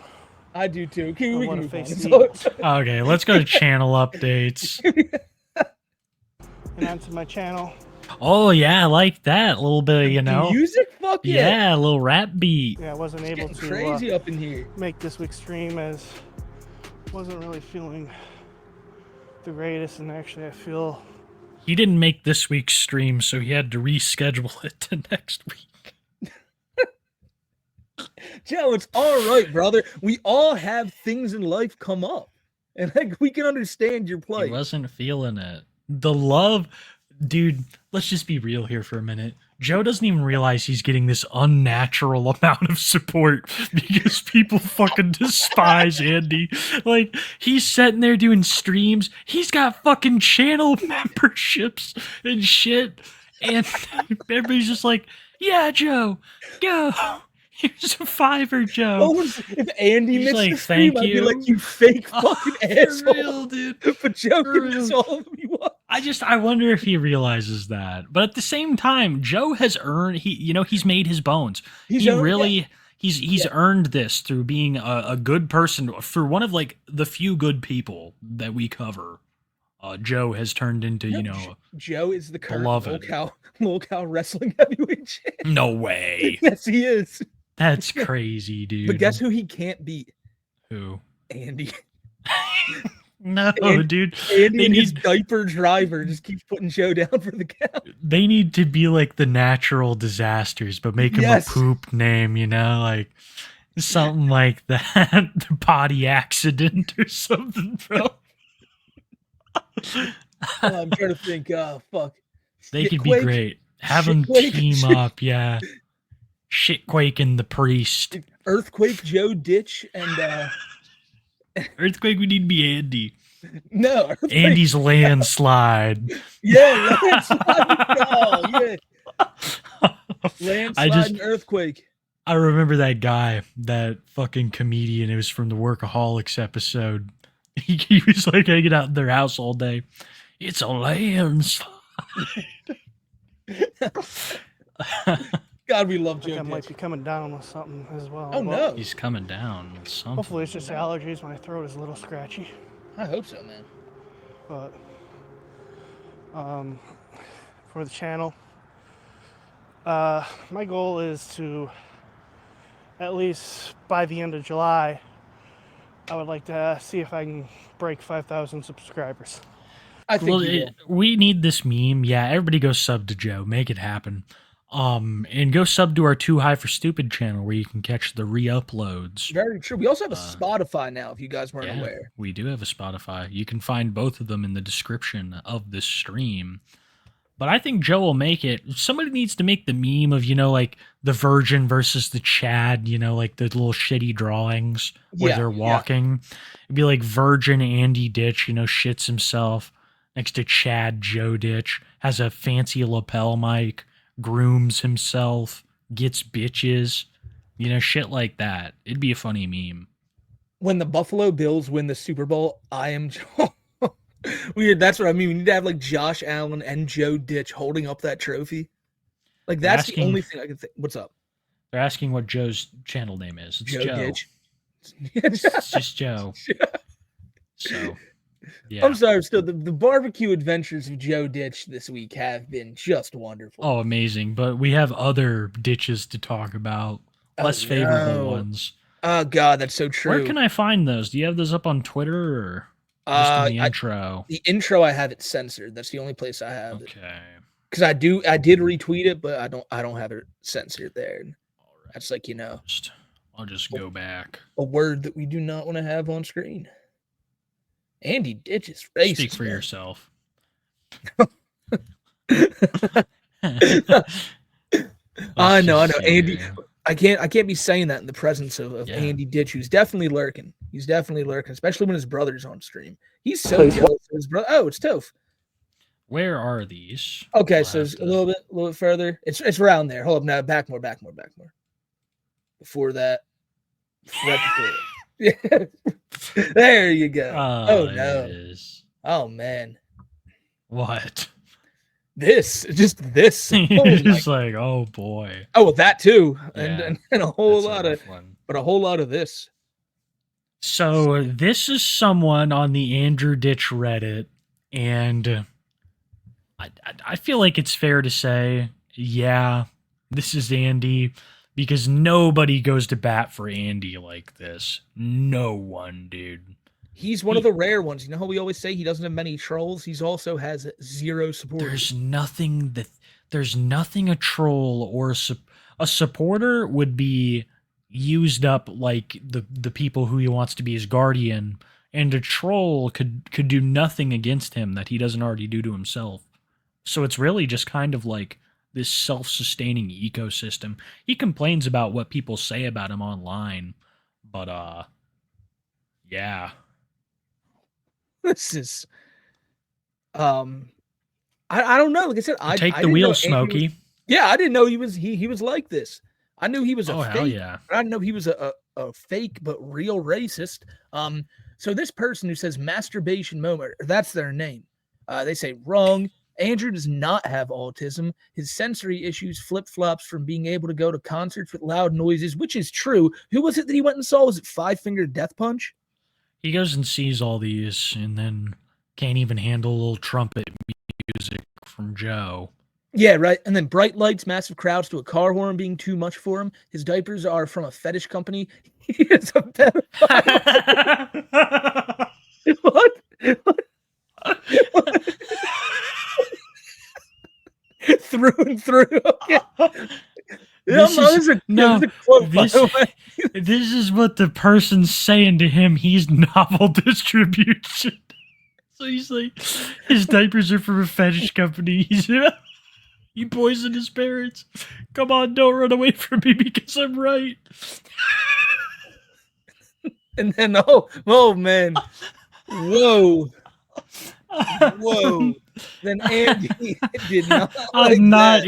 I do too. Okay, I we wanna can move face on. the So- Eagles. Okay, let's go to channel updates. And onto my channel. Oh yeah, I like that. A little bit of, you know. Music? Fuck yeah. Yeah, a little rap beat. Yeah, I wasn't It's able getting to crazy up in here. make this week's stream as wasn't really feeling the greatest, and actually I feel He didn't make this week's stream, so he had to reschedule it to next week. Joe, it's all right, brother. We all have things in life come up. And like we can understand your He plight. wasn't feeling it. The love, dude, let's just be real here for a minute. Joe doesn't even realize he's getting this unnatural amount of support because people fucking despise Andy. Like, he's sitting there doing streams. He's got fucking channel memberships and shit. And everybody's just like, yeah, Joe, go. Here's a $5, Joe. Oh, if Andy He's missed like, the stream, "Thank I'd be you." like, you fake Oh, fucking for asshole. real, dude. But Joe For can miss real. all of me. What? I wonder if he realizes that. But at the same time, Joe has earned he's made his bones. He's earned- He's earned this through being a good person, for one of like the few good people that we cover. Joe has turned into, you know, Joe is the current beloved. local wrestling heavyweight champ. no way. Yes, he is. That's crazy, dude. But guess who he can't beat? who? Andy. No, Andy- dude. Andy They and his need diaper driver just keeps putting Joe down for the count. they need to be like the natural disasters, but make him Yes. a poop name, you know, like something like that. The body accident or something, bro. I'm trying to think. Fuck. They could be Shitquake? great. Have them Shitquake? team up, yeah. Shitquake and the priest. Earthquake, Joe Ditch, and Earthquake, we need to be Andy. no, Earthquake. Andy's landslide. Yeah, landslide. Oh, yeah. Landslide I just- and earthquake. I remember that guy, that fucking comedian. It was from the Workaholics episode. He was like hanging out in their house all day. It's a landslide. God, we love I think Joe I might Ditch. be coming down with something as well. Oh, no. He's coming down with something. Hopefully it's just allergies. My throat is a little scratchy. I hope so, man. But for the channel, my goal is to, at least by the end of July, I would like to see if I can break 5,000 subscribers. I think we need this meme. Yeah, everybody go sub to Joe. Make it happen. And go sub to our Too High for Stupid channel where you can catch the re-uploads. Very true. We also have a Spotify now, if you guys weren't aware. We do have a Spotify. You can find both of them in the description of this stream. But I think Joe will make it. Somebody needs to make the meme of, like the Virgin versus the Chad, like the little shitty drawings where they're walking. It'd be like Virgin Andy Ditch, shits himself. Next to Chad Joe Ditch, has a fancy lapel mic, grooms himself, gets bitches, shit like that. It'd be a funny meme. When the Buffalo Bills win the Super Bowl, I am weird. That's what I mean. We need to have like Josh Allen and Joe Ditch holding up that trophy. Like that's the only thing I can think. What's up? They're asking what Joe's channel name is. It's Joe. Ditch. It's just Joe. So, yeah. I'm sorry. Still, the barbecue adventures of Joe Ditch this week have been just wonderful. Oh, amazing! But we have other ditches to talk about, less favorable ones. Oh God, that's so true. Where can I find those? Do you have those up on Twitter or just in the intro? The intro, I have it censored. That's the only place I have it. Okay. Because I did retweet it, but I don't have it censored there. All right. That's like I'll just go back. A word that we do not want to have on screen. Andy Ditch is racist. Speak for yourself. I know. Andy, I can't be saying that in the presence of Andy Ditch, who's definitely lurking. He's definitely lurking, especially when his brother's on stream. He's so jealous of his brother. Oh, it's Toph. Where are these? Okay, so it's a little bit further. It's around there. Hold up, now back more. Before that. Yeah. There you go. Oh no. Oh man. What? Just this. You're just like, oh boy. Oh, well, that too, Yeah, and a whole lot of this. So this is someone on the Andrew Ditch Reddit, and I feel like it's fair to say, yeah, this is Andy, because nobody goes to bat for Andy like this. No one, dude. He's one of the rare ones. You know how we always say he doesn't have many trolls? He's also has zero supporters. There's nothing a troll or a supporter would be used up like the people who he wants to be his guardian, and a troll could do nothing against him that he doesn't already do to himself. So it's really just kind of like this self-sustaining ecosystem. He complains about what people say about him online, but yeah. This is I don't know. Like I said, I take the wheel, Smokey. I didn't know he was like this. I knew he was a fake. Hell yeah. I didn't know he was a fake but real racist. So this person who says masturbation moment, that's their name. They say wrong. Andrew does not have autism. His sensory issues flip-flops from being able to go to concerts with loud noises, which is true. Who was it that he went and saw? Was it Five Finger Death Punch? He goes and sees all these and then can't even handle a little trumpet music from Joe. Yeah, right. And then bright lights, massive crowds to a car horn being too much for him. His diapers are from a fetish company. He is a pedophile. What? Through and through. Okay. This is what the person's saying to him. He's novel distribution. So he's like, his diapers are from a fetish company. He poisoned his parents. Come on, don't run away from me because I'm right. And then, oh man. Whoa. Then Andy did not. I'm not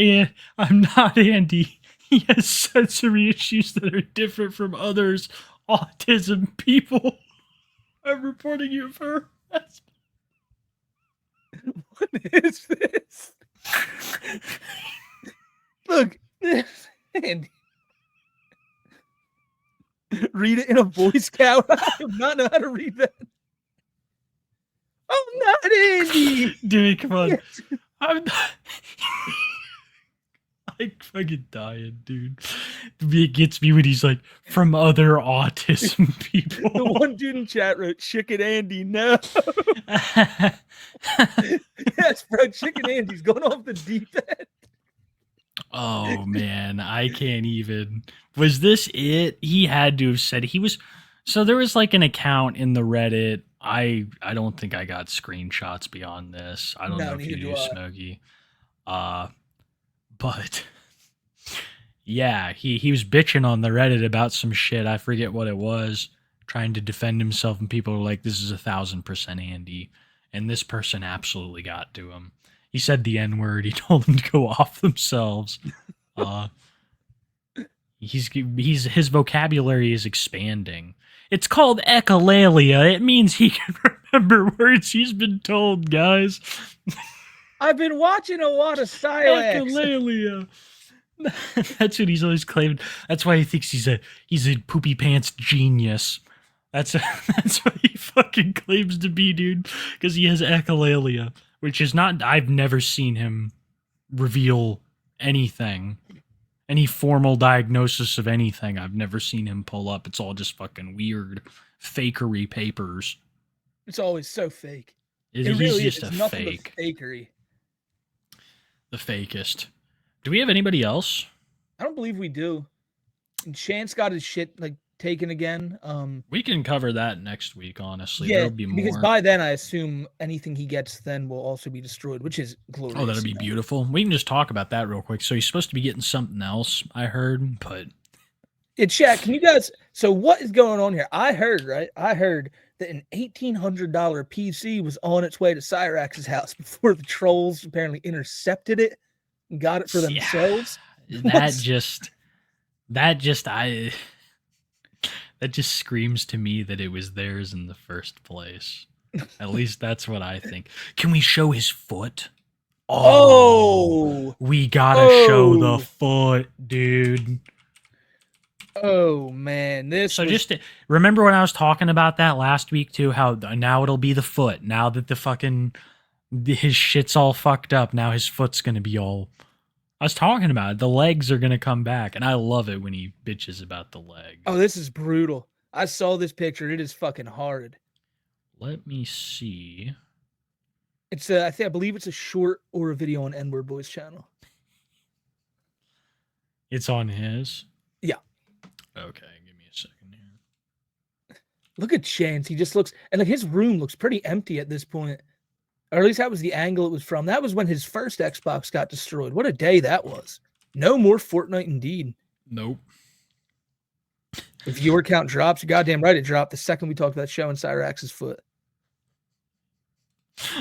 Andy. He has sensory issues that are different from others. Autism people. I'm reporting you for harassment. What is this? Look, Andy. Read it in a voice cow. I do not know how to read that. Oh, not Andy. Dude, come on. Yes. I'm not. I'm fucking dying, dude. It gets me when he's like, from other autism people. The one dude in chat wrote, Chicken Andy, no. Yes, bro, Chicken Andy's going off the deep end. Oh, man. I can't even. Was this it? He had to have said he was. So there was like an account in the Reddit. I don't think I got screenshots beyond this. I don't know if you do, Smokey. But yeah, he was bitching on the Reddit about some shit. I forget what it was, trying to defend himself, and people were like, this is 1,000% Andy. And this person absolutely got to him. He said the N-word. He told them to go off themselves. His vocabulary is expanding. It's called echolalia. It means he can remember words he's been told, guys. I've been watching a lot of Silex. Echolalia. That's what he's always claimed. That's why he thinks he's a poopy pants genius. That's what he fucking claims to be, dude. Because he has echolalia, which is not. I've never seen him reveal anything, any formal diagnosis of anything. I've never seen him pull up. It's all just fucking weird fakery papers. It's always so fake. He's really just is. a It's nothing fake. but fakery. The fakest. Do we have anybody else? I don't believe we do. And Chance got his shit like taken again. We can cover that next week, honestly. Yeah, There'll be more. because by then I assume anything he gets then will also be destroyed, which is glorious. Oh, that'll be beautiful. We can just talk about that real quick. So he's supposed to be getting something else, I heard, but Yeah, chat, can you guys so what is going on here? I heard that an $1,800 PC was on its way to Cyrax's house before the trolls apparently intercepted it and got it for themselves. That just screams to me that it was theirs in the first place. At least that's what I think. Can we show his foot? Oh, we gotta show the foot, dude. Oh man, just remember when I was talking about that last week too, how now it'll be the foot. Now that his shit's all fucked up, now his foot's gonna be all. I was talking about it. The legs are gonna come back, and I love it when he bitches about the leg. Oh, this is brutal. I saw this picture. It is fucking hard. Let me see. It's I believe it's a short or a video on N-Word Boys channel. It's on his? Yeah. Okay, give me a second here. Look at Chance. He just looks, and like his room looks pretty empty at this point. Or at least that was the angle it was from. That was when his first Xbox got destroyed. What a day that was. No more Fortnite indeed. Nope. If viewer count drops, you're goddamn right it dropped the second we talked about showing Cyrax's foot.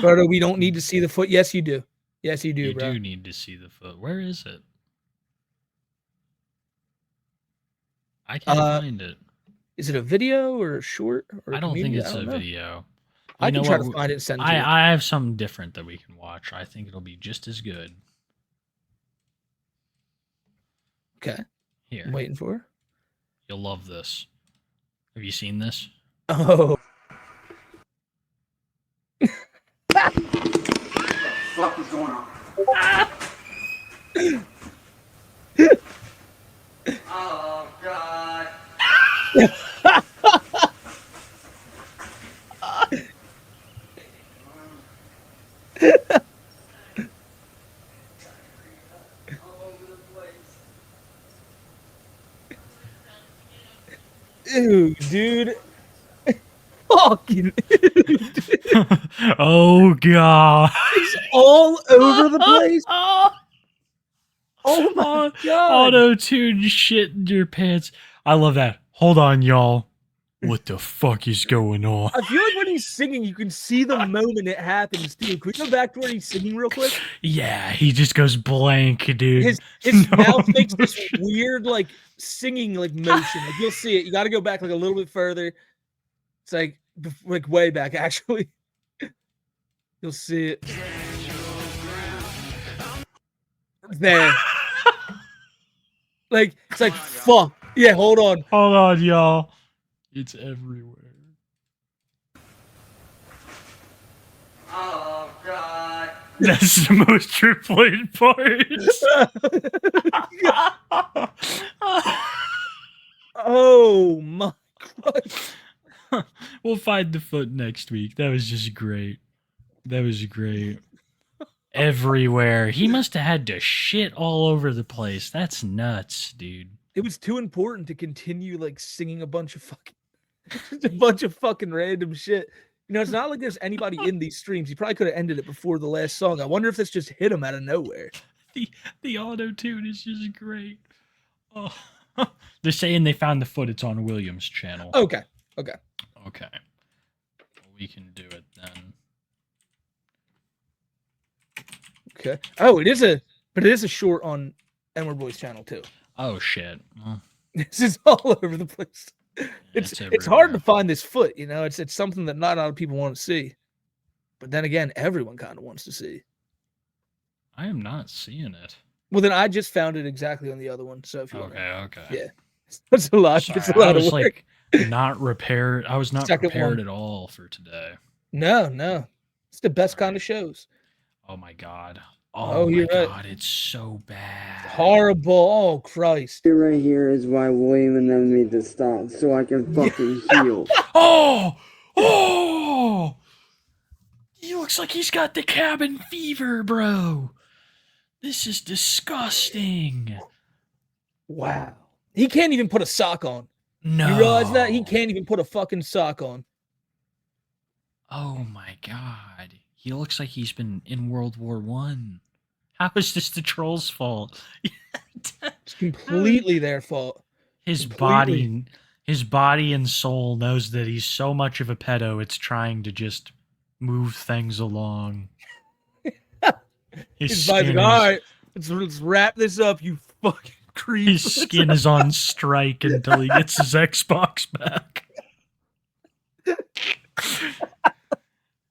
But we don't need to see the foot. Yes, you do. Yes, you do, bro. You do need to see the foot. Where is it? I can't find it. Is it a video or a short? Or I don't think it's a video. I can try to find it and send it to you. I have something different that we can watch. I think it'll be just as good. Okay. Here. I'm waiting for her. You'll love this. Have you seen this? Oh. What the fuck is going on? Oh, God. Ew, dude. Fucking oh, God. It's all over the place. Oh my God. Auto-tune shit in your pants. I love that. Hold on, y'all. What the fuck is going on? I feel like when he's singing, you can see the moment it happens too. Can we go back to when he's singing real quick? Yeah, he just goes blank, dude. His No mouth makes this shit. weird like singing like motion. Like you'll see it. You got to go back like a little bit further. It's like way back actually. You'll see it. There. Like it's like fuck. Yeah, hold on. Hold on, y'all. It's everywhere. Oh God. That's the most replayed part. Oh my God. We'll find the foot next week. That was just great. That was great. Everywhere. He must have had to shit all over the place. That's nuts, dude. It was too important to continue like singing a bunch of fucking random shit. You know, it's not like there's anybody in these streams. He probably could have ended it before the last song. I wonder if this just hit him out of nowhere. The auto-tune is just great. Oh. They're saying they found the foot. It's on William's channel. Okay. Okay. Well, we can do it then. Okay. Oh, it is a short on N-Word Boy's channel too. Oh shit. Well, This is all over the place. It's hard to everywhere. find this foot, you know. It's something that not a lot of people want to see. But then again, everyone kind of wants to see. I am not seeing it. Well, then I just found it exactly on the other one. So if you Okay. yeah, it's a lot. Sorry, It's a lot I of was work. like not prepared. I was not Second prepared one. at all for today. No, it's the best kind of shows. Oh my god. Oh, Oh, my you're right. god, it's so bad. Horrible. Oh Christ. Right here is why William and them need to stop, so I can fucking heal. Oh! He looks like he's got the cabin fever, bro. This is disgusting. Wow. He can't even put a sock on. No. You realize that? He can't even put a fucking sock on. Oh my god. He looks like he's been in World War One. How is this the troll's fault? It's completely their fault. His Completely. body and soul knows that he's so much of a pedo, it's trying to just move things along. His body's like, all right, let's wrap this up, you fucking creep. His skin is on strike until he gets his Xbox back.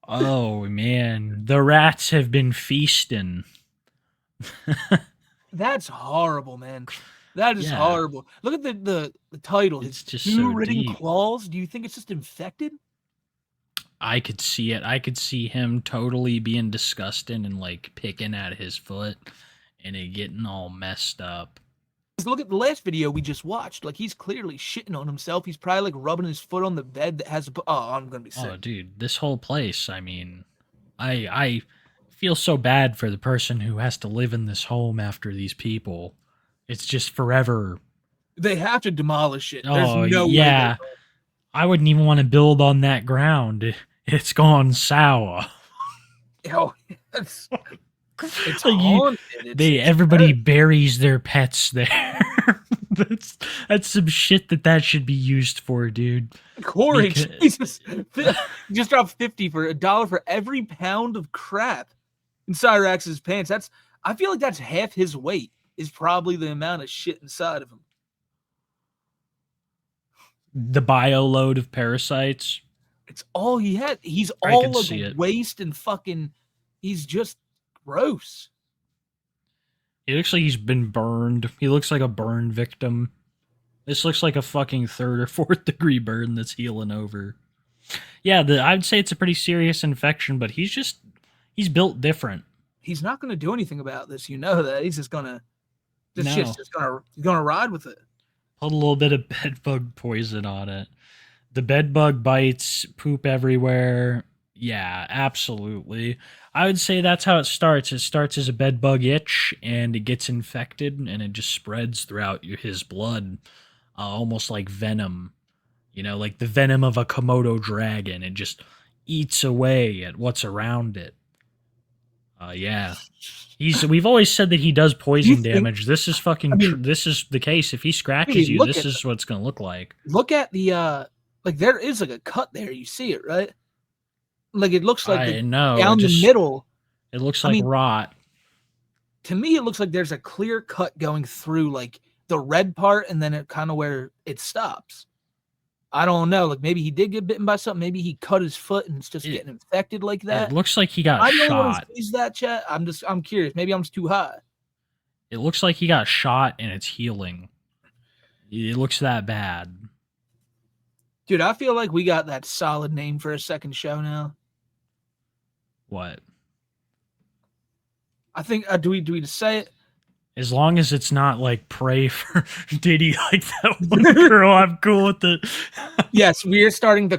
Oh man, the rats have been feasting. That's horrible, man. That is Yeah. horrible. Look at the title. It's His just so ridden deep. claws. Do you think it's just infected? I could see it. I could see him totally being disgusting and like picking at his foot and it getting all messed up. Just look at the last video we just watched. Like he's clearly shitting on himself. He's probably like rubbing his foot on the bed that has a. Oh, I'm gonna be sick. Oh, dude, this whole place. I mean, I feel so bad for the person who has to live in this home after these people. It's just forever. They have to demolish it. There's Oh, no way. yeah. I wouldn't even want to build on that ground. It's gone sour. Oh, it's Like haunted. It's everybody buries their pets there. that's some shit that should be used for, dude. Corey, Because- Jesus, just dropped $50 for every pound of crap in Cyrax's pants. I feel like that's half his weight. Is probably the amount of shit inside of him. The bio load of parasites. It's all he had. He's I all can like see it. waste and fucking. He's just gross. He looks like he's been burned. He looks like a burn victim. This looks like a fucking 3rd or 4th degree burn that's healing over. Yeah, I'd say it's a pretty serious infection, but he's built different. He's not going to do anything about this. You know that. He's just gonna. This No. shit's just gonna ride with it. Put a little bit of bedbug poison on it. The bedbug bites, poop everywhere. Yeah, absolutely. I would say that's how it starts. It starts as a bedbug itch, and it gets infected, and it just spreads throughout his blood, almost like venom. You know, like the venom of a Komodo dragon. It just eats away at what's around it. Yeah. We've always said that he does poison damage. This is fucking. This is the case. If he scratches you, look this at is what it's gonna look like. Look at the Like there is like a cut there. You see it, right? Like it looks like I know. down the middle. It looks like rot. To me, it looks like there's a clear cut going through like the red part and then it kind of where it stops. I don't know. Like maybe he did get bitten by something. Maybe he cut his foot and it's just getting infected like that. It looks like he got I don't shot. want to squeeze that, chat. I'm curious. Maybe I'm just too high. It looks like he got shot and it's healing. It looks that bad. Dude, I feel like we got that solid name for a second show now. What? I think do we just say it? As long as it's not like pray for Diddy like that one girl, I'm cool with it. Yes, we are starting the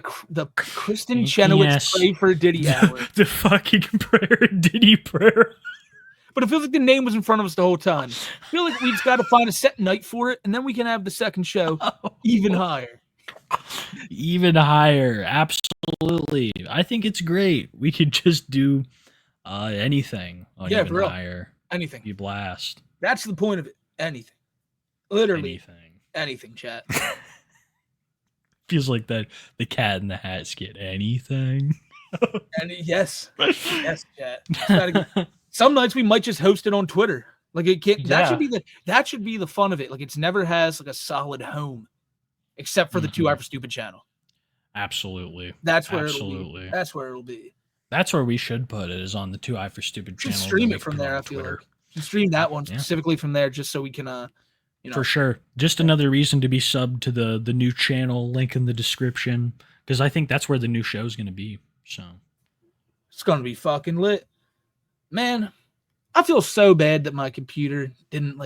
Kristen Chenoweth Pray for Diddy hour. The fucking prayer, Diddy prayer. But it feels like the name was in front of us the whole time. I feel like we just got to find a set night for it, and then we can have the second show even higher. Even higher, absolutely. I think it's great. We could just do anything on even for real. higher. Anything. You blast. That's the point of it. Anything. Literally. Anything, chat. Feels like that the Cat in the Hat skit. Anything. Yes, chat. Some nights we might just host it on Twitter. Like it can't. Yeah. That should be the fun of it. Like it's never has like a solid home, except for the 2 Eye for Stupid channel. Absolutely. That's where Absolutely. it'll be. That's where it'll be. That's where we should put it. Is on the 2 Eye for Stupid channel. Stream it from there. I feel like stream that one specifically from there, just so we can. You know. For sure. Just another reason to be subbed to the new channel. Link in the description, because I think that's where the new show is going to be. So it's going to be fucking lit. Man, I feel so bad that my computer didn't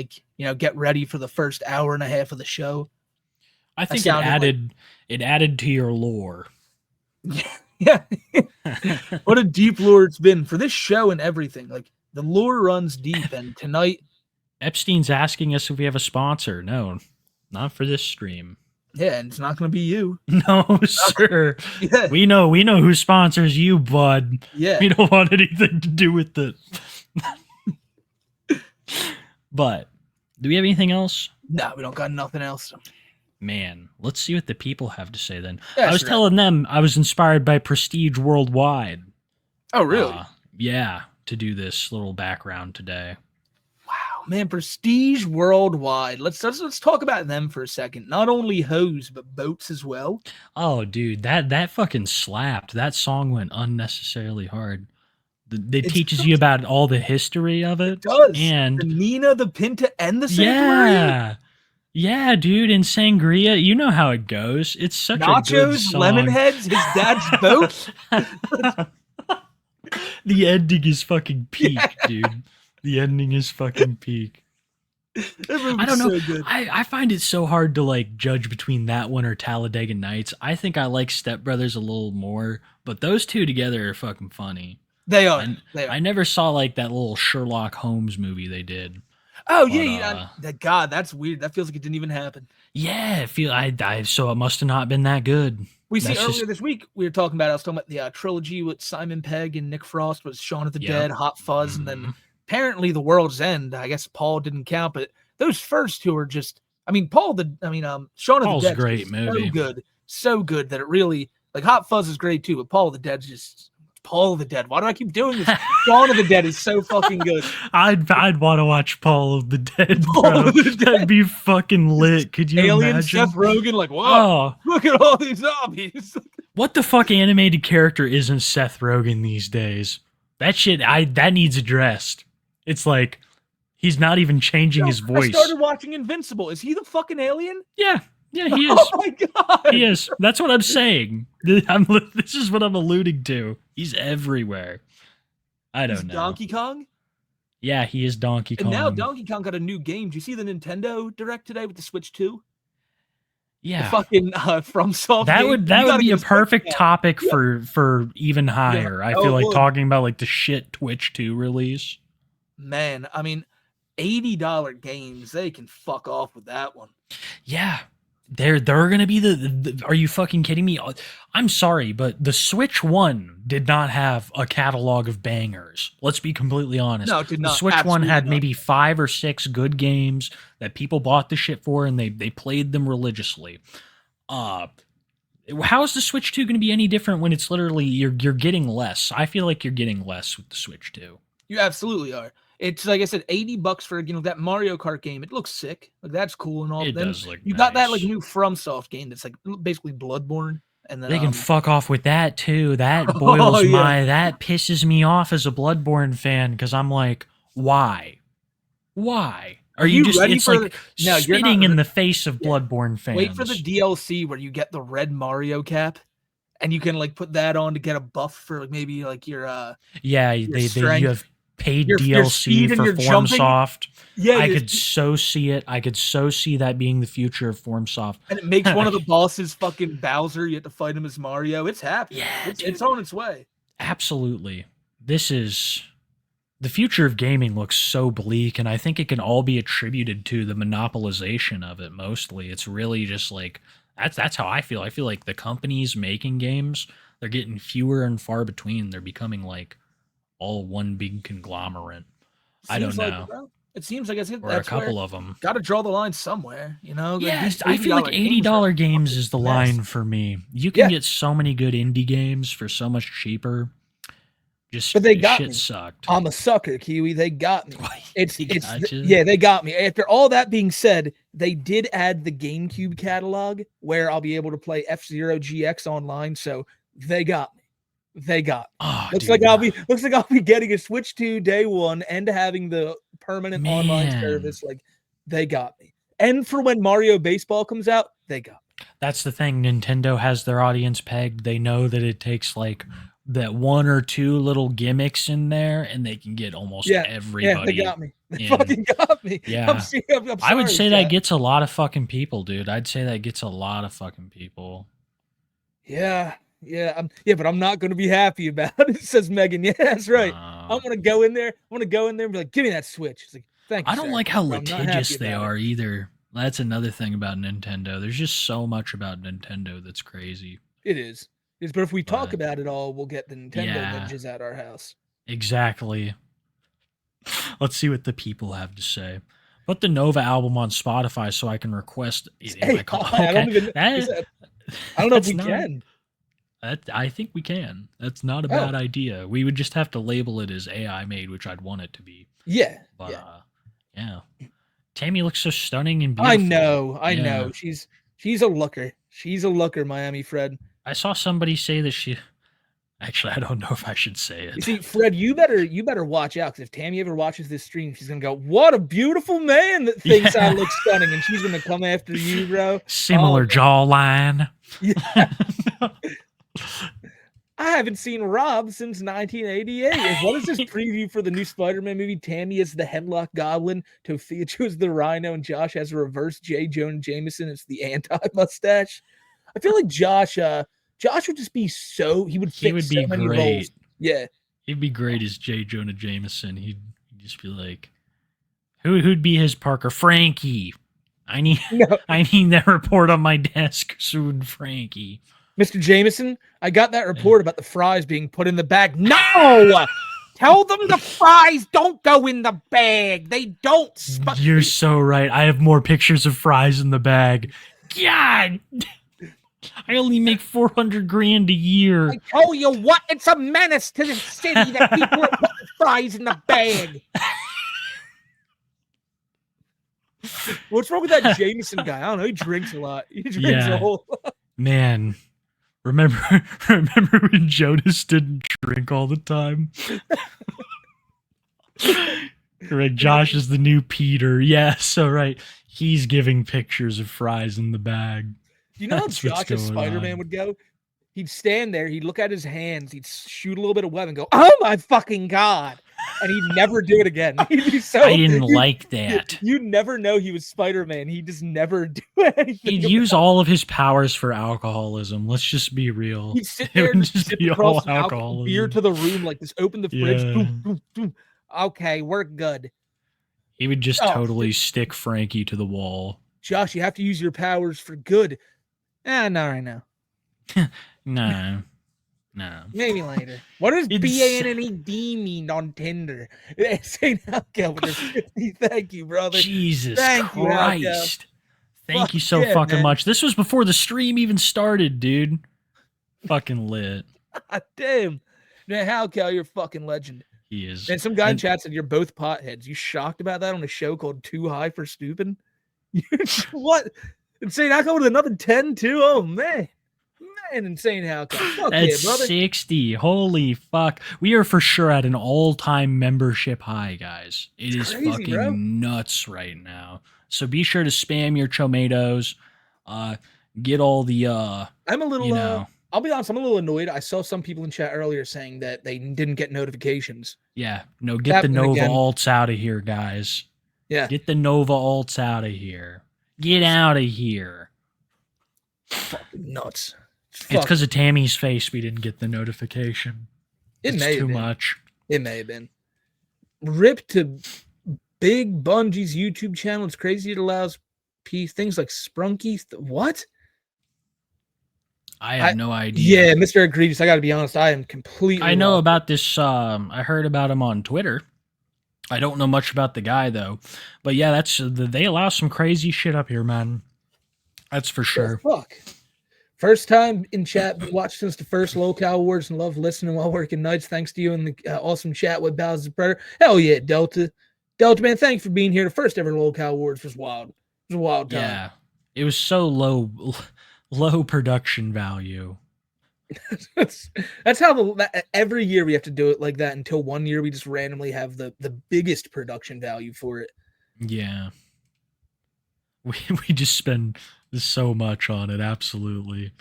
get ready for the first hour and a half of the show. I think it added to your lore. Yeah. What a deep lore it's been for this show and everything. Like the lore runs deep, and tonight Epstein's asking us if we have a sponsor. No, not for this stream. Yeah, and it's not going to be you. No, sir. Yeah. We know who sponsors you, bud. Yeah. We don't want anything to do with it. But do we have anything else? No, we don't got nothing else. Man, let's see what the people have to say then. Yeah, I was telling them I was inspired by Prestige Worldwide. Oh, really? Yeah, to do this little background today. Wow, man, Prestige Worldwide. Let's talk about them for a second. Not only hoes, but boats as well. Oh, dude, that fucking slapped. That song went unnecessarily hard. It teaches you about all the history of it. It does. And the Nina, the Pinta, and the Sangria. Yeah, dude, in Sangria, you know how it goes. It's such a good song. Lemonheads, his dad's boat. The ending is fucking peak, dude. The ending is fucking peak. I don't know. So I find it so hard to judge between that one or Talladega Nights. I think I like Step Brothers a little more, but those two together are fucking funny. They are. I never saw that little Sherlock Holmes movie they did. Oh, God, that's weird. That feels like it didn't even happen. Yeah, so it must have not been that good. Earlier this week, I was talking about the trilogy with Simon Pegg and Nick Frost was Shaun of the Dead, Hot Fuzz, and then apparently The World's End. I guess Paul didn't count, but those first two are just, Shaun of the Dead great movie. So good that it really, Hot Fuzz is great too, but Paul of the Dead's just Paul of the Dead. Why do I keep doing this? Shaun of the Dead is so fucking good. I'd want to watch Paul of the Dead, bro. That'd be fucking lit. Could you imagine? Seth Rogen, wow, look at all these zombies. What the fuck animated character isn't Seth Rogen these days? That shit, that needs addressed. It's he's not even changing his voice. I started watching Invincible. Is he the fucking alien? Yeah, he is. Oh my God. He is. That's what I'm saying. This is what I'm alluding to. He's everywhere. I don't know. Donkey Kong? Yeah, he is Donkey Kong. And now Donkey Kong got a new game. Do you see the Nintendo Direct today with the Switch 2? Yeah. The fucking FromSoft that game. would be a perfect topic for even higher. I feel talking about the shit Twitch 2 release. Man, $80 games, they can fuck off with that one. Yeah. They're gonna be the are you fucking kidding me? I'm sorry, but the Switch 1 did not have a catalog of bangers. Let's be completely honest. No, it did not. The Switch Absolutely 1 had not. maybe 5 or 6 good games that people bought the shit for, and they played them religiously. How is the Switch 2 going to be any different when it's literally you're getting less? I feel like you're getting less with the Switch 2. You absolutely are. It's like I said, $80 for that Mario Kart game. It looks sick. Like that's cool and all. It Then does look you got that like nice. new FromSoft game that's like basically Bloodborne. And then They can fuck off with that too. That boils that pisses me off as a Bloodborne fan because I'm like, why? Are you just? ready It's for like No, you're not spitting in re- the face of Bloodborne fans. Wait for the DLC where you get the red Mario cap, and you can like put that on to get a buff for like maybe like your Yeah, your you strength, have paid your DLC speed and for your jumping. FormSoft. Yeah, I your could so see it. I could so see that being the future of FormSoft. and it makes one of the bosses fucking Bowser. You have to fight him as Mario. It's happening. Yeah, It's on its way. Absolutely. This is the future of gaming looks so bleak, and I think it can all be attributed to the monopolization of it mostly. It's really just like that's how I feel. I feel like the companies making games, they're getting fewer and far between. They're becoming like all one big conglomerate. I don't know. It seems like Or that's a couple where of them. got to draw the line somewhere, you know? Like, Yeah, these I feel like $80 $80 games is the mess. line for me. You can get so many good indie games for so much cheaper. But they got shit me. sucked. I'm a sucker, Kiwi. They got me. Gotcha. They got me. After all that being said, they did add the GameCube catalog where I'll be able to play F-Zero GX online. So they got me. They got me. Oh, looks dude, like I'll be getting a Switch 2 day one and having the permanent online service. Like they got me. And for when Mario Baseball comes out, they got me. That's the thing. Nintendo has their audience pegged. They know that it takes like that one or two little gimmicks in there, and they can get almost everybody. Yeah, they got me. They fucking got me. Yeah, I'm sorry, I would say Chad. that gets a lot of fucking people, dude. I'd say that gets a lot of fucking people. Yeah, but I'm not going to be happy about it. Says Megan. Yeah, that's right. I'm going to go in there. I'm going to go in there and be like, "Give me that Switch." It's like, thank you. I don't sir, like how but I'm not litigious happy they about are it. either. That's another thing about Nintendo. There's just so much about Nintendo that's crazy. It is. But if we talk about it all, we'll get the Nintendo Yeah. ninjas at our house. Exactly. Let's see what the people have to say. Put the Nova album on Spotify so I can request. I don't know if we can. I think we can. That's not a bad idea. We would just have to label it as AI made, which I'd want it to be. Yeah. But yeah. Tammy looks so stunning and beautiful. I know. She's a looker. She's a looker, Miami Fred. I saw somebody say that she. Actually, I don't know if I should say it. You see, Fred, you better watch out, because if Tammy ever watches this stream, she's gonna go, "What a beautiful man that thinks I look stunning," and she's gonna come after you, bro. Similar jawline. Yeah. I haven't seen Rob since 1988. What is this preview for the new Spider-Man movie? Tammy is the Headlock Goblin, Tofia Chu is the Rhino, and Josh has a reverse J. Jonah Jameson. It's the anti-mustache. I feel like Josh would just be he would be many great. roles. Yeah. He'd be great as J. Jonah Jameson. He'd just be like, who'd be his Parker? Frankie. I need that report on my desk soon, Frankie. Mr. Jameson, I got that report about the fries being put in the bag. No! Tell them the fries don't go in the bag. They don't. You're so right. I have more pictures of fries in the bag. God! I only make $400,000 a year. I tell you what, it's a menace to the city that people are putting fries in the bag. What's wrong with that Jameson guy? I don't know. He drinks a lot. He drinks a whole lot. Man, remember when Jonas didn't drink all the time? Right, Josh is the new Peter. Yeah, so right. He's giving pictures of fries in the bag. You know how Josh as Spider-Man would go? He'd stand there, he'd look at his hands, he'd shoot a little bit of web and go, "Oh my fucking God." And he'd never do it again. He'd be I didn't like that. You'd never know he was Spider-Man. He'd just never do anything. He'd use all of his powers for alcoholism. Let's just be real. He'd sit there and just sip across some beer to the room, like this, open the fridge. Yeah. Boom, boom, boom. Okay, we're good. He would just totally stick Frankie to the wall. Josh, you have to use your powers for good. Not right now. No. Maybe later. What does B-A-N-N-E-D mean on Tinder? St. Alkel with 50. Thank you, brother. Jesus Thank Christ. Thank you so yeah, fucking man. much. This was before the stream even started, dude. Fucking lit. God damn. Man, Hal Cal, you're a fucking legend. He is. And some guy in And- chat said you're both potheads. You shocked about that on a show called Too High for Stupid? What? Insane Hal Cal with another 10 too? Oh man. Man, Insane Hal Cal. Fuck That's yeah, brother. 60. Holy fuck. We are for sure at an all-time membership high, guys. It is crazy, fucking bro. nuts right now. So be sure to spam your tomatoes. Get all the I'm a little you know. I'll be honest, I'm a little annoyed. I saw some people in chat earlier saying that they didn't get notifications. Yeah, no, get the happening Nova again. alts out of here, guys. Yeah. Get the Nova alts out of here. Get out of here. Fucking nuts. It's Fuck. because of Tammy's face we didn't get the notification. It It's may have too been. much. It may have been. Rip to Big Bungie's YouTube channel. It's crazy. It allows things like Sprunky. What? I have no idea. Yeah, Mr. Egregious. I got to be honest. I am completely. I know lost. about this. I heard about him on Twitter. I don't know much about the guy though, but yeah, they allow some crazy shit up here, man. That's for sure. Fuck. First time in chat, watched since the first Locale Awards and love listening while working nights. Thanks to you and the awesome chat with Bowser's the Predator. Hell yeah, Delta. Delta, man, thank you for being here. The first ever Locale Awards was wild. It was a wild time. Yeah, it was so low production value. That's how every year we have to do it like that until one year we just randomly have the biggest production value for it. Yeah, we just spend so much on it. Absolutely.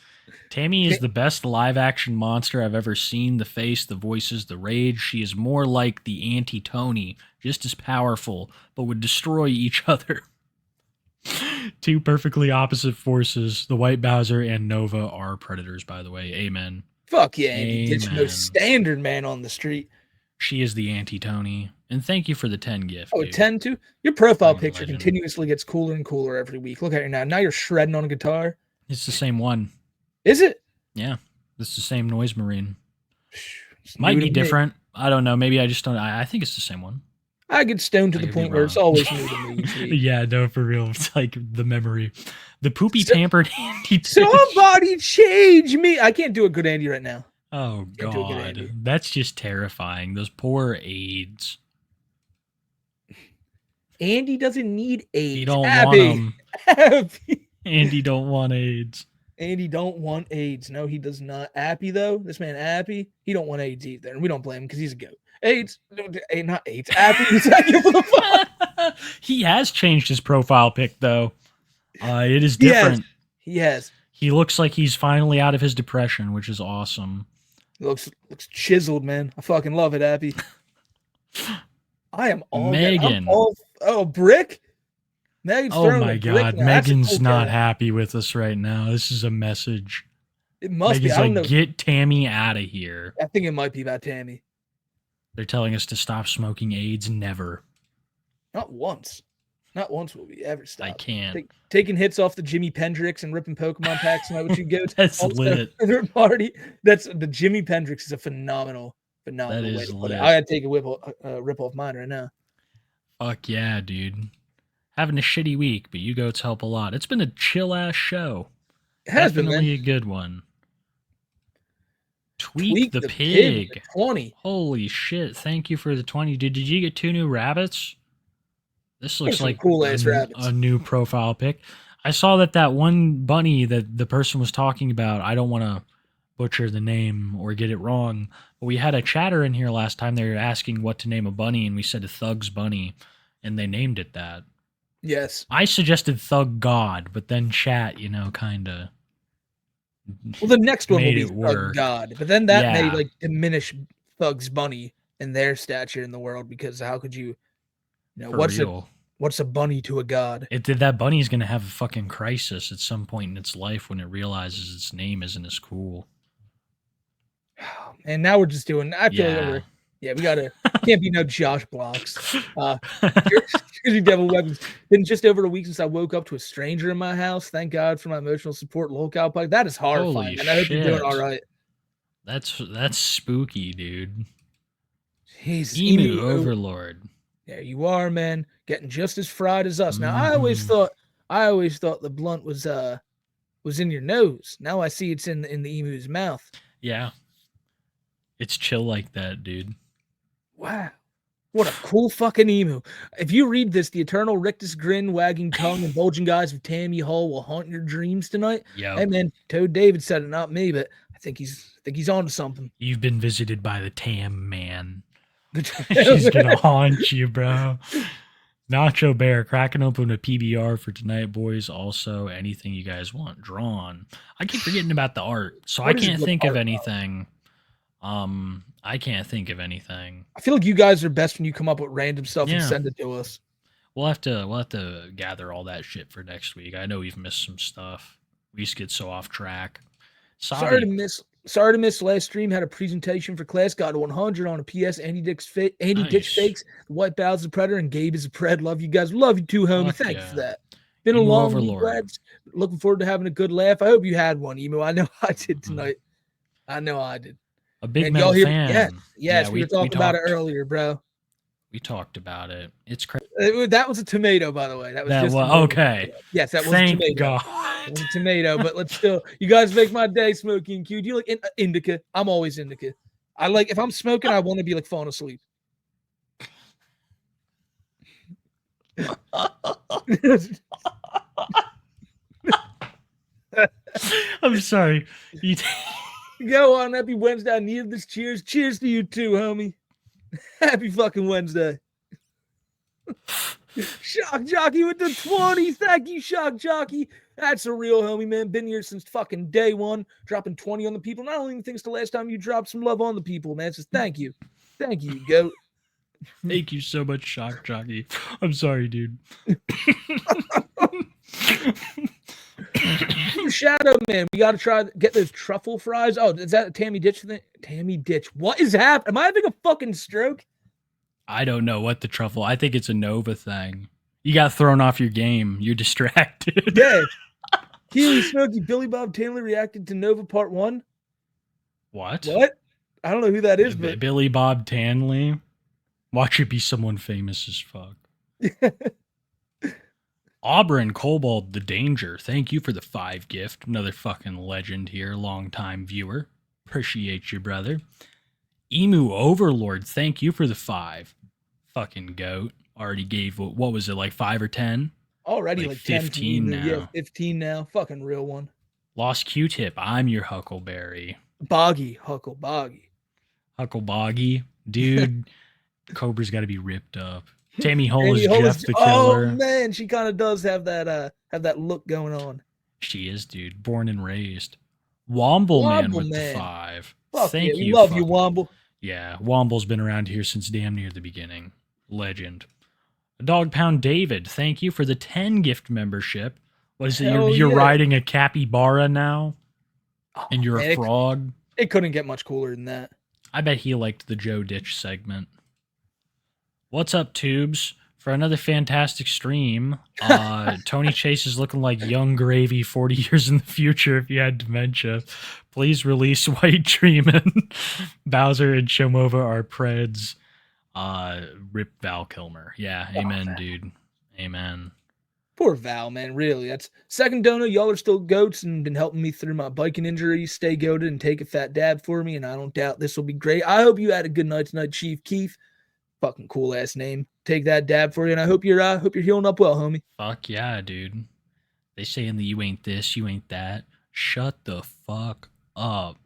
Tammy is the best live action monster I've ever seen. The face, the voices, the rage. She is more like the anti-Tony, just as powerful, but would destroy each other. Two perfectly opposite forces. The White Bowser and Nova are predators, by the way. Amen. Fuck yeah, Andy. Ditch no Amen. standard man on the street. She is the anti-Tony. And thank you for the 10 gift. Oh, dude. 10 to your profile You're a picture legend. continuously gets cooler and cooler every week. Look at it now. Now you're shredding on a guitar. It's the same one. Is it? Yeah. It's the same Noise Marine. It's Might new be to me. different. I don't know. Maybe I just don't. I think it's the same one. I get stoned to I the could be point where it's wrong. always new to me. each week. Yeah, no, for real. It's like the memory. The poopy So- pampered Andy. Somebody change me. I can't do a good Andy right now. Oh, Can't do a good God. Andy. That's just terrifying. Those poor AIDS. Andy doesn't need AIDS. You don't Abby. want them. Abby. Andy don't want AIDS. Andy don't want AIDS. No, he does not. Appy though, this man Appy, he don't want AIDS either, and we don't blame him because he's a goat. AIDS, not AIDS. Appy, thank you for the fun. He has changed his profile pic, though. It is He has. different. He has. He looks like he's finally out of his depression, which is awesome. Looks chiseled, man. I fucking love it, Appy. I am all Megan. Brick. Megan's Oh throwing my a brick God. now. That's a Megan's cool not cat. happy with us right now. This is a message. It must Megan's be. I don't like, know. get Tammy out of here. I think it might be about Tammy. They're telling us to stop smoking AIDS. Never. Not once. Not once will we ever stop. I can't. Taking hits off the Jimi Pendrix and ripping Pokemon packs. And what you go to. That's Also, lit. their party. That's the Jimi Pendrix is a phenomenal way is to put lit. it. I gotta take a rip off mine right now. Fuck yeah, dude. Having a shitty week, but you goats help a lot. It's been a chill ass show. It has Definitely been, man. a good one. Tweak, Tweak the, the pig. pig, 20. Holy shit. Thank you for the 20. Did you get 2 new rabbits? This looks some like cool-ass rabbits. a new profile pic. I saw that one bunny that the person was talking about, I don't want to butcher the name or get it wrong, but we had a chatter in here last time. They were asking what to name a bunny, and we said a Thug's Bunny, and they named it that. Yes. I suggested Thug God, but then chat, kind of. Well, the next one will Made be it Thug work. God, but then that may Yeah. diminish Thug's Bunny and their stature in the world because how could you For what's real. a bunny to a god? That bunny's gonna have a fucking crisis at some point in its life when it realizes its name isn't as cool. And now we're just doing. I feel like Yeah. we gotta can't be no Josh blocks. Excuse Devil Weapons. Been just over a week since I woke up to a stranger in my house. Thank God for my emotional support. Locale Pike. That is horrifying. Holy And I hope you're doing shit. all right. That's spooky, dude. He's Emu Overlord. There you are, man. Getting just as fried as us. Now I always thought I always thought the blunt was in your nose. Now I see it's in the emu's mouth. Yeah. It's chill like that, dude. Wow. What a cool fucking emu. If you read this, the eternal rictus grin, wagging tongue, and bulging eyes of Tammy Hall will haunt your dreams tonight. Yo. Hey man, Toad David said it, not me, but I think he's onto something. You've been visited by the Tam Man. She's gonna haunt you, bro. Nacho Bear cracking open a PBR for tonight, boys. Also, anything you guys want drawn. I keep forgetting about the art, so I can't think of anything. I can't think of anything. I feel like you guys are best when you come up with random stuff and Yeah. send it to us. We'll have to gather all that shit for next week. I know we've missed some stuff. We just get so off track. Sorry to miss last stream. Had a presentation for class. Got a 100 on a PS. Andy Ditch fakes. The White Bow's a predator and Gabe is a pred. Love you guys. Love you too, homie. Fuck Thank you yeah. for that. Been a Emu long Overlord. week, lads. Looking forward to having a good laugh. I hope you had one, Emo. I know I did tonight. I know I did. A big And metal y'all hear- fan. Yes, we were talking about it talked- earlier, bro. We talked about it. It's crazy. That was a tomato, by the way. That was That just was tomato. okay. Yes, that was Thank a tomato. God. It was a tomato, but let's still. You guys make my day, Smokey and Q. Do you like indica? I'm always indica. I like if I'm smoking, I want to be like falling asleep. I'm sorry. You Go on, happy Wednesday. I needed this. Cheers. Cheers to you too, homie. Happy fucking Wednesday. Shock Jockey with the 20. Thank you, Shock Jockey. That's a real homie, man. Been here since fucking day one, dropping 20 on the people. Not only thanks to last time you dropped some love on the people, man. Just thank you. Thank you, goat. Thank you so much, Shock Jockey. I'm sorry, dude. Shadow Man, we got to try get those truffle fries. Oh, is that a Tammy Ditch thing? Tammy Ditch. What is happening? Am I having a fucking stroke? I don't know what the truffle. I think it's a Nova thing. You got thrown off your game. You're distracted. Yeah. Keely Smokey, Billy Bob Taylor reacted to Nova Part 1. What? What? I don't know who that is, but Billy Bob Tanley. Watch it be someone famous as fuck. Auburn Cobalt the Danger. Thank you for the 5 gift. Another fucking legend here. Long time viewer. Appreciate you, brother. Emu Overlord. Thank you for the 5. Fucking goat. Already gave, what was it, like 5 or 10? already like 10 15 now. Yeah, 15 now. Fucking real one. Lost Q-Tip. I'm your Huckleberry. Boggy. Huckle Boggy. Huckleboggy. Dude, Cobra's got to be ripped up. Tammy Hall Tammy is Hall Jeff the Killer. Oh man, she kind of does have that look going on. She is, dude. Born and raised. Womble Man with Man. the 5. Fuck Thank yeah, you. we love you, fucking- Womble. Yeah, Womble's been around here since damn near the beginning. Legend. Dog Pound David, thank you for the 10 gift membership. What is it? Hell You're yeah. riding a capybara now? And you're man, a frog? It couldn't get much cooler than that. I bet he liked the Joe Ditch segment. What's up, Tubes? For another fantastic stream, Tony Chase is looking like young gravy 40 years in the future if you had dementia. Please release White Dreamin'. Bowser and Shomova are Preds. Rip Val Kilmer. Yeah, amen, man. dude. Amen. Poor Val, man. Really, that's second donut. Y'all are still goats and been helping me through my biking injury. Stay goated and take a fat dab for me, and I don't doubt this will be great. I hope you had a good night tonight, Chief Keith. Fucking cool ass name. Take that dab for you, and I hope you're healing up well, homie. Fuck yeah, dude. They saying that you ain't this, you ain't that. Shut the fuck up.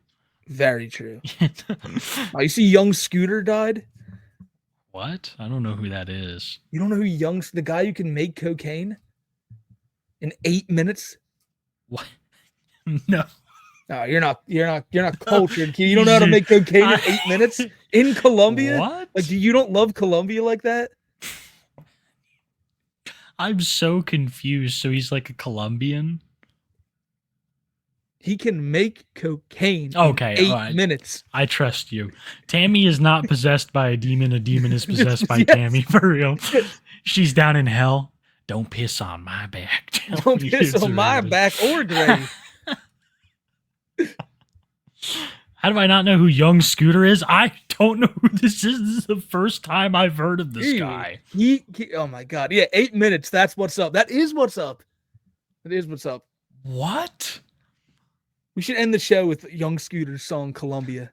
Very true. Oh, you see, Young Scooter died. What? I don't know who that is. You don't know who the guy who can make cocaine in 8 minutes? What? No. No, you're not cultured, kid. You don't know how to make cocaine in 8 minutes in Colombia? What? Like, you don't love Colombia like that? I'm so confused. So he's like a Colombian? He can make cocaine Okay, in 8 alright. minutes. I trust you. Tammy is not possessed by a demon is possessed by Yes. Tammy, for real. She's down in hell. Don't piss on my back. Don't piss on my back or grave. How do I not know who Young Scooter is? I don't know who this is. This is the first time I've heard of this Dude, guy. He oh my god. Yeah, 8 minutes. That's what's up. That is what's up. Here's what's up. What? We should end the show with Young Scooter's song Columbia.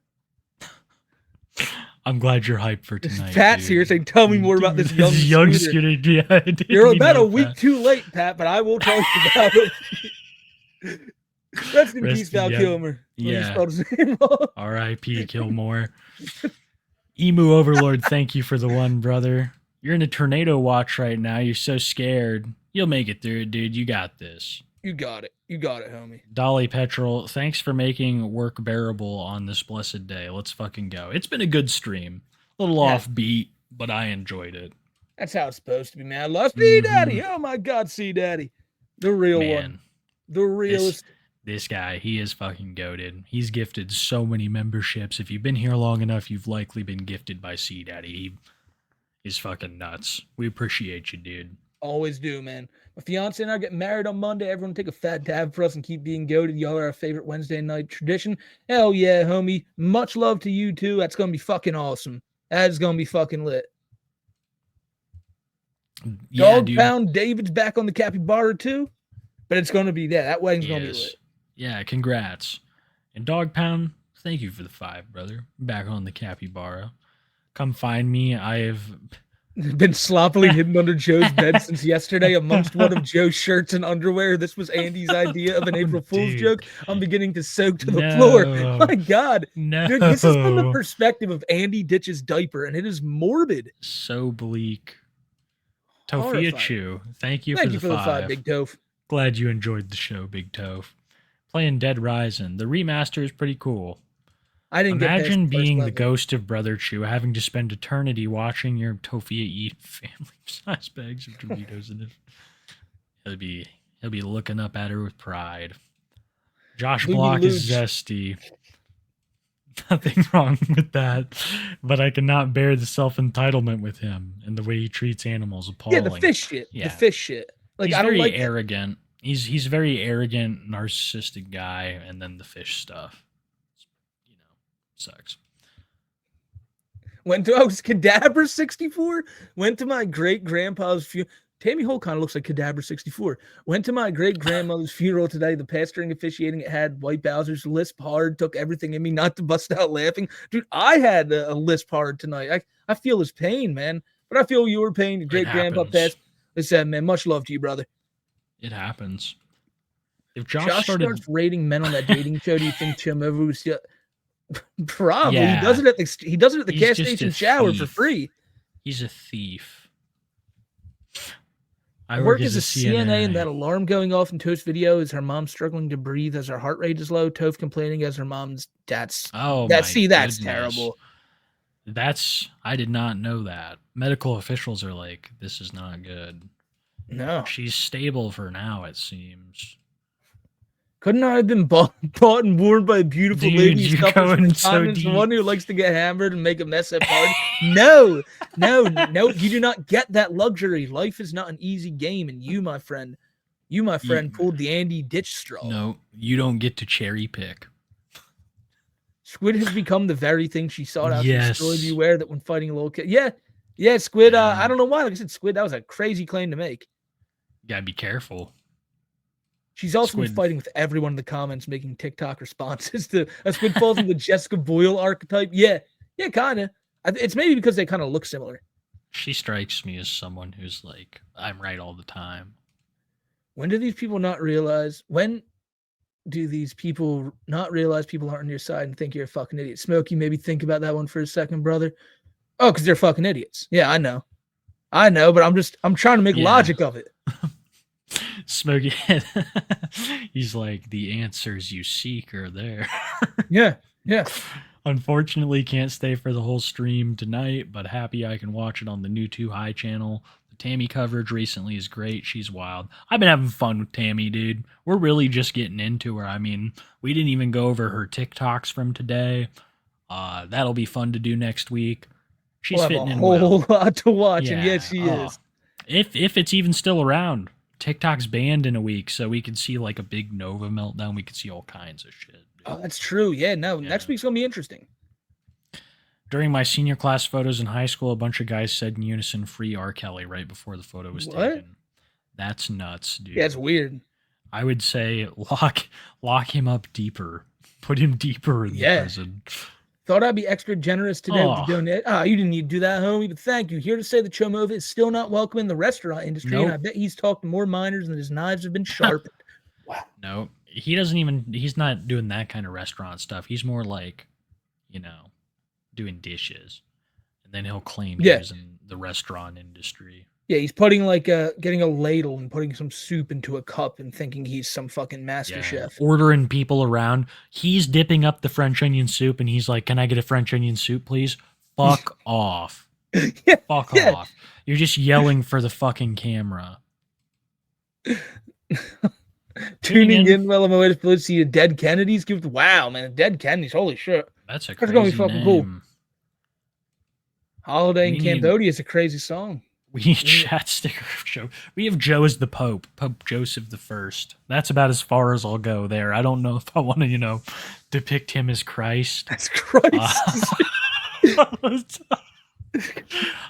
I'm glad you're hyped for tonight. Pat's dude. here saying, "Tell me more about this young Scooter." Yeah, dude, You're about a know, week Pat. too late, Pat, but I will tell you about it. Rest in peace, Val Kilmer. Yeah. Yeah. R.I.P. Kilmore. Emu Overlord, thank you for the one, brother. You're in a tornado watch right now. You're so scared. You'll make it through it, dude. You got this. You got it. You got it, homie. Dolly Petrol, thanks for making work bearable on this blessed day. Let's fucking go. It's been a good stream. A little offbeat, but I enjoyed it. That's how it's supposed to be, man. I love C Daddy. Oh my God, C Daddy. The real one. The realest. This guy, he is fucking goated. He's gifted so many memberships. If you've been here long enough, you've likely been gifted by C Daddy. He is fucking nuts. We appreciate you, dude. Always do, man. My fiance and I get married on Monday. Everyone take a fat dab for us and keep being goated. Y'all are our favorite Wednesday night tradition. Hell yeah, homie. Much love to you too. That's gonna be fucking awesome. That is gonna be fucking lit. Yeah, Dog dude. Pound David's back on the capybara too, but it's gonna be that. That wedding's gonna be lit. Yeah, congrats. And Dog Pound, thank you for the 5, brother. Back on the capybara. Come find me. I have been sloppily hidden under Joe's bed since yesterday amongst one of Joe's shirts and underwear. This was Andy's idea of an April Fool's joke. I'm beginning to soak to the floor. My God. No. Dude, this is from the perspective of Andy Ditch's diaper, and it is morbid. So bleak. Tofia Chu, thank you for the 5. Big Toph. Glad you enjoyed the show, Big Toph. Playing Dead Rising. The remaster is pretty cool. I didn't imagine get being the ghost of Brother Chu, having to spend eternity watching your Tofia eat family-sized bags of Doritos in it. He'll be looking up at her with pride. Josh Block is zesty. Nothing wrong with that, but I cannot bear the self-entitlement with him and the way he treats animals. Appalling. Yeah, the fish shit. Yeah. The fish shit. Like, he's I don't very like arrogant. He's a very arrogant, narcissistic guy, and then the fish stuff. Sucks. Went to Cadabra 64. Went to my great grandpa's funeral. Tammy Hall kind of looks like Cadabra 64. Went to my great grandmother's funeral today. The pastoring officiating it had White Bowser's lisp hard. Took everything in me not to bust out laughing. Dude, I had a lisp hard tonight. I feel his pain, man. But I feel your pain. Your great grandpa passed. I said, man, much love to you, brother. It happens. If Josh starts rating men on that dating show, do you think Tim Over was still? Probably. Yeah. He does it at the gas station shower for free. He's a thief. I work as a CNA, and that alarm going off in Toph's video is her mom struggling to breathe as her heart rate is low. Toph complaining as her mom's that's terrible. I did not know that. Medical officials are like, this is not good. No. She's stable for now, it seems. Couldn't I have been bought and worn by a beautiful lady who's going so deep. One who likes to get hammered and make a mess at party? No, you do not get that luxury. Life is not an easy game, and you, my friend, pulled the Andy Ditch straw. No, you don't get to cherry pick. Squid has become the very thing she sought out to destroy. Beware that when fighting a little kid. Yeah, Squid. I don't know why. Like I said, Squid, that was a crazy claim to make. You gotta be careful. She's also been fighting with everyone in the comments, making TikTok responses to Squid falls into the Jessica Boyle archetype. Yeah, kind of. It's maybe because they kind of look similar. She strikes me as someone who's like, I'm right all the time. When do these people not realize? When do these people not realize people aren't on your side and think you're a fucking idiot? Smokey, maybe think about that one for a second, brother. Oh, because they're fucking idiots. Yeah, I know, but I'm trying to make logic of it. Smokey, he's like, the answers you seek are there. Yeah. Unfortunately, can't stay for the whole stream tonight, but happy I can watch it on the new Too High channel. The Tammy coverage recently is great. She's wild. I've been having fun with Tammy, dude. We're really just getting into her. I mean, we didn't even go over her TikToks from today. That'll be fun to do next week. She's fitting in well. A whole lot to watch, and yes, she is. If it's even still around. TikTok's banned in a week, so we could see like a big Nova meltdown. We could see all kinds of shit. Oh, that's true. Yeah, next week's gonna be interesting. During my senior class photos in high school, a bunch of guys said in unison, "Free R. Kelly" right before the photo was taken. That's nuts, dude. Yeah, it's weird. I would say lock him up deeper. Put him deeper in the prison. Thought I'd be extra generous today with the donate. You didn't need to do that, homie, but thank you. Here to say that Chomova is still not welcome in the restaurant industry, and I bet he's talked to more minors than his knives have been sharpened. Wow. No, he's not doing that kind of restaurant stuff. He's more like, doing dishes. And then he'll claim he was in the restaurant industry. Yeah, he's putting getting a ladle and putting some soup into a cup and thinking he's some fucking master chef. Ordering people around. He's dipping up the French onion soup and he's like, "Can I get a French onion soup, please?" Fuck off. Fuck off. You're just yelling for the fucking camera. Tuning in while I'm away to see a Dead Kennedys. Wow, man, Dead Kennedys. Holy shit. That's a That's crazy gonna be fucking name. Cool. Holiday in Cambodia is a crazy song. We need chat sticker of Joe. We have Joe as the Pope, Pope Joseph I. That's about as far as I'll go there. I don't know if I want to, depict him as Christ. That's Christ.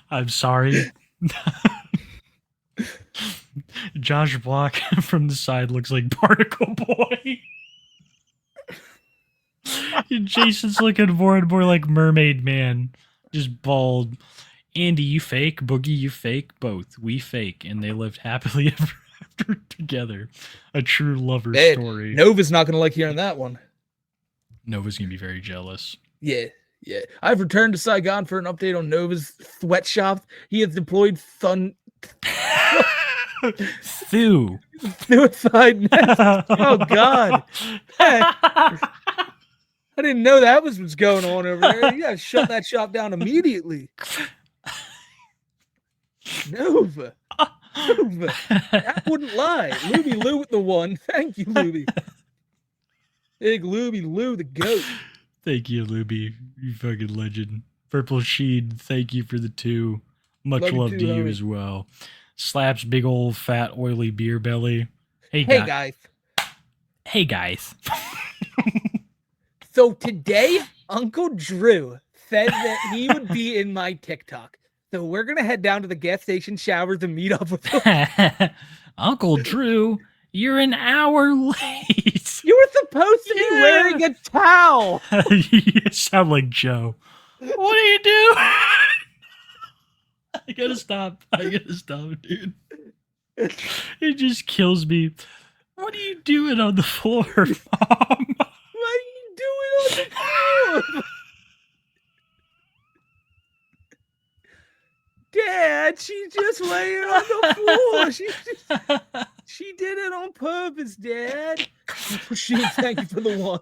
I'm sorry. Josh Block from the side looks like Barnacle Boy. And Jason's looking more and more like Mermaid Man. Just bald. Andy, you fake. Boogie, you fake. Both. We fake. And they lived happily ever after together. A true lover story. Nova's not going to like hearing that one. Nova's going to be very jealous. Yeah. I've returned to Saigon for an update on Nova's sweatshop. He has deployed suicide nest. Oh, God. I didn't know that was what's going on over there. You got to shut that shop down immediately. Nova. That wouldn't lie. Luby Lou with the one. Thank you, Luby. Big Luby Lou, the goat. Thank you, Luby. You fucking legend. Purple Sheen, thank you for the 2. Much love to you as well. Slaps big old fat oily beer belly. Hey guys. Hey guys. So today, Uncle Drew said that he would be in my TikTok. So we're going to head down to the gas station showers and meet up with him. Uncle Drew, you're an hour late. You were supposed to be wearing a towel. You sound like Joe. What are you doing? I gotta stop, dude. It just kills me. What are you doing on the floor, Mom? What are you doing on the floor? Dad, she's just laying on the floor. She did it on purpose, Dad. Thank you for the one.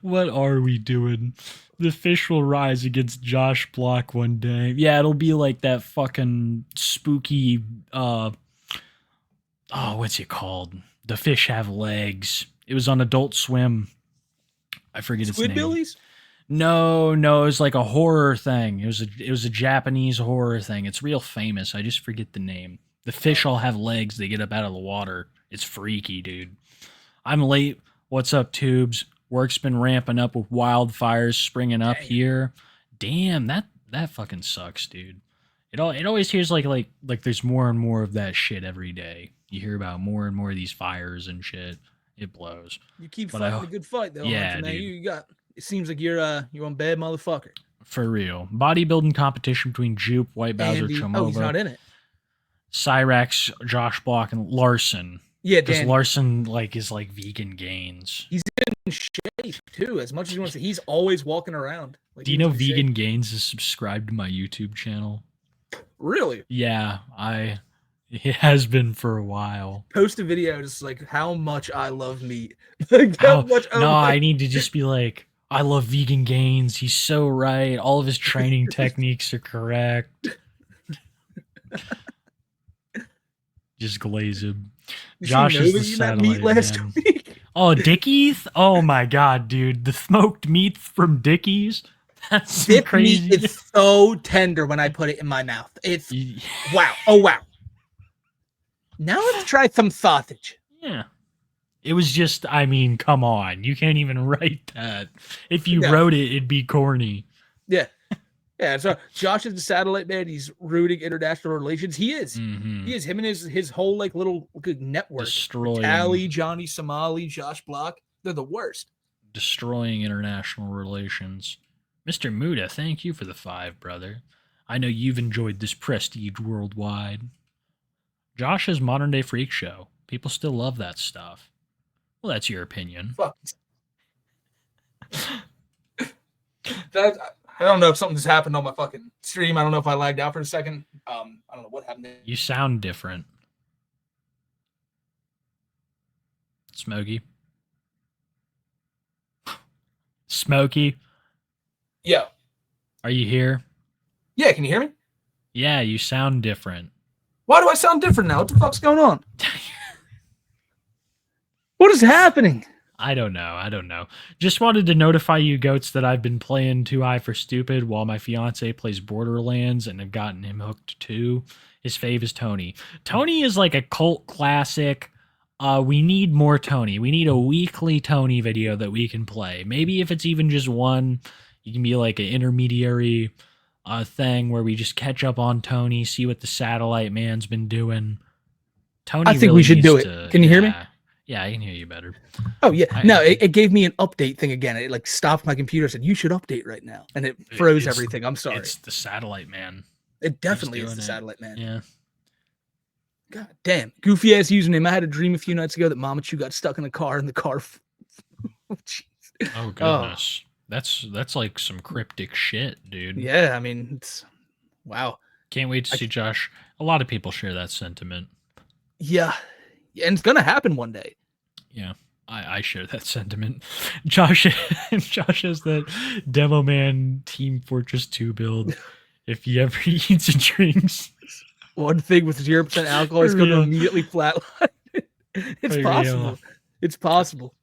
What are we doing? The fish will rise against Josh Block one day. Yeah, it'll be like that fucking spooky, what's it called? The Fish Have Legs. It was on Adult Swim. I forget its name. Squidbillies? No, it was like a horror thing. It was a Japanese horror thing. It's real famous. I just forget the name. The fish all have legs. They get up out of the water. It's freaky, dude. I'm late. What's up, tubes? Work's been ramping up with wildfires springing up here. Damn, that fucking sucks, dude. It always hears like there's more and more of that shit every day. You hear about more and more of these fires and shit. It blows. You keep fighting a good fight, though. Yeah, man. dude. You got. It seems like you're one bad motherfucker. For real. Bodybuilding competition between Jupe, White Bowser, Chomova. Oh, he's not in it. Cyrax, Josh Block, and Larson. Yeah, because Dan. Larson is like vegan gains. He's in shape too. As much as he wants to, he's always walking around. Do you know Vegan Gains is subscribed to my YouTube channel? Really? Yeah, it has been for a while. Post a video just like how much I love meat. I need to just be like, I love Vegan Gains. He's so right. All of his training techniques are correct. Just glaze him. Josh is the satellite last week. Oh, Dickies? Oh my god, dude. The smoked meat from Dickies? That's crazy. Meat is so tender when I put it in my mouth. It's wow. Oh wow. Now let's try some sausage. Yeah. It was just, come on. You can't even write that. If you wrote it, it'd be corny. Yeah. Yeah, so Josh is the satellite man. He's rooting international relations. He is. Mhm. He is. Him and his whole like little network. Destroying. Tally, Johnny Somali, Josh Block. They're the worst. Destroying international relations. Mr. Muda, thank you for the 5, brother. I know you've enjoyed this prestige worldwide. Josh's modern day freak show. People still love that stuff. Well, that's your opinion. Fuck. That, I don't know if something's happened on my fucking stream. I don't know if I lagged out for a second. I don't know what happened there. You sound different. Smokey. Smokey, Yeah. are you here? Yeah, can you hear me? Yeah, you sound different. Why do I sound different now? What the fuck's going on? What is happening? I don't know. Just wanted to notify you goats that I've been playing Too High for Stupid while my fiance plays Borderlands and have gotten him hooked too. His fave is Tony. Tony is like a cult classic. We need more Tony. We need a weekly Tony video that we can play. Maybe if it's even just one, you can be like an intermediary thing where we just catch up on Tony, see what the satellite man's been doing. Tony, I think really we should do needs it. Can you hear me? Yeah, I can hear you better. Oh yeah. No, it gave me an update thing again. It like stopped my computer, said you should update right now, and it froze everything. I'm sorry. It's the satellite man. It definitely is doing the it. satellite man. Yeah. God damn. Goofy ass username. I had a dream a few nights ago that Mama Chu got stuck in the car and the car. Oh, jeez. Oh goodness. That's like some cryptic shit, dude. Yeah, I mean, it's wow. Can't wait to see Josh. A lot of people share that sentiment. Yeah. And it's gonna happen one day. Yeah. I share that sentiment. Josh has that Demo Man Team Fortress 2 build. If he ever eats and drinks one thing with 0% alcohol is going to immediately flatline. It's possible. It's possible.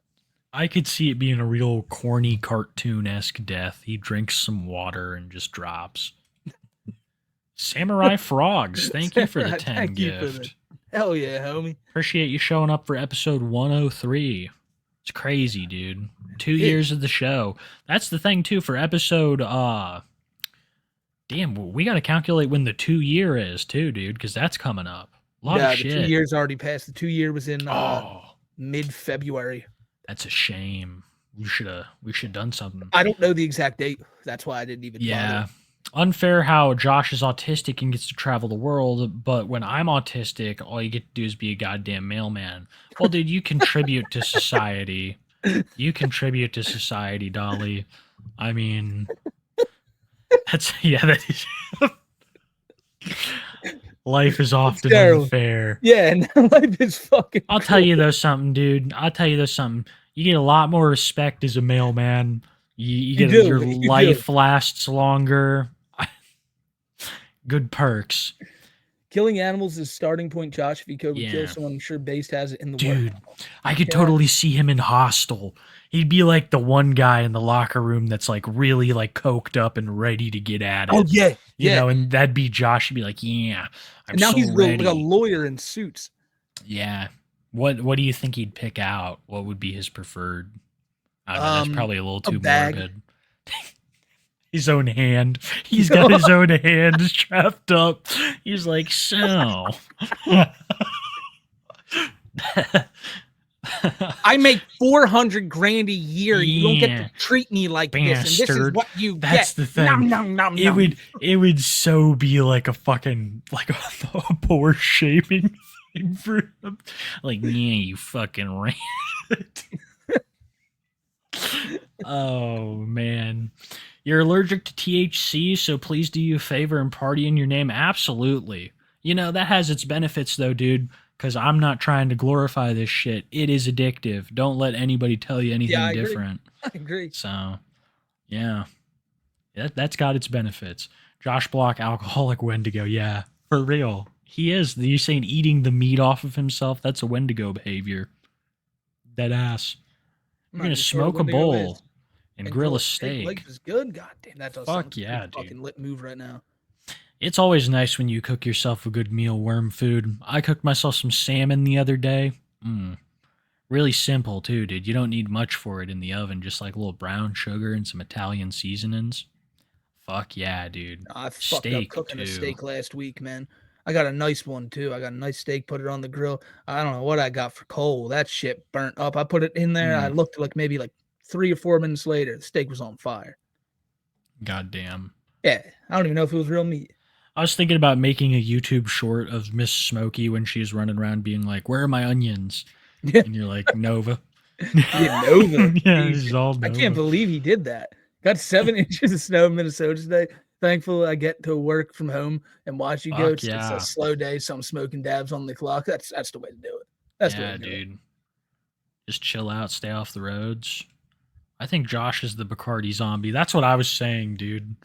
I could see it being a real corny cartoon-esque death. He drinks some water and just drops. Samurai Frogs, thank you for the 10 gift. Hell yeah, homie. Appreciate you showing up for episode 103. It's crazy, dude. 2 years of the show. That's the thing, too, for episode, damn, we got to calculate when the 2 year is, too, dude, because that's coming up. A lot of shit. The 2 years already passed. The 2 year was in mid-February. That's a shame. We should have done something. I don't know the exact date. That's why I didn't even bother. Unfair how Josh is autistic and gets to travel the world, but when I'm autistic, all you get to do is be a goddamn mailman. Well, dude, you contribute to society. You contribute to society, Dolly. I mean, that is. Life is often unfair. Yeah, life is fucking. I'll tell you though something, dude. You get a lot more respect as a mailman. Your life lasts longer. Good perks. Killing animals is starting point, Josh. If you could kill someone, I'm sure Based has it in the Dude, I could totally see him in Hostel. He'd be like the one guy in the locker room that's like really like coked up and ready to get at it. Oh yeah, you know, and that'd be Josh. He'd be like, "Yeah, I'm and now so he's ready." like a lawyer in suits. Yeah. What do you think he'd pick out? What would be his preferred? I don't know, that's probably a little too morbid. His own hand. He's got his own hand strapped up. He's like, so. I make $400,000 a year. You don't get to treat me like this, and this is what you get. That's the thing. Nom. It would so be like a fucking a poor shaming thing for him. Like, yeah, you fucking ran. Oh man. You're allergic to THC, so please do you a favor and party in your name. Absolutely. You know, that has its benefits though, dude, because I'm not trying to glorify this shit. It is addictive. Don't let anybody tell you anything different. I agree. So, yeah. That's got its benefits. Josh Block, alcoholic Wendigo. Yeah, for real. He is. You're saying eating the meat off of himself? That's a Wendigo behavior. Dead ass. You're going to smoke a bowl. And grill a steak. Life is good. God damn, that does Fuck yeah, dude. Fucking lit move right now. It's always nice when you cook yourself a good meal, worm food. I cooked myself some salmon the other day. Really simple too, dude. You don't need much for it in the oven. Just like a little brown sugar and some Italian seasonings. Fuck yeah, dude. I fucked Steak, up cooking a too. steak last week, man. I got a nice one too. I got a nice steak, put it on the grill. I don't know what I got for coal. That shit burnt up. I put it in there. I looked like maybe like 3 or 4 minutes later, the steak was on fire. Goddamn. Yeah, I don't even know if it was real meat. I was thinking about making a YouTube short of Miss Smokey when she's running around being like, "Where are my onions?" Yeah. And you're like, "Nova." Yeah, Nova. Yeah, it's all Nova. I can't believe he did that. Got 7 inches of snow in Minnesota today. Thankfully, I get to work from home and watch you go. Fuck It's yeah. a slow day. So I'm smoking dabs on the clock. That's the way to do it. That's the way Yeah, to do it. dude. Just chill out, stay off the roads. I think Josh is the Bacardi zombie. That's what I was saying, dude.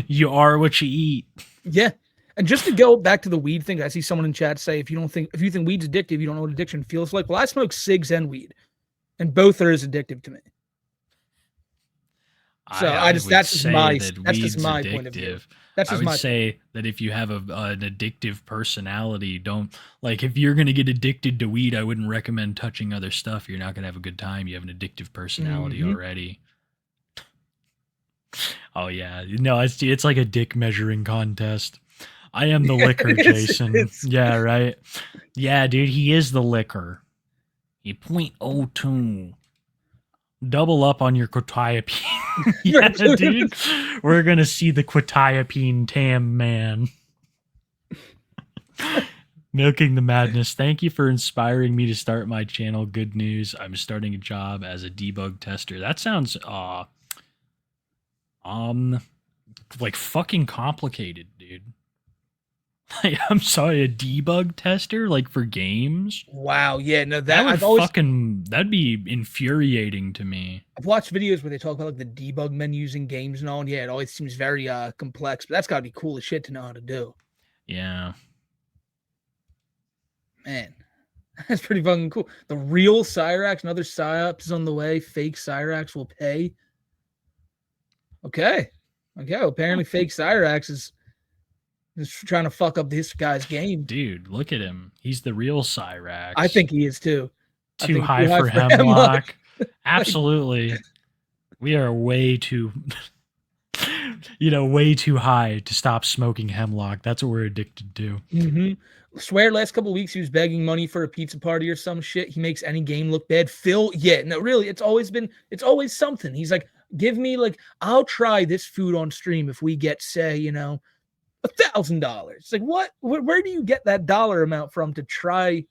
You are what you eat. Yeah. And just to go back to the weed thing, I see someone in chat say, if you think weed's addictive, you don't know what addiction feels like. Well, I smoke cigs and weed, and both are as addictive to me. So that's just my point of view. That's just I would say that if you have an addictive personality, don't like if you're gonna get addicted to weed, I wouldn't recommend touching other stuff. You're not gonna have a good time. You have an addictive personality already. Oh yeah, no, it's like a dick measuring contest. I am the liquor, Jason. Yeah, right. Yeah, dude, he is the liquor. He 0.02. Double up on your quetiapine. Yeah, dude. We're going to see the quetiapine tam man. Milking the madness. Thank you for inspiring me to start my channel. Good news. I'm starting a job as a debug tester. That sounds like fucking complicated, dude. I'm sorry, a debug tester like for games? Wow, yeah, no, that'd be infuriating to me. I've watched videos where they talk about like the debug menus in games and all, and yeah, it always seems very complex, but that's gotta be cool as shit to know how to do. Yeah. Man, that's pretty fucking cool. The real Cyrax, another psyops is on the way. Fake Cyrax will pay. Okay. Well, apparently fake Cyrax is just trying to fuck up this guy's game. Dude, look at him. He's the real Cyrax. I think he is too. Too high for hemlock. Absolutely. We are way too way too high to stop smoking hemlock. That's what we're addicted to. Swear last couple of weeks he was begging money for a pizza party or some shit. He makes any game look bad. Phil, yeah, no, really, it's always something. He's like, give me I'll try this food on stream if we get, say, $1,000. It's like, what? Where do you get that dollar amount from to try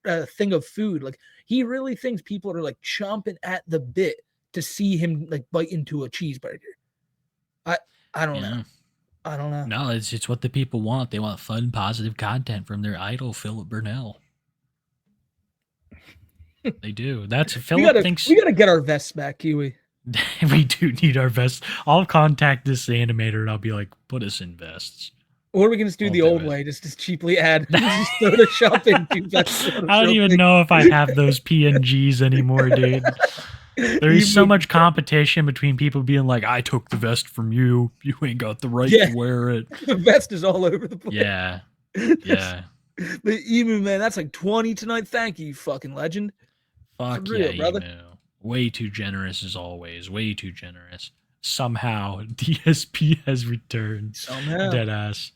a thing of food? Like, he really thinks people are chomping at the bit to see him bite into a cheeseburger. I don't know. I don't know. No, it's what the people want. They want fun, positive content from their idol, Philip Burnell. They do. That's Philip thinks we gotta get our vests back, Kiwi. We do need our vests. I'll contact this animator and I'll be like, put us in vests. Or we can just do the old way, just cheaply add Photoshop into I don't even know if I have those PNGs anymore, dude. There's so much competition between people being like, I took the vest from you. You ain't got the right to wear it. The vest is all over the place. Yeah. Yeah. The Emu, man, that's 20 tonight. Thank you, fucking legend. Fuck real, yeah, brother. Emu. Way too generous as always. Way too generous. Somehow, DSP has returned. Somehow. Deadass.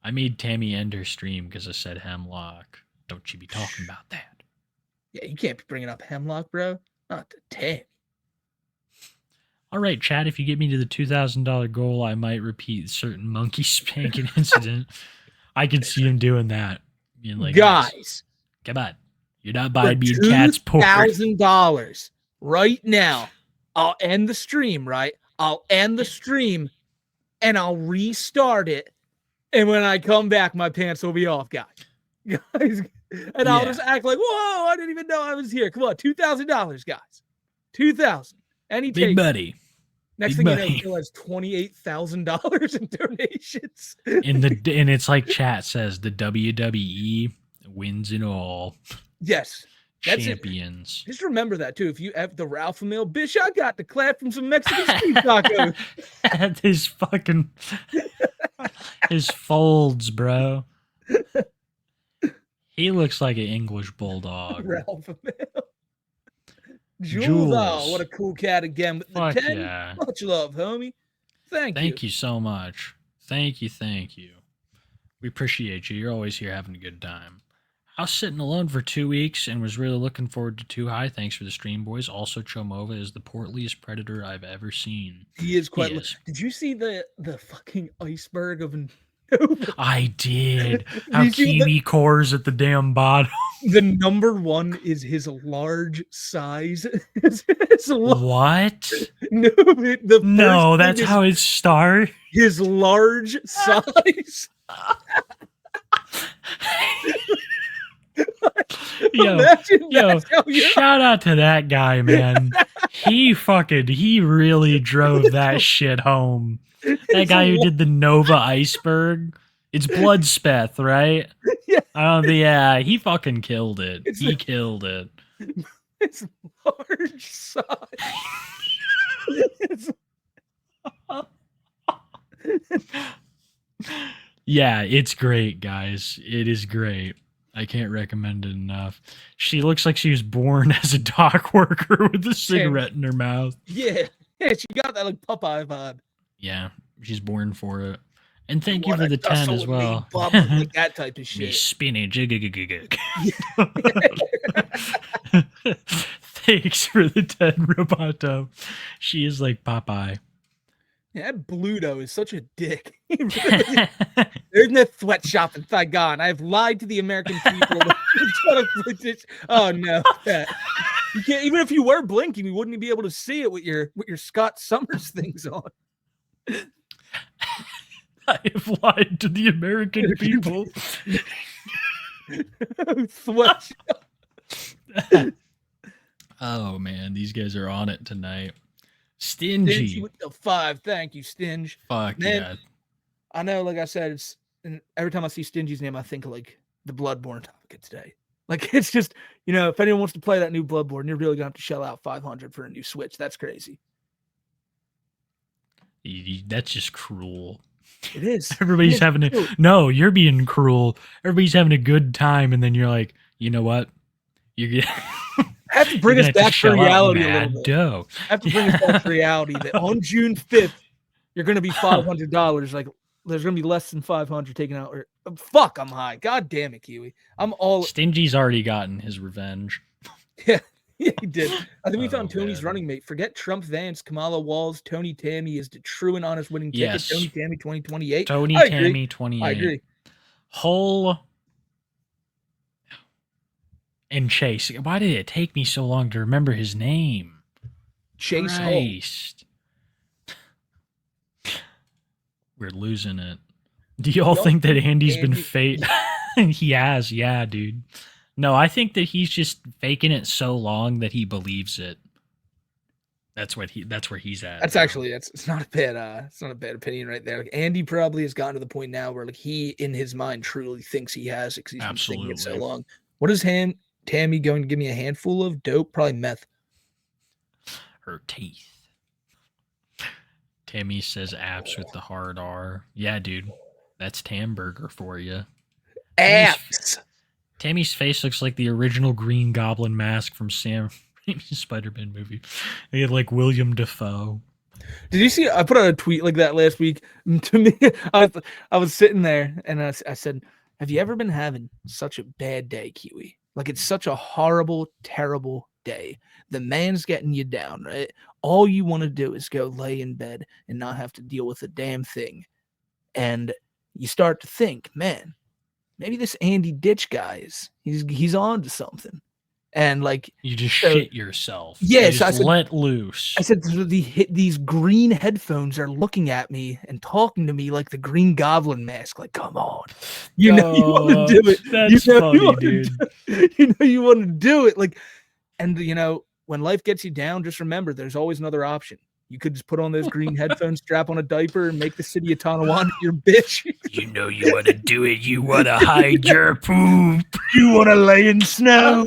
I made Tammy end her stream because I said hemlock. Don't you be talking about that. Yeah, you can't be bringing up hemlock, bro. Not to Tammy. All right, Chad, if you get me to the $2,000 goal, I might repeat certain monkey spanking incident. I could see him doing that. Being like, guys, come on. You're not buying me a cat's pork. $2,000 right now. I'll end the stream, right? I'll end the stream and I'll restart it. And when I come back, my pants will be off, guys. And I'll just act like, whoa, I didn't even know I was here. Come on, $2,000, guys. $2,000. Any big money. Next big thing money. you know, Phil has $28,000 in donations. And it's like chat says, the WWE wins it all. Yes. That's champions. Just remember that too. If you have the Ralph meal, bitch, I got the clap from some Mexican street tacos. His fucking his folds, bro. He looks like an English bulldog. Ralph meal. Jules, oh, what a cool cat again with the 10. Yeah. Much love, homie. Thank you so much. Thank you. We appreciate you. You're always here having a good time. I was sitting alone for 2 weeks and was really looking forward to Too High. Thanks for the stream, boys. Also, Chomova is the portliest predator I've ever seen. He is quite. He is. Did you see the fucking iceberg of I did. How Kiwi cores at the damn bottom. The number one is his large size. What? No, that's how it starts. His large size. Yo, shout out to that guy, man. He really drove that shit home. That guy who did the Nova iceberg. It's Bloodspeth, right? Yeah. He fucking killed it. He killed it. It's large size. Yeah, it's great, guys. It is great. I can't recommend it enough. She looks like she was born as a dock worker with a cigarette in her mouth. Yeah, she got that like Popeye vibe. Yeah, she's born for it. And thank you for the 10 as well. Like that type of shit. Me spinach. Thanks for the 10, Roboto. She is like Popeye. Yeah, that Bluto is such a dick. There's no sweatshop in Saigon. I've lied to the American people. Oh no. You can't, even if you were blinking, you wouldn't be able to see it with your Scott Summers things on. I have lied to the American people. Sweatshop. Oh man, these guys are on it tonight. Stingy with the 5. Thank you, Stinge. Fuck man, yeah. I know, like I said, and every time I see Stingy's name, I think of like the Bloodborne topic today. Like it's just, if anyone wants to play that new Bloodborne, you're really gonna have to shell out $500 for a new Switch. That's crazy. That's just cruel. It is. Everybody's having no, you're being cruel. Everybody's having a good time, and then you're like, you know what? You're gonna I have to bring us back to reality a little bit. Dough. I have to bring us back to reality that on June 5th, you're going to be $500. Like, there's going to be less than 500 taken out. Fuck, I'm high. God damn it, Kiwi. I'm all. Stingy's already gotten his revenge. Yeah, he did. I think we found Tony's running mate. Forget Trump Vance, Kamala Walls. Tony Tammy is the true and honest winning ticket. Yes. Tony Tammy 2028. Tony Tammy 28. I agree. Hull and Chase. Why did it take me so long to remember his name? Chase Christ. We're losing it. Do y'all think that Andy's been fake? He has, yeah, dude. No, I think that he's just faking it so long that he believes it. That's where he's at. That's actually it's not a bad opinion right there. Like Andy probably has gotten to the point now where like he in his mind truly thinks he has it because he's been thinking it so long. What is Tammy going to give me a handful of? Dope, probably meth. Her teeth. Tammy says apps with the hard R. Yeah, dude. That's Tamburger for you. Apps. Tammy's face looks like the original Green Goblin mask from Sam Raimi's Spider-Man movie. They had like William Dafoe. Did you see? I put out a tweet like that last week. To me, I was sitting there and I said, "Have you ever been having such a bad day, Kiwi? Like it's such a horrible, terrible day. The man's getting you down, right? All you want to do is go lay in bed and not have to deal with a damn thing. And you start to think, man, maybe this Andy Ditch guy he's on to something." And like you just shit yourself. Yes, I said, let loose. I said these green headphones are looking at me and talking to me like the Green Goblin mask. Like, come on, you know you want to do it. That's funny, dude. You know you want to do it. Like, and when life gets you down, just remember there's always another option. You could just put on those green headphones, strap on a diaper, and make the city of Tonawanda your bitch. You know you want to do it. You want to hide your poop. You want to lay in snow.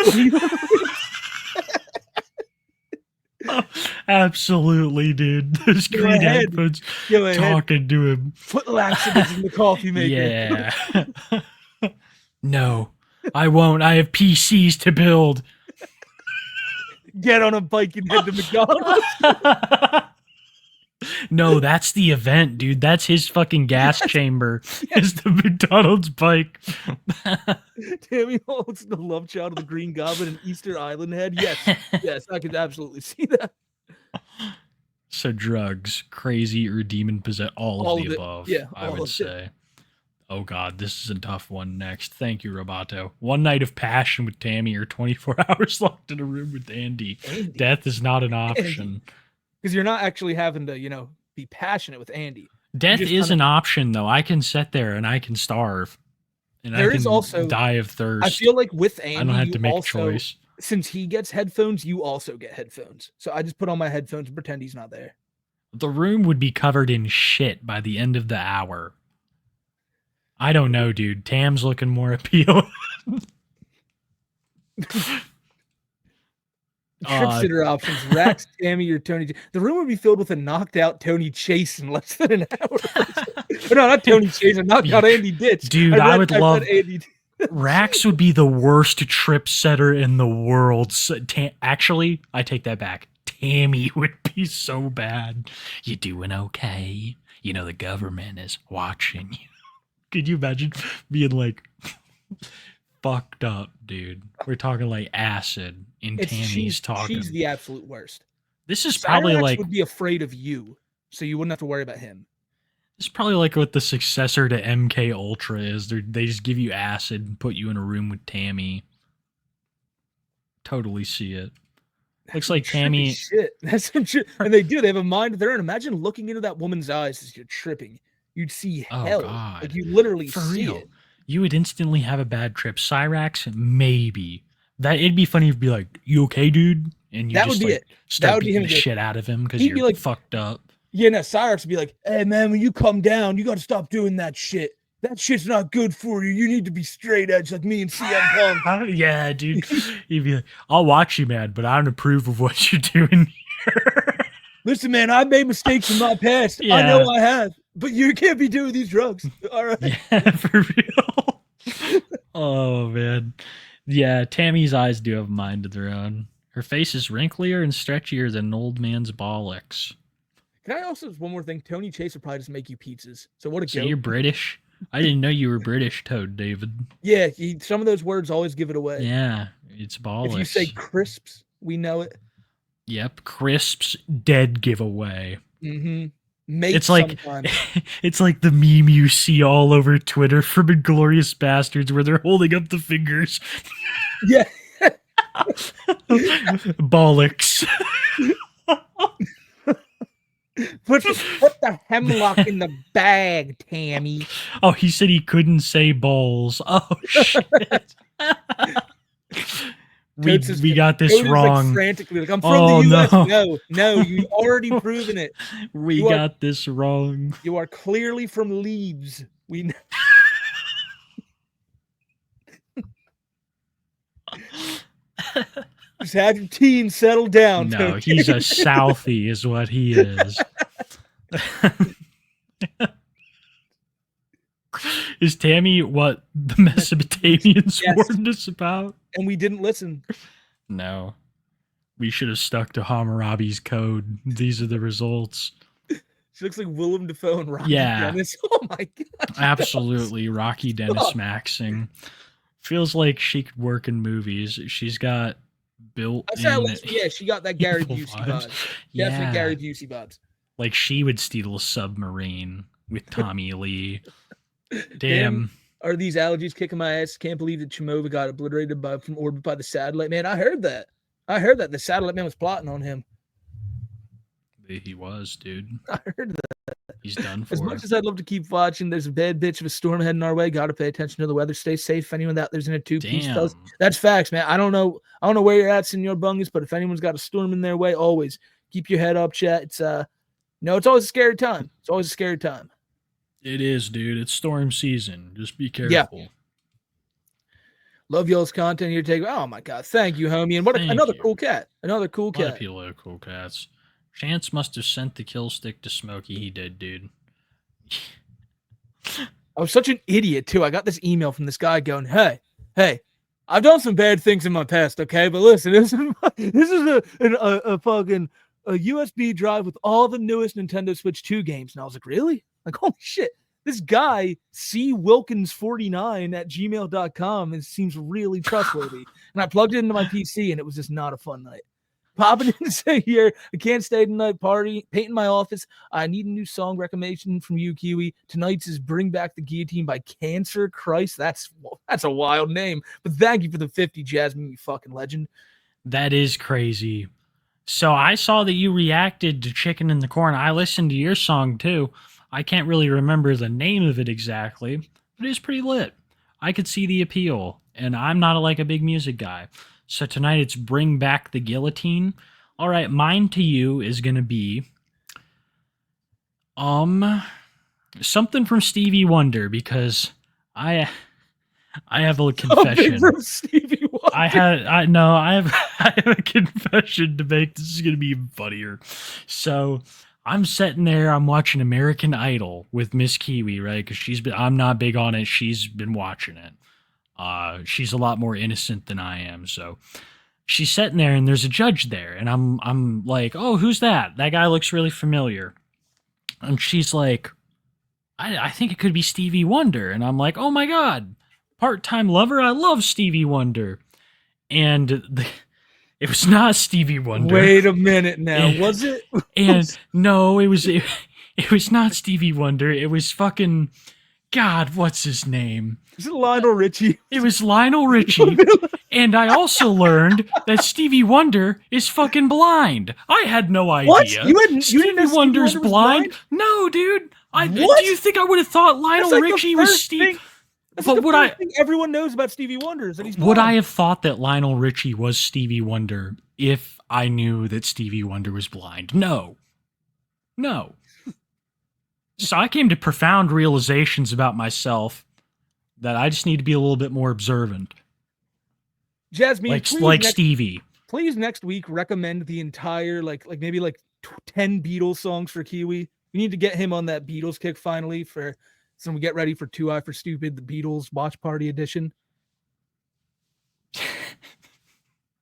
Absolutely, dude. Those green headphones talking to him. Put laxatives in the coffee maker. Yeah. No, I won't. I have PCs to build. Get on a bike and head to McDonald's. No, that's the event, dude. That's his fucking gas chamber. Is the McDonald's bike. Tammy Hall's the love child of the Green Goblin and Easter Island head. Yes, I could absolutely see that. So drugs, crazy, or demon possessed, all of the above. Yeah, I all would of it. say. Oh God, this is a tough one. Next, thank you, Roboto. One night of passion with Tammy, or 24 hours locked in a room with Andy. Death is not an option. Because you're not actually having to, be passionate with Andy. Death is an option, though. I can sit there and I can starve, and There I is can also- die of thirst. I feel like with Andy, I don't have to make a also, choice. since he gets headphones, you also get headphones. So I just put on my headphones and pretend he's not there. The room would be covered in shit by the end of the hour. I don't know, dude. Tam's looking more appealing. Trip sitter options: Rax, Tammy, or Tony. The room would be filled with a knocked out Tony Chase in less than an hour. No, not Tony Chase. A knocked out Andy Ditch. Dude, I would love. Andy. Rax would be the worst trip setter in the world. Actually, I take that back. Tammy would be so bad. You doing okay? You know the government is watching you. Could you imagine being like fucked up, dude? We're talking like acid in Tammy's talking. She's the absolute worst. This is probably like would be afraid of you, so you wouldn't have to worry about him. It's probably like what the successor to MK Ultra is. They just give you acid and put you in a room with Tammy. Totally see it. Looks like Tammy. Shit, that's some shit. And they do. They have a mind of their own. Imagine looking into that woman's eyes as you're tripping. You'd see hell. God. Like you literally For see real. it. You would instantly have a bad trip. Cyrax, maybe. It'd be funny if you'd be like, "You okay, dude?" And you That just would be like it. start That would be beating him the again. shit out of him because He'd you're be like- fucked up. Yeah, no, Cyrus would be like, "Hey man, when you come down, you got to stop doing that shit. That shit's not good for you. You need to be straight edge like me and CM Punk." Yeah, dude. He'd be like, "I'll watch you, man, but I don't approve of what you're doing here." Listen, man, I've made mistakes in my past. I Yeah. know I have, but you can't be doing these drugs. All right. Yeah, for real. Oh man. Yeah, Tammy's eyes do have a mind of their own. Her face is wrinklier and stretchier than an old man's bollocks. Can I also, one more thing? Tony Chase would probably just make you pizzas. So what a So goat. you're British? I didn't know you were British, Toad David. Yeah, some of those words always give it away. Yeah, it's bollocks. If you say crisps, we know it. Yep, crisps, dead giveaway. Mm-hmm. It's like it's like the meme you see all over Twitter from Inglourious Bastards where they're holding up the fingers. Yeah. Bollocks. Put the hemlock in the bag, Tammy. Oh, he said he couldn't say balls. Oh shit. we got this Toad's wrong. Like frantically, like, I'm from the US. No, you already proven it. We got this wrong. You are clearly from Leeds. We know. Just have your tea and settle down. No, Toad. he's a Southie is what he is. Is Tammy what the Mesopotamians warned us about? And we didn't listen. No. We should have stuck to Hammurabi's code. These are the results. She looks like Willem Dafoe and Rocky Yeah. Dennis. Oh my god. Absolutely. Rocky Dennis maxing. Feels like she could work in movies. She's got built in. Yeah, she got that Gary evil Busey vibes. vibes. Yeah. Definitely Gary Busey vibes. Like she would steal a submarine with Tommy Lee. Damn. Are these allergies kicking my ass? Can't believe that Chimova got obliterated from orbit by the satellite man. I heard that. The satellite man was plotting on him. He was, dude. I heard that. He's done for. As much as I'd love to keep watching, there's a bad bitch of a storm heading our way. Got to pay attention to the weather. Stay safe. If anyone out there's in a two-piece does, that's facts, man. I don't know where you're at in your bungus, but if anyone's got a storm in their way, always keep your head up, chat. It's it's always a scary time. It's always a scary time. It is, dude. It's storm season. Just be careful. Yeah. Love y'all's content. Your take. Oh my god, thank you, homie. And another cool cat. Another cool cat. A lot of people are cool cats. Chance must have sent the kill stick to Smokey. He did, dude. I was such an idiot too. I got this email from this guy going, "Hey, I've done some bad things in my past, okay? But listen, this is a fucking a USB drive with all the newest Nintendo Switch 2 games. And I was like, really? Like, holy shit. This guy, cwilkins49@gmail.com, seems really trustworthy. And I plugged it into my PC, and it was just not a fun night. Popping in to say here, I can't stay tonight, party, painting my office. I need a new song recommendation from you, Kiwi. Tonight's is Bring Back the Guillotine by Cancer Christ. That's a wild name. But thank you for the 50, Jasmine, you fucking legend. That is crazy. So I saw that you reacted to Chicken in the Corn. I listened to your song, too. I can't really remember the name of it exactly, but it's pretty lit. I could see the appeal, and I'm not like a big music guy. So tonight it's Bring Back the Guillotine. All right, mine to you is going to be something from Stevie Wonder, because I have a confession. From Stevie Wonder. I have a confession to make. This is going to be even funnier. So I'm sitting there, I'm watching American Idol with Miss Kiwi, right? Because I'm not big on it. She's been watching it. She's a lot more innocent than I am. So she's sitting there, and there's a judge there, and I'm like, oh, who's that? That guy looks really familiar. And she's like, I think it could be Stevie Wonder. And I'm like, oh my God, part-time lover. I love Stevie Wonder. And it was not Stevie Wonder. Wait a minute now. Was it? And no, it was not Stevie Wonder. It was fucking God, what's his name? Is it Lionel Richie? It was Lionel Richie. And I also learned that Stevie Wonder is fucking blind. I had no idea. What? You didn't Stevie know Wonder's Stevie Wonder was blind? No, dude. What? Do you think I would have thought Lionel Richie was Stevie? That's like the first thing everyone knows about Stevie Wonder is that he's blind. Would I have thought that Lionel Richie was Stevie Wonder if I knew that Stevie Wonder was blind? No. So I came to profound realizations about myself that I just need to be a little bit more observant. Jasmine, like Stevie. Please next week recommend the entire maybe 10 Beatles songs for Kiwi. We need to get him on that Beatles kick finally so we get ready for 2 Eye for Stupid, the Beatles Watch Party edition.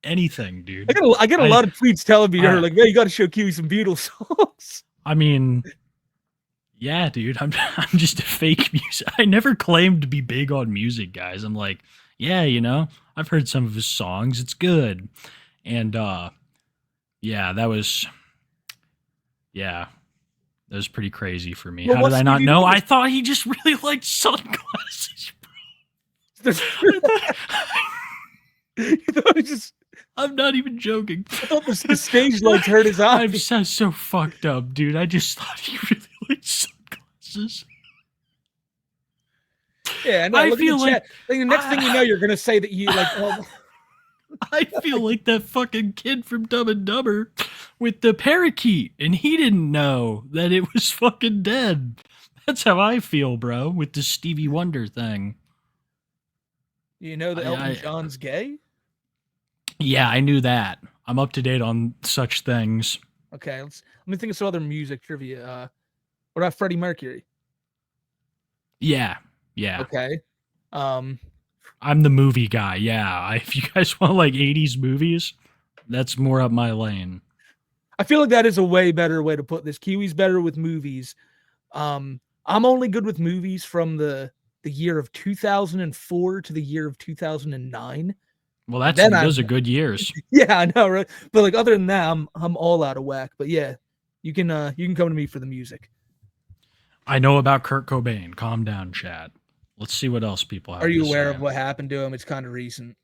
Anything, dude. I get a lot of tweets telling me, man, you got to show Kiwi some Beatles songs. I mean, yeah, dude. I'm just a fake music. I never claimed to be big on music, guys. I'm like, yeah, I've heard some of his songs. It's good. And yeah, that was pretty crazy for me. Well, how did I not know? I thought he just really liked sunglasses, bro. I'm not even joking. I thought the stage lights hurt his eyes. I'm so fucked up, dude. I just thought he really liked sunglasses. Yeah, no, I feel like the next thing you know, you're gonna say that you like. Oh. I feel like that fucking kid from Dumb and Dumber with the parakeet, and he didn't know that it was fucking dead. That's how I feel, bro, with the Stevie Wonder thing. You know that Elton John's gay? Yeah, I knew that. I'm up to date on such things. Okay, let me think of some other music trivia. What about Freddie Mercury? Yeah. Okay. I'm the movie guy. Yeah, if you guys want 80s movies, that's more up my lane. I feel like that is a way better way to put this. Kiwi's better with movies. I'm only good with movies from the year of 2004 to the year of 2009. Well, those are good years. Yeah, I know, right? But other than that, I'm all out of whack. But yeah, you can come to me for the music. I know about Kurt Cobain. Calm down, Chad. Let's see what else people have. Are you aware of what happened to him? It's kind of recent.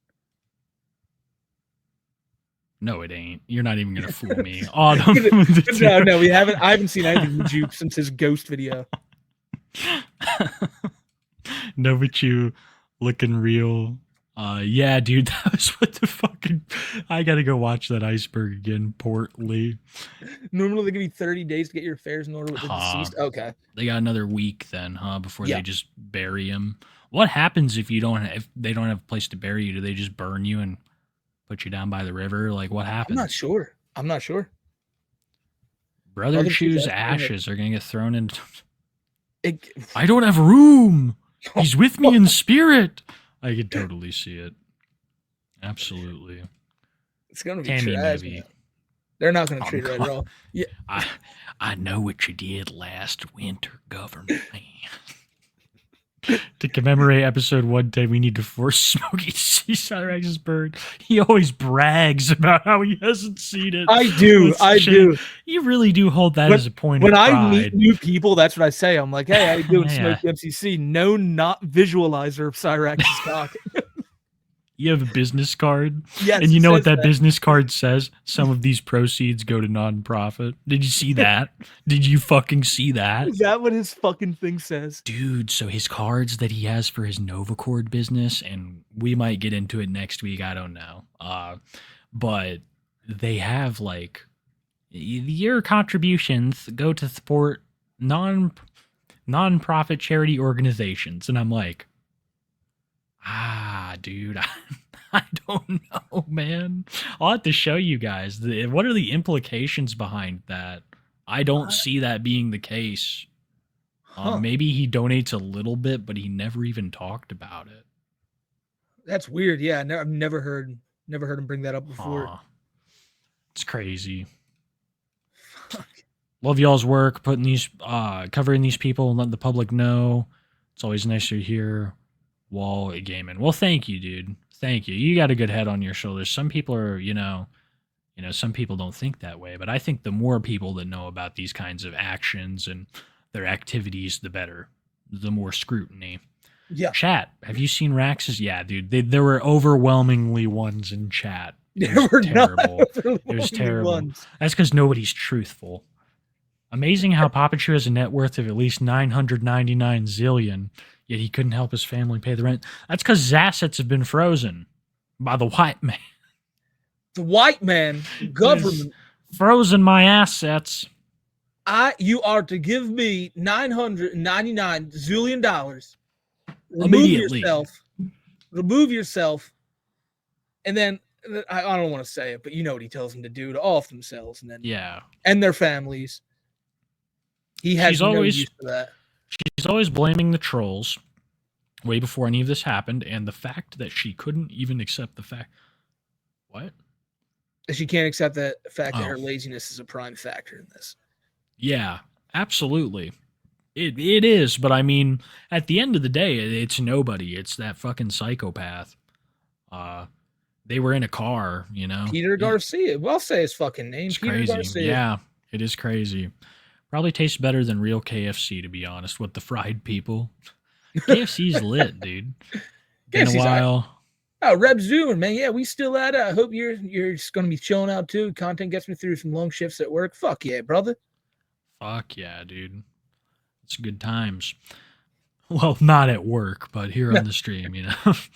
No, it ain't. You're not even gonna fool me. Autumn. No, we haven't. I haven't seen anything from Jupe since his ghost video. No, but you looking real. Yeah, dude, that was what the fucking. I gotta go watch that iceberg again. Portly. Normally they give you 30 days to get your affairs in order with the deceased. Okay. They got another week then, huh? Before they just bury him. What happens if they don't have a place to bury you? Do they just burn you and put you down by the river? What happens? I'm not sure. Brother Chu's ashes are gonna get thrown into. I don't have room. He's with me in spirit. I could totally see it. Absolutely. It's gonna be Tammy trash. maybe. They're not going to treat it right at all. Yeah. I know what you did last winter, Governor Man. To commemorate episode 110, we need to force Smokey to see Cyrex's bird. He always brags about how he hasn't seen it. I do. You really do hold that as a point of pride. When I meet new people, that's what I say. I'm like, hey, how you doing, Smokey MCC? No, not visualizer of Cyrex's cock. You have a business card? Yes. And you know what that business card says? Some of these proceeds go to nonprofit. Did you see that? Did you fucking see that? Is that what his fucking thing says? Dude, so his cards that he has for his Novacord business, and we might get into it next week, I don't know. But they have like your contributions go to support non-profit charity organizations. And I'm like, dude, I don't know, man. I'll have to show you guys. What are the implications behind that? I don't see that being the case. Maybe he donates a little bit, but he never even talked about it. That's weird. Yeah, I've never heard him bring that up before. It's crazy. Fuck. Love y'all's work, putting these, covering these people and letting the public know. It's always nice to hear. Wall gaming. Well, thank you, dude. Thank you. You got a good head on your shoulders. Some people are, some people don't think that way, but I think the more people that know about these kinds of actions and their activities, the better. The more scrutiny. Yeah. Chat. Have you seen Rax's? Yeah, dude. There were overwhelmingly ones in chat. It was terrible. It was terrible. Ones. That's because nobody's truthful. Amazing how Papachu has a net worth of at least 999 zillion. Yet he couldn't help his family pay the rent. That's because his assets have been frozen by the white man. The white man, government, frozen my assets. You are to give me $999 zillion. Immediately. Remove yourself. And then, I don't want to say it, but you know what he tells them to do to off themselves. And then, and their families. He has no use for that. She's always blaming the trolls way before any of this happened, and the fact that she couldn't even accept the fact... What? She can't accept the fact that her laziness is a prime factor in this. Yeah, absolutely. It is, but I mean, at the end of the day, it's nobody. It's that fucking psychopath. They were in a car, Peter Garcia. Well, I'll say his fucking name. It's Peter crazy. Garcia. Yeah, it is crazy. Probably tastes better than real KFC, to be honest, with the fried people. KFC's lit, dude. Been a while. Reb Zoom, man. Yeah, we still at it. I hope you're just going to be chilling out, too. Content gets me through some long shifts at work. Fuck yeah, brother. Fuck yeah, dude. It's good times. Well, not at work, but here on the stream,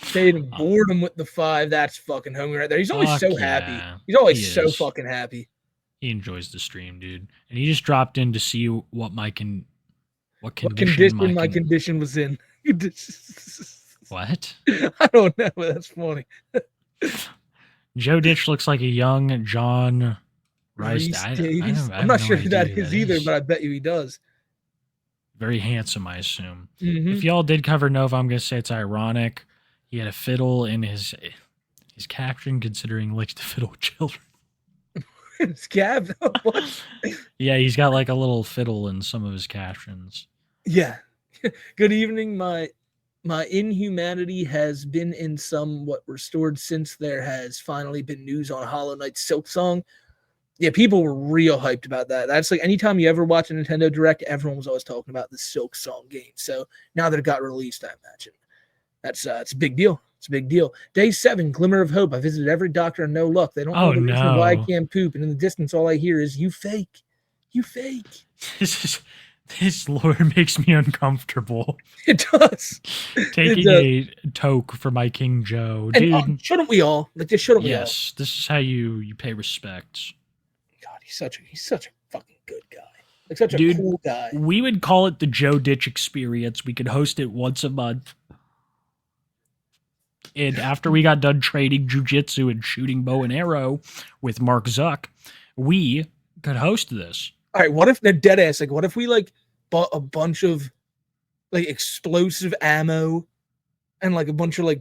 Stating boredom with the 5. That's fucking homie right there. He's always so happy. He's always so fucking happy. He enjoys the stream, dude. And he just dropped in to see what condition my condition was in. What? I don't know, but that's funny. Joe Ditch looks like a young John Rice. I'm not sure who that is either, but I bet you he does. Very handsome, I assume. Mm-hmm. If y'all did cover Nova, I'm going to say it's ironic. He had a fiddle in his caption, considering he likes to fiddle with children. Scab? What? Yeah, he's got like a little fiddle in some of his captions. Yeah. Good evening. My inhumanity has been in somewhat restored since there has finally been news on Hollow Knight's Silk Song. Yeah, people were real hyped about that. That's like anytime you ever watch a Nintendo Direct, everyone was always talking about the Silk Song game. So now that it got released, I imagine it's a big deal. It's a big deal. Day 7, Glimmer of Hope. I visited every doctor and no luck. They don't know the reason why I can't poop. And in the distance, all I hear is, you fake. You fake. This lore makes me uncomfortable. It does. Taking a toke for my King Joe. Dude. And, shouldn't we all? Like, this shouldn't we all? Yes, this is how you pay respects. God, he's such a fucking good guy. Like, such a cool guy. We would call it the Joe Ditch Experience. We could host it once a month. And after we got done trading jujitsu and shooting bow and arrow with Mark Zuck, we could host this. All right, what if they're dead ass? Like, what if we bought a bunch of explosive ammo and a bunch of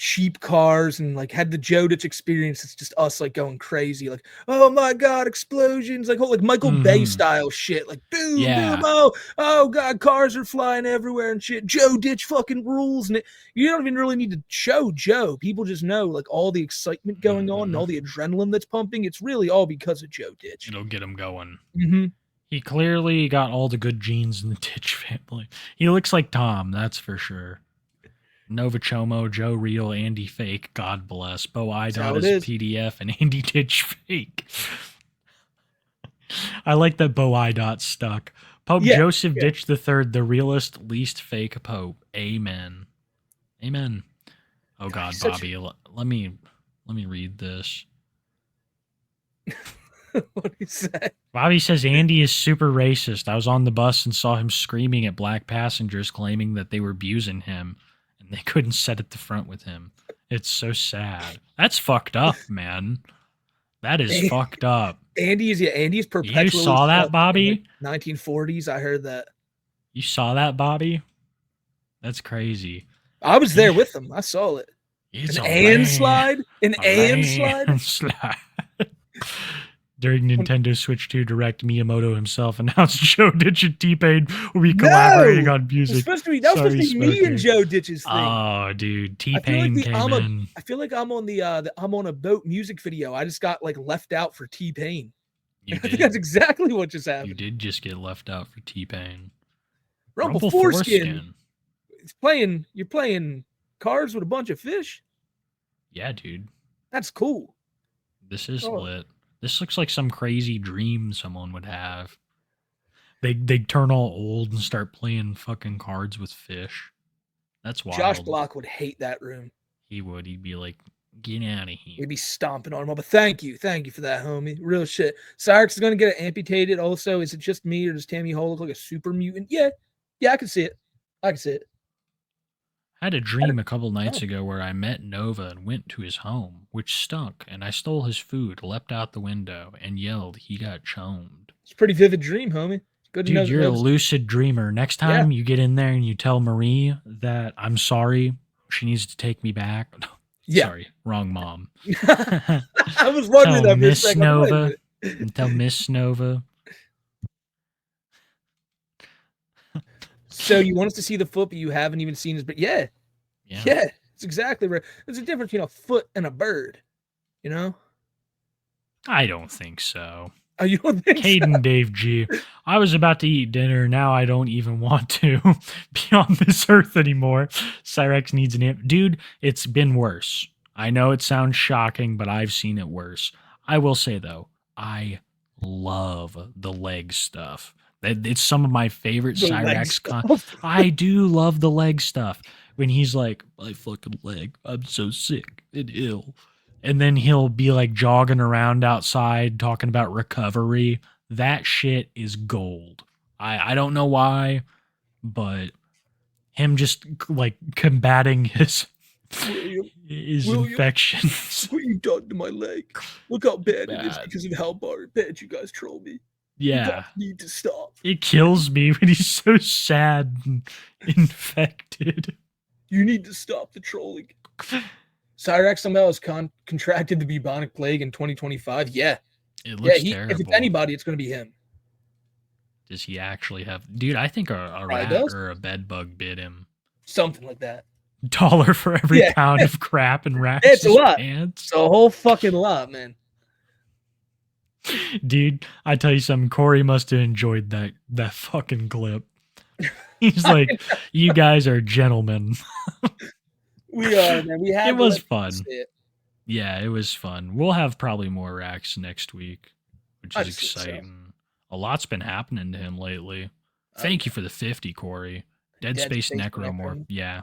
cheap cars and like had the Joe Ditch experience. It's just us like going crazy, like, oh my god, explosions, like whole like Michael Bay style shit, like boom, boom, oh god, cars are flying everywhere and shit. Joe Ditch fucking rules, and you don't even really need to show Joe. People just know like all the excitement going on and all the adrenaline that's pumping. It's really all because of Joe Ditch. It'll get him going. Mm-hmm. He clearly got all the good genes in the Ditch family. He looks like Tom, that's for sure. Nova Chomo, Joe Real, Andy Fake, God bless. Bo Idot is PDF, and Andy Ditch Fake. I like that Bo Idot stuck. Pope Joseph Ditch III, the realest, least fake pope. Amen. Amen. Oh God, Bobby, let me read this. What did he say? Bobby says Andy is super racist. I was on the bus and saw him screaming at black passengers, claiming that they were abusing him. They couldn't sit at the front with him. It's so sad. That's fucked up, man. That is fucked up. Andy's perpetually. You saw that, Bobby? 1940s. I heard that. You saw that, Bobby? That's crazy. I was there with them. I saw it. It's an and slide. An and slide. During Nintendo Switch 2 Direct, Miyamoto himself announced Joe Ditch and T-Pain will be collaborating on music. That was supposed to be me and Joe Ditch's thing. Oh, dude, T-Pain came in. I feel like I'm on the I'm on a boat music video. I just got like left out for T-Pain. I think that's exactly what just happened. You did just get left out for T-Pain. Rumble Foreskin. You're playing cards with a bunch of fish. Yeah, dude. That's cool. This is lit. This looks like some crazy dream someone would have. They turn all old and start playing fucking cards with fish. That's wild. Josh Block would hate that room. He would. He'd be like, get out of here. He'd be stomping on him. But thank you for that, homie. Real shit. Cyrix is going to get it amputated. Also, is it just me or does Tammy Hall look like a super mutant? Yeah, I can see it. I had a dream a couple nights ago where I met Nova and went to his home, which stunk, and I stole his food, leapt out the window, and yelled he got chomed. It's a pretty vivid dream, homie. Good to know. Dude, you're a lucid dreamer. Next time you get in there and you tell Marie that I'm sorry, she needs to take me back. Yeah. Sorry, wrong mom. I was wondering that. Miss Nova. Tell Miss Nova. So you want us to see the foot, but you haven't even seen his. But yeah, it's exactly right. There's a difference between a foot and a bird, you know. I don't think so. Oh, you don't think Caden so? Dave G. I was about to eat dinner. Now I don't even want to be on this earth anymore. Cyrex needs an amp. Dude, it's been worse. I know it sounds shocking, but I've seen it worse. I will say though, I love the leg stuff. It's some of my favorite Cyrex. I do love the leg stuff. When he's like, my fucking leg, I'm so sick and ill. And then he'll be like jogging around outside talking about recovery. That shit is gold. I don't know why, but him just like combating his infections. What you done to my leg? Look how bad it is because of how bad you guys troll me. Yeah. You guys need to stop. It kills me when he's so sad and infected. You need to stop the trolling. Cyrex somehow has contracted the bubonic plague in 2025. Yeah. It looks terrible. If it's anybody, it's going to be him. Does he actually have... Dude, I think a rat or a bed bug bit him. Something like that. $1 for every pound of crap in Rax's It's a lot. pants. It's a whole fucking lot, man. Dude, I tell you something, Corey must have enjoyed that fucking clip. He's like, you guys are gentlemen. We are, man. It was fun. Yeah, it was fun. We'll have probably more Rax next week, which is exciting. A lot's been happening to him lately. Thank you for the 50, Corey. Dead Space Necromorph. Yeah.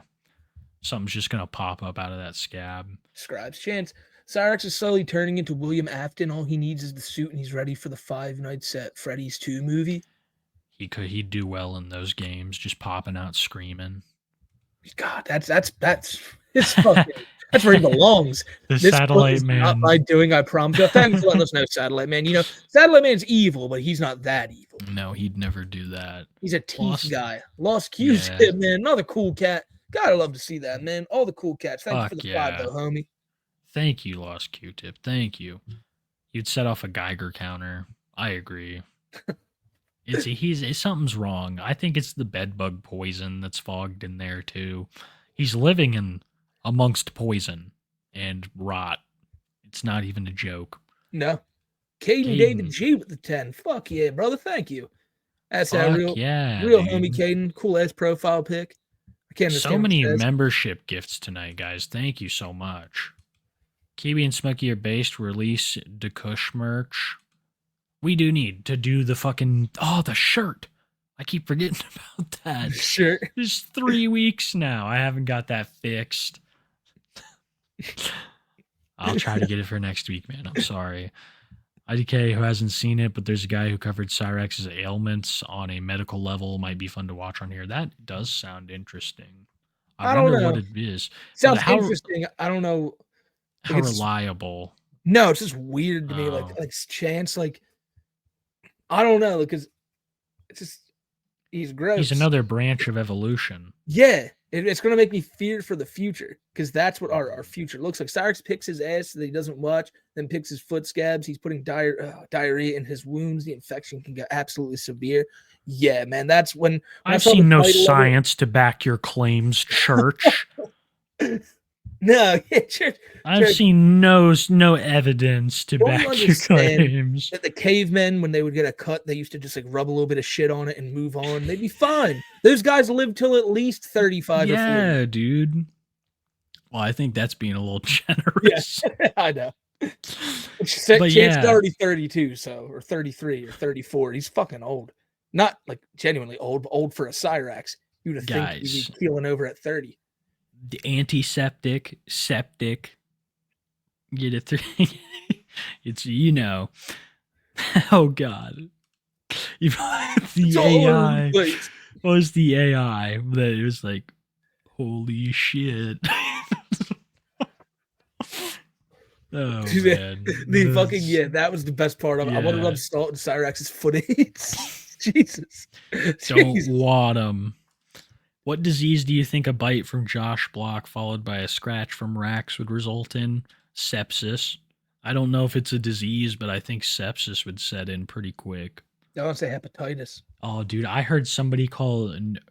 Something's just going to pop up out of that scab. Scribes chance. Cyrex is slowly turning into William Afton. All he needs is the suit, and he's ready for the Five Nights at Freddy's 2 movie. He'd do well in those games, just popping out screaming. God, that's it's fucking that's where he belongs. The Satellite Man. Not by doing, I promise you. Thanks for letting us know, Satellite Man. You know, Satellite Man's evil, but he's not that evil. No, he'd never do that. He's a teeth guy. Lost Q's kid, man. Another cool cat. Gotta love to see that, man. All the cool cats. Thank you for Fuck the yeah. 5, though, homie. Thank you, Lost Q-Tip. Thank you. You'd set off a Geiger counter. I agree. Something's wrong. I think it's the bedbug poison that's fogged in there too. He's living in amongst poison and rot. It's not even a joke. No. Caden David G with the 10. Fuck yeah, brother. Thank you. That's that real homie Caden. Cool ass profile pic. I can't understand. So many membership gifts tonight, guys. Thank you so much. Kiwi and Smokey are based. Release DeKush merch. We do need to do the fucking the shirt. I keep forgetting about that. Sure. It's 3 weeks now. I haven't got that fixed. I'll try to get it for next week, man. I'm sorry. IDK, who hasn't seen it, but there's a guy who covered Cyrex's ailments on a medical level. Might be fun to watch on here. That does sound interesting. I wonder what it is. Sounds interesting. I don't know. How reliable. No, it's just weird to me. Like chance, like I don't know, because it's just he's gross. He's another branch of evolution. Yeah, it's gonna make me fear for the future, because that's what our future looks like. Cyrix picks his ass that he doesn't watch, then picks his foot scabs. He's putting diarrhea in his wounds. The infection can get absolutely severe. Yeah, man, that's when I've seen no science to back your claims, church. No, church. I've seen no evidence to back your claims. That the cavemen, when they would get a cut, they used to just like rub a little bit of shit on it and move on. They'd be fine. Those guys live till at least 35 or 40. Yeah, dude. Well, I think that's being a little generous. Yeah, I know. Chance already 32, or 33 or 34. He's fucking old. Not like genuinely old, but old for a Cyrax. You would have think he'd be keeling over at 30. The antiseptic, septic. Get it through. It's oh god. The AI was the AI that it was like, holy shit. Oh man. That was the best part of it. I want to rub salt in Cyrax's footies. Jesus. Don't want him. What disease do you think a bite from Josh Block followed by a scratch from Rax would result in? Sepsis. I don't know if it's a disease, but I think sepsis would set in pretty quick. I want to say hepatitis. Oh, dude, I heard somebody call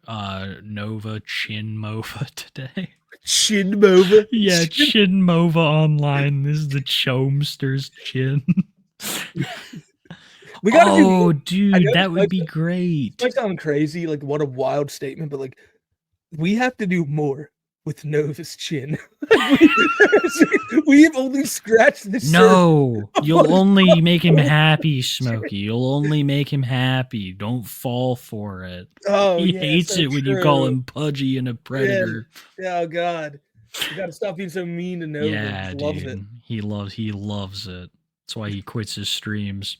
Nova Chinmova today. Chinmova? Yeah, Chinmova online. This is the Chomster's chin. We gotta dude, that would be great. It might sound crazy, like what a wild statement, but like we have to do more with Nova's chin. We've only scratched the surface. No, you'll only make him happy, Smokey. You'll only make him happy. Don't fall for it. Oh, he hates it when you call him pudgy and a predator. Yeah. Oh God, you gotta stop being so mean to Nova. Yeah, he loves it. He loves it. That's why he quits his streams.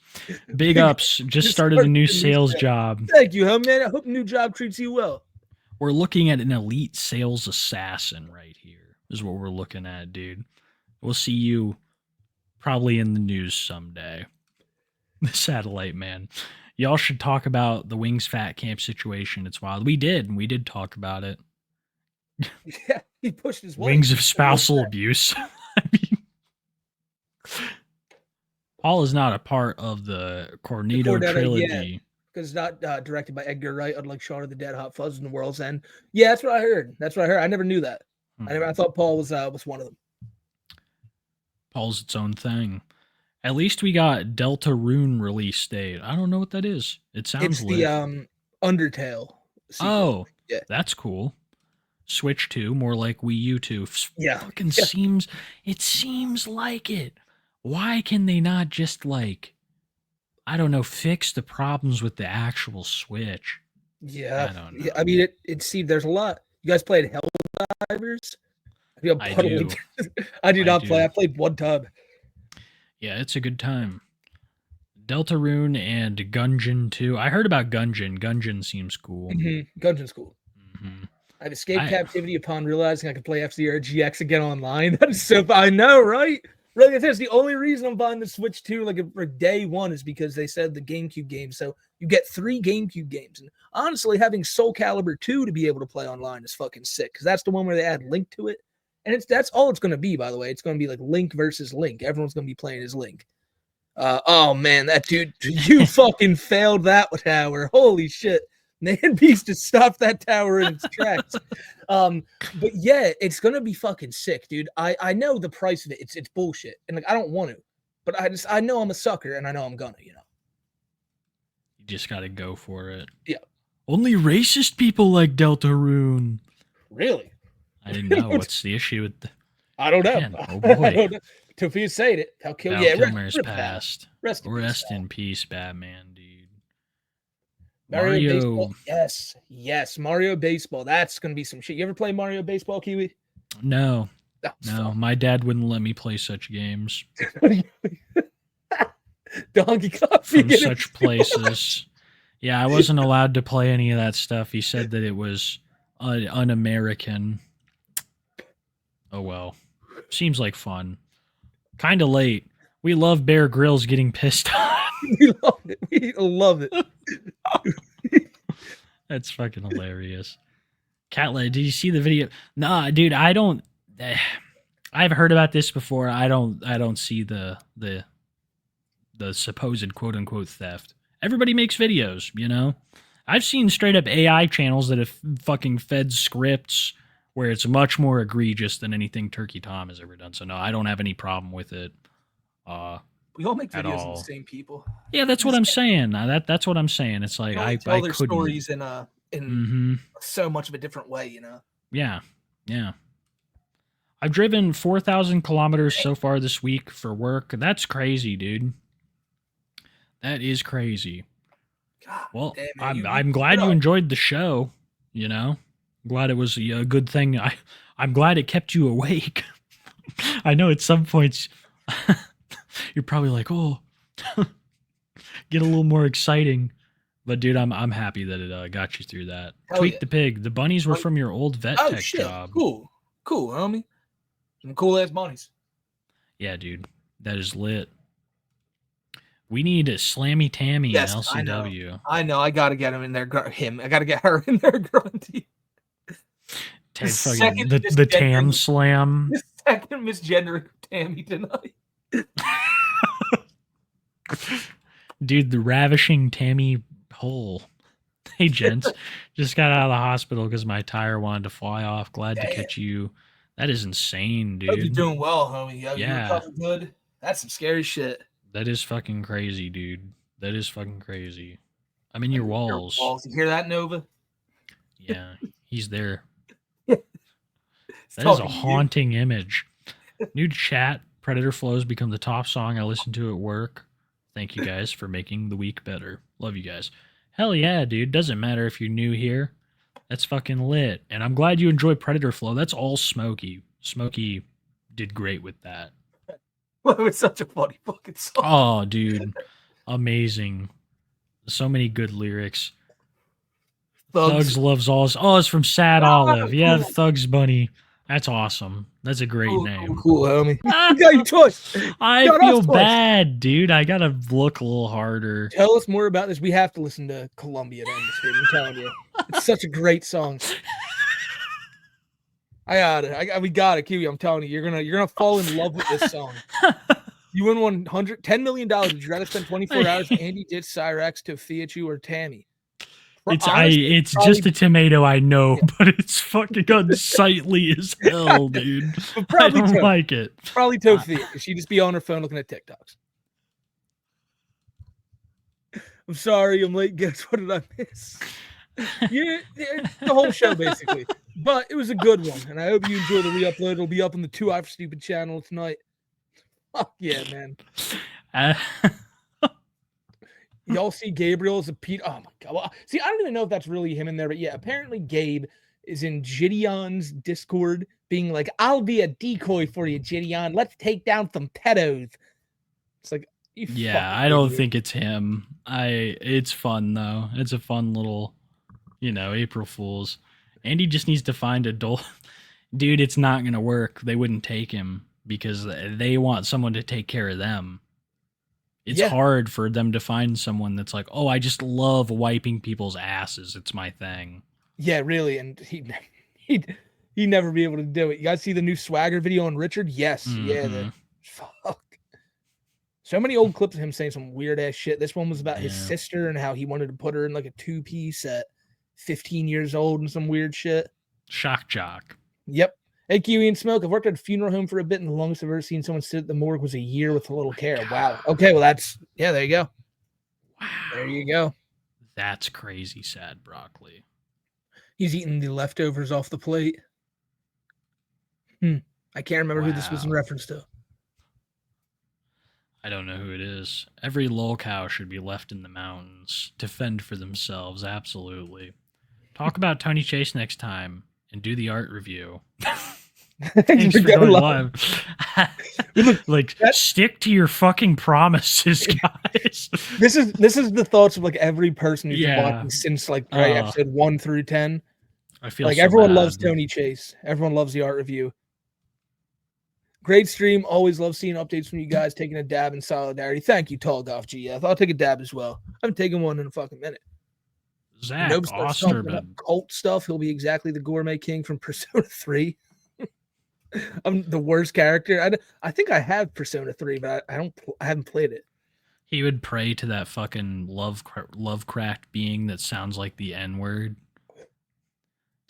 Big ups. Just started a new sales job. Thank you, huh, man? I hope the new job treats you well. We're looking at an elite sales assassin right here, is what we're looking at, dude. We'll see you probably in the news someday. The satellite man. Y'all should talk about the Wings Fat Camp situation. It's wild. We did talk about it. Yeah, he pushed his Wings of spousal abuse. I mean, Paul is not a part of the Cornetto trilogy. Because it's not directed by Edgar Wright, unlike Shaun of the Dead, Hot Fuzz, and The World's End. Yeah, that's what I heard. I never knew that. I thought Paul was one of them. Paul's its own thing. At least we got Delta Rune release date. I don't know what that is. It sounds lit. The Undertale sequel. Oh, yeah, that's cool. Switch 2, more like Wii U 2. Yeah. It seems like it. Why can they not just fix the problems with the actual Switch? Yeah. I don't know. Yeah, I mean, it seemed there's a lot. You guys played Helldivers? I do not play. I played one time. Yeah, it's a good time. Deltarune and Gungeon 2. I heard about Gungeon. Gungeon seems cool. Mm-hmm. Gungeon's cool. Mm-hmm. I've escaped captivity upon realizing I could play F-Zero GX again online. That is so... I know, right? Really, that's the only reason I'm buying the Switch 2 like for day one is because they said the GameCube game. So you get 3 GameCube games. And honestly, having Soul Calibur 2 to be able to play online is fucking sick because that's the one where they add Link to it. And that's all it's going to be, by the way. It's going to be like Link versus Link. Everyone's going to be playing as Link. Oh, man, that dude, you fucking failed that tower. Holy shit. Man Beast just stopped that tower in its tracks. But yeah, it's gonna be fucking sick, dude. I know the price of it. It's bullshit, and like I don't want to, but I know I'm a sucker, and I know I'm gonna, You just gotta go for it. Yeah. Only racist people like Deltarune. Really? I didn't know. What's the issue with the? I don't know. Man, oh boy. Tofia said it. Val Kilmer's passed. Rest in peace, Batman, dude. Mario Baseball. Yes. Mario Baseball. That's gonna be some shit. You ever play Mario Baseball, Kiwi? No. Oh, No, my dad wouldn't let me play such games. Donkey Kong From such places. Yeah, I wasn't allowed to play any of that stuff. He said that it was un-American. Oh well. Seems like fun. Kind of late. We love Bear Grylls getting pissed off. We love it. We love it. That's fucking hilarious. Catlet, did you see the video? Nah, dude, I don't. I've heard about this before. I don't see the supposed quote unquote theft. Everybody makes videos, you know. I've seen straight up AI channels that have fucking fed scripts where it's much more egregious than anything Turkey Tom has ever done. So no, I don't have any problem with it. We all make videos all. of the same people. Yeah, that's what I'm saying. That's what I'm saying. It's like I tell their couldn't. stories in so much of a different way, you know. Yeah. I've driven 4,000 kilometers so far this week for work. That's crazy, dude. That is crazy. God, well, damn, I'm glad you enjoyed the show. You know, glad it was a good thing. I'm glad it kept you awake. I know at some points. You're probably like, oh, get a little more exciting. But dude, I'm happy that it got you through that. Hell Tweak yeah. the Pig. The bunnies were from your old vet tech job. Cool, homie. Some cool ass bunnies. Yeah, dude, that is lit. We need a Slammy Tammy in LCW. I know. I gotta get him in there. I gotta get her in there. Grunty. The Tam Slam. The second misgendering Tammy tonight. Dude, the ravishing Tammy Hall. Hey, gents. Just got out of the hospital because my tire wanted to fly off. Glad to catch you. That is insane, dude. Hope you're doing well, homie. Yeah. You recovering good? That's some scary shit. That is fucking crazy, dude. That is fucking crazy. I'm in your walls. You hear that, Nova? Yeah, he's there. That is a haunting image. New chat. Predator Flows become the top song I listen to at work. Thank you guys for making the week better. Love you guys. Hell yeah, dude. Doesn't matter if you're new here. That's fucking lit. And I'm glad you enjoy Predator Flow. That's all Smokey. Smokey did great with that. Well, it's such a funny fucking song. Oh, dude. Amazing. So many good lyrics. Thugs loves all. Oh, it's from Sad Olive. Yeah, the Thugs Bunny. That's awesome. That's a great name. Cool, homie. You got your choice. I feel bad, dude. I gotta look a little harder. Tell us more about this. We have to listen to Columbia to end this stream. I'm telling you, it's such a great song. I got it. We got it, Kiwi. I'm telling you, you're gonna fall in love with this song. You win $10 million. Would you rather spend 24 hours with Andy Ditch, Cyrax, Tophiachu, or Tammy? It's just a tomato, I know, but it's fucking unsightly as hell, dude. I don't like it. Probably Tofia, because she'd just be on her phone looking at TikToks. I'm sorry, I'm late. Guess what did I miss? Yeah, the whole show basically. But it was a good one, and I hope you enjoy the re-upload. It'll be up on the 2 Eye for Stupid channel tonight. Fuck yeah, man. Y'all see Gabriel as a Pete? Oh my god! Well, see, I don't even know if that's really him in there, but yeah, apparently Gabe is in Gideon's Discord, being like, "I'll be a decoy for you, Gideon. Let's take down some pedos." It's like, yeah, I don't think it's him. It's fun though. It's a fun little, April Fools. Andy just needs to find a dude. It's not gonna work. They wouldn't take him because they want someone to take care of them. It's Yeah. hard for them to find someone that's like, oh, I just love wiping people's asses. It's my thing. Yeah, really, and he'd never be able to do it. You guys see the new Swagger video on Richard? Yes, yeah. Fuck. So many old clips of him saying some weird ass shit. This one was about his sister and how he wanted to put her in like a 2-piece at 15 years old and some weird shit. Shock jock. Yep. Hey, Kiwi and Smoke, I've worked at a funeral home for a bit, and the longest I've ever seen someone sit at the morgue was a year with a little care. Wow. Okay, well, there you go. Wow. There you go. That's crazy sad broccoli. He's eating the leftovers off the plate. I can't remember who this was in reference to. I don't know who it is. Every lolcow should be left in the mountains to fend for themselves. Absolutely. Talk about Tony Chase next time and do the art review. Thanks for going live. Stick to your fucking promises, guys. This is the thoughts of like every person who's been watching since like episode 1 through 10. I feel like so everyone bad. loves Tony Chase. Everyone loves the art review. Great stream. Always love seeing updates from you guys taking a dab in solidarity. Thank you, Tall Golf GF. I'll take a dab as well. I haven't taken one in a fucking minute. Zach Osterman. Cult stuff. He'll be exactly the gourmet king from Persona 3. I'm the worst character. I think I have Persona 3, but I haven't played it. He would pray to that fucking Lovecraft being that sounds like the N-word.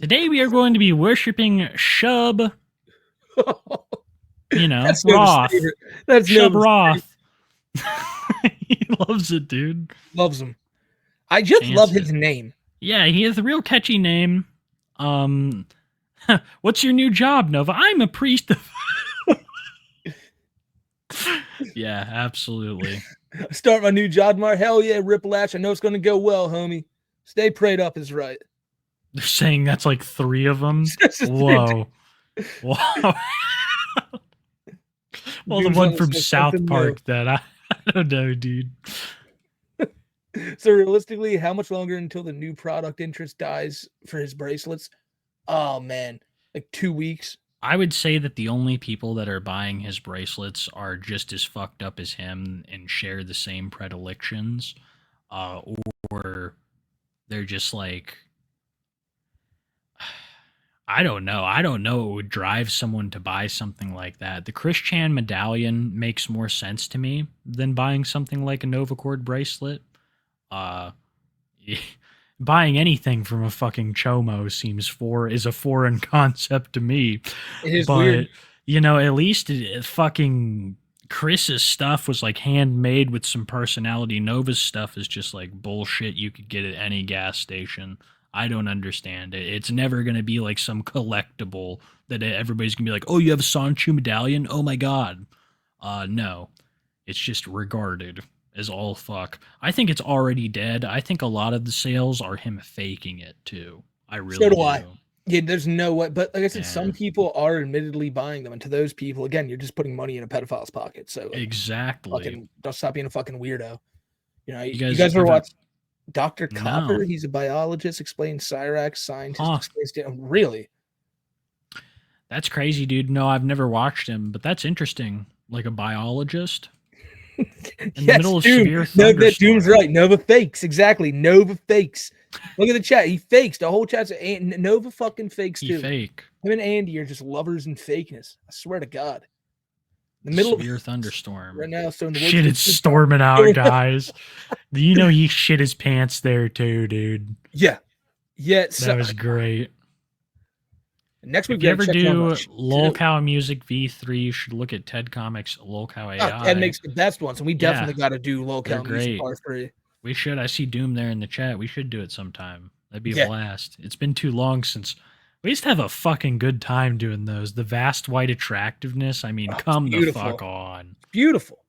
Today we are going to be worshiping Shub. You know, That's Roth. That's Shub Roth. He loves it, dude. Loves him. I just love his name. Yeah, he has a real catchy name. What's your new job, Nova? I'm a priest. Yeah, absolutely. Start my new job tomorrow. Hell yeah, Ripple-Ash. I know it's going to go well, homie. Stay prayed up is right. They're saying that's like 3 of them. Whoa. Whoa. Well, the one from South Park that I don't know, dude. So realistically, how much longer until the new product interest dies for his bracelets? Oh man, like 2 weeks. I would say that the only people that are buying his bracelets are just as fucked up as him and share the same predilections, or they're just like, I don't know. I don't know what would drive someone to buy something like that. The Chris Chan medallion makes more sense to me than buying something like a Novacord bracelet. Buying anything from a fucking Chomo is a foreign concept to me. It is weird. You know, at least fucking Chris's stuff was like handmade with some personality. Nova's stuff is just like bullshit you could get at any gas station. I don't understand it. It's never going to be like some collectible that everybody's going to be like, oh, you have a Sanchu medallion? Oh my God. No, it's just regarded as all fuck. I think it's already dead. I think a lot of the sales are him faking it too. I really so do. I. Yeah, there's no way. But like I said, some people are admittedly buying them. And to those people, again, you're just putting money in a pedophile's pocket. So exactly. Don't stop being a fucking weirdo. You know, you guys ever watch Dr. Copper? No. He's a biologist, explains Cyrax, scientist, explains really. That's crazy, dude. No, I've never watched him, but that's interesting. Like a biologist. In the middle of severe thunderstorm. No, that Doom's right. Nova fakes. Exactly. Nova fakes. Look at the chat. He fakes. The whole chat's Nova fucking fakes too. Fake. Him and Andy are just lovers in fakeness. I swear to God. The middle of severe thunderstorm. Right now, so in the shit, it's storming out, guys. You know he shit his pants there too, dude. Yeah. Yeah. That was great. Next week, if you ever do Lolcow Music V3, you should look at Ted Comics Lolcow AI. Ted makes the best ones, and we definitely got to do Lolcow Music Part 3. We should. I see Doom there in the chat. We should do it sometime. That'd be a blast. It's been too long since we used to have a fucking good time doing those. The vast white attractiveness. I mean, come the fuck on. Beautiful.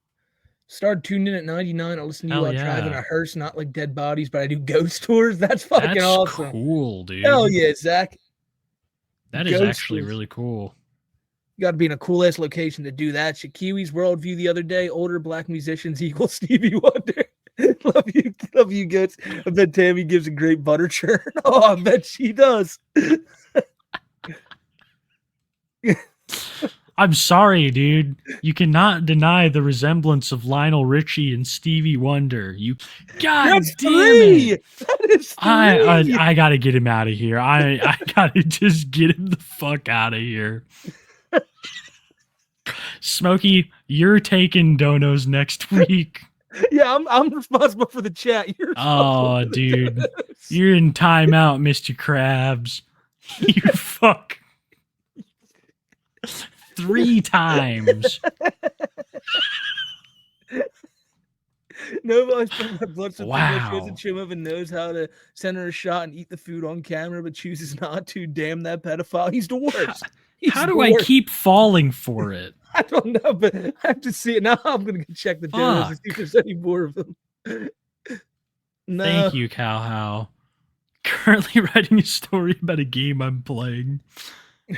Started tuning in at 99. I listen to you while driving a hearse, not like dead bodies, but I do ghost tours. That's fucking awesome. Cool, dude. Hell yeah, Zach. That is actually really cool. You got to be in a cool ass location to do that. Shakiwi's Worldview the other day. Older black musicians equal Stevie Wonder. love you guys. I bet Tammy gives a great butter churn. Oh, I bet she does. I'm sorry, dude. You cannot deny the resemblance of Lionel Richie and Stevie Wonder. God That's damn three. it! That is three. I gotta get him out of here. I gotta just get him the fuck out of here. Smokey, you're taking donos next week. Yeah, I'm responsible for the chat. You're Oh, dude. You're in timeout, Mr. Krabs. You fuck. 3 times. Nobody's putting my blood so Wow. she doesn't show up and knows how to send her a shot and eat the food on camera, but chooses not to. Damn that pedophile. He's the worst. How do I keep falling for it? I don't know, but I have to see it now. I'm gonna go check the donos and see if there's any more of them. No. Thank you, Calhow. Currently writing a story about a game I'm playing.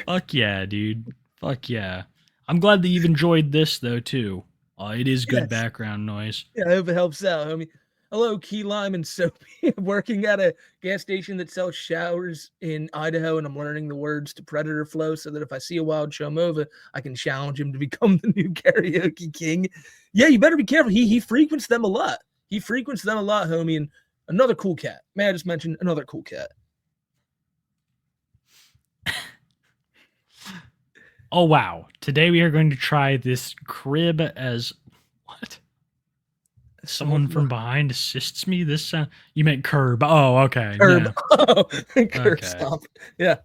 Fuck yeah, dude. Fuck yeah. I'm glad that you've enjoyed this though too. It is good background noise. Yeah, I hope it helps out, homie. Hello, Key Lime and Soapy. Working at a gas station that sells showers in Idaho, and I'm learning the words to Predator Flow so that if I see a wild Shomova, I can challenge him to become the new karaoke king. Yeah, you better be careful. He frequents them a lot. He frequents them a lot, homie. And another cool cat. May I just mention another cool cat? Oh wow. Today we are going to try this crib as what? Someone from behind assists me. This sound you meant curb. Oh, okay. Curb. Yeah. Oh, curb Okay. stomp. Yeah.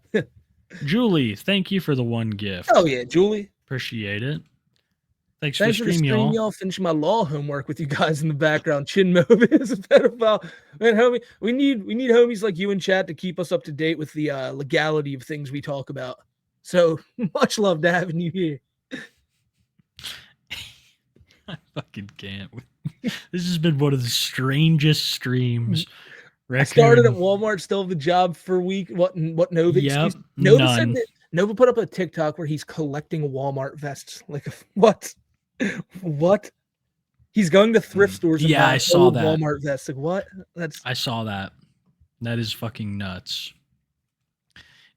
Julie, thank you for the 1 gift. Oh yeah, Julie. Appreciate it. Thanks Thanks for for the stream, y'all. Finishing my law homework with you guys in the background. Chin Mova is a pedophile. Man, homie, we need homies like you in chat to keep us up to date with the legality of things we talk about. So much love to having you here. I fucking can't. This has been one of the strangest streams. I started at Walmart, still have the job for a week. What Nova? Yep, Nova said none. that Nova put up a TikTok where he's collecting Walmart vests. Like what? What? He's going to thrift stores and Yeah, buying I saw old that. Walmart vests. Like what? I saw that. That is fucking nuts.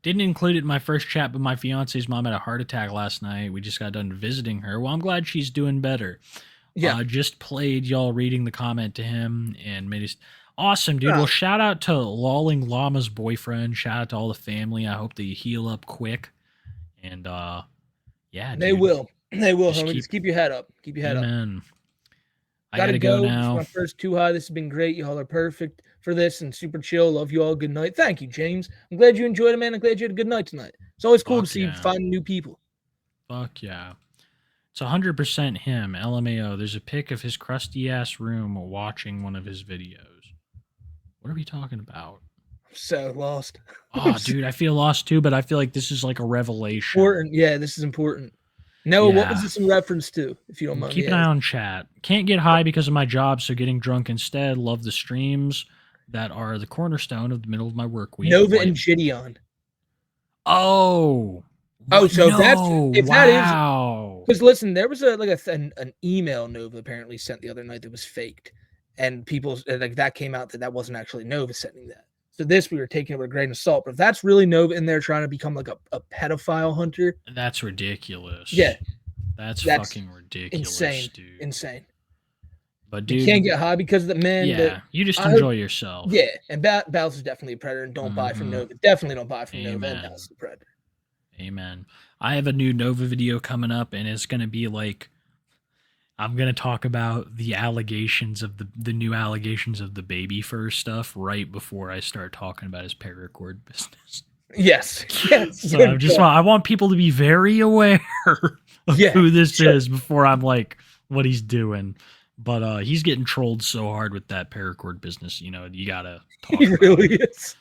Didn't include it in my first chat, but my fiance's mom had a heart attack last night. We just got done visiting her. Well, I'm glad she's doing better. Yeah. Just played y'all reading the comment to him and made it awesome, dude. Well, shout out to Lolling Llama's boyfriend. Shout out to all the family. I hope they heal up quick. And yeah, They dude. will. They will, homie. Just keep your head up. Keep your head up. Amen. I Gotta gotta go It's now. my first too high. This has been great. Y'all are perfect for this and super chill. Love you all. Good night. Thank you, James. I'm glad you enjoyed it, man. I'm glad you had a good night tonight. It's always cool to see you find new people. Fuck yeah. It's 100% him. LMAO. There's a pic of his crusty ass room watching one of his videos. What are we talking about? I'm so lost. Oh, dude, I feel lost too, but I feel like this is like a revelation. Important. Yeah, this is important. Noah, what was this in reference to, if you don't mind? Keep an eye on chat. Can't get high because of my job, so getting drunk instead. Love the streams that are the cornerstone of the middle of my work week. Nova and Gideon. Oh. So no, that wow. Because listen, there was an email Nova apparently sent the other night that was faked, and people like that came out that wasn't actually Nova sending that. So this we were taking it with a grain of salt. But if that's really Nova in there trying to become like a pedophile hunter, that's ridiculous. Yeah, that's fucking ridiculous, insane, dude. Insane. But dude, you can't get high because of the man. Yeah, you just enjoy yourself. Yeah, and Battles is definitely a predator, and don't buy from Nova. Definitely don't buy from Nova. And Battles is a predator. Amen. I have a new Nova video coming up, and it's gonna be like, I'm gonna talk about the allegations of the new allegations of the baby fur stuff right before I start talking about his paracord business. Yes. So I want people to be very aware of who this is before I'm like what he's doing. But he's getting trolled so hard with that paracord business. You know, you gotta talk. He really is.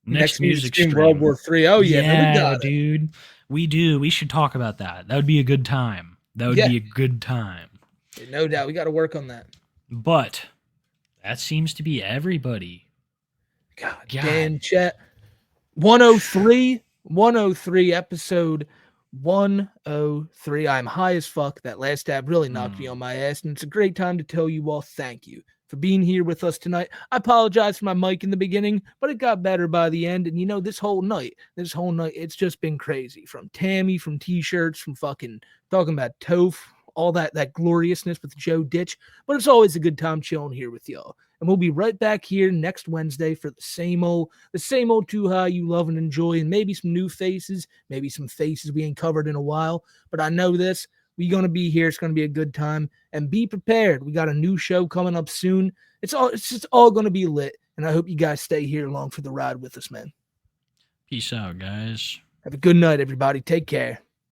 Next music stream. World War III. Oh yeah, dude. We do. We should talk about that. That would be a good time. That would be a good time. No doubt. We got to work on that. But that seems to be everybody. God. Damn, chat. 103, episode 103. I'm high as fuck. That last tab really knocked me on my ass, and it's a great time to tell you all thank you for being here with us tonight. I apologize for my mic in the beginning, but it got better by the end. And you know, this whole night, it's just been crazy. From Tammy, from t-shirts, from fucking talking about Toph, all that gloriousness with Joe Ditch. But it's always a good time chilling here with y'all. And we'll be right back here next Wednesday for the same old Too High you love and enjoy, and maybe some new faces, maybe some faces we ain't covered in a while. But I know this. We're going to be here. It's going to be a good time. And be prepared. We got a new show coming up soon. It's just all going to be lit. And I hope you guys stay here along for the ride with us, man. Peace out, guys. Have a good night, everybody. Take care.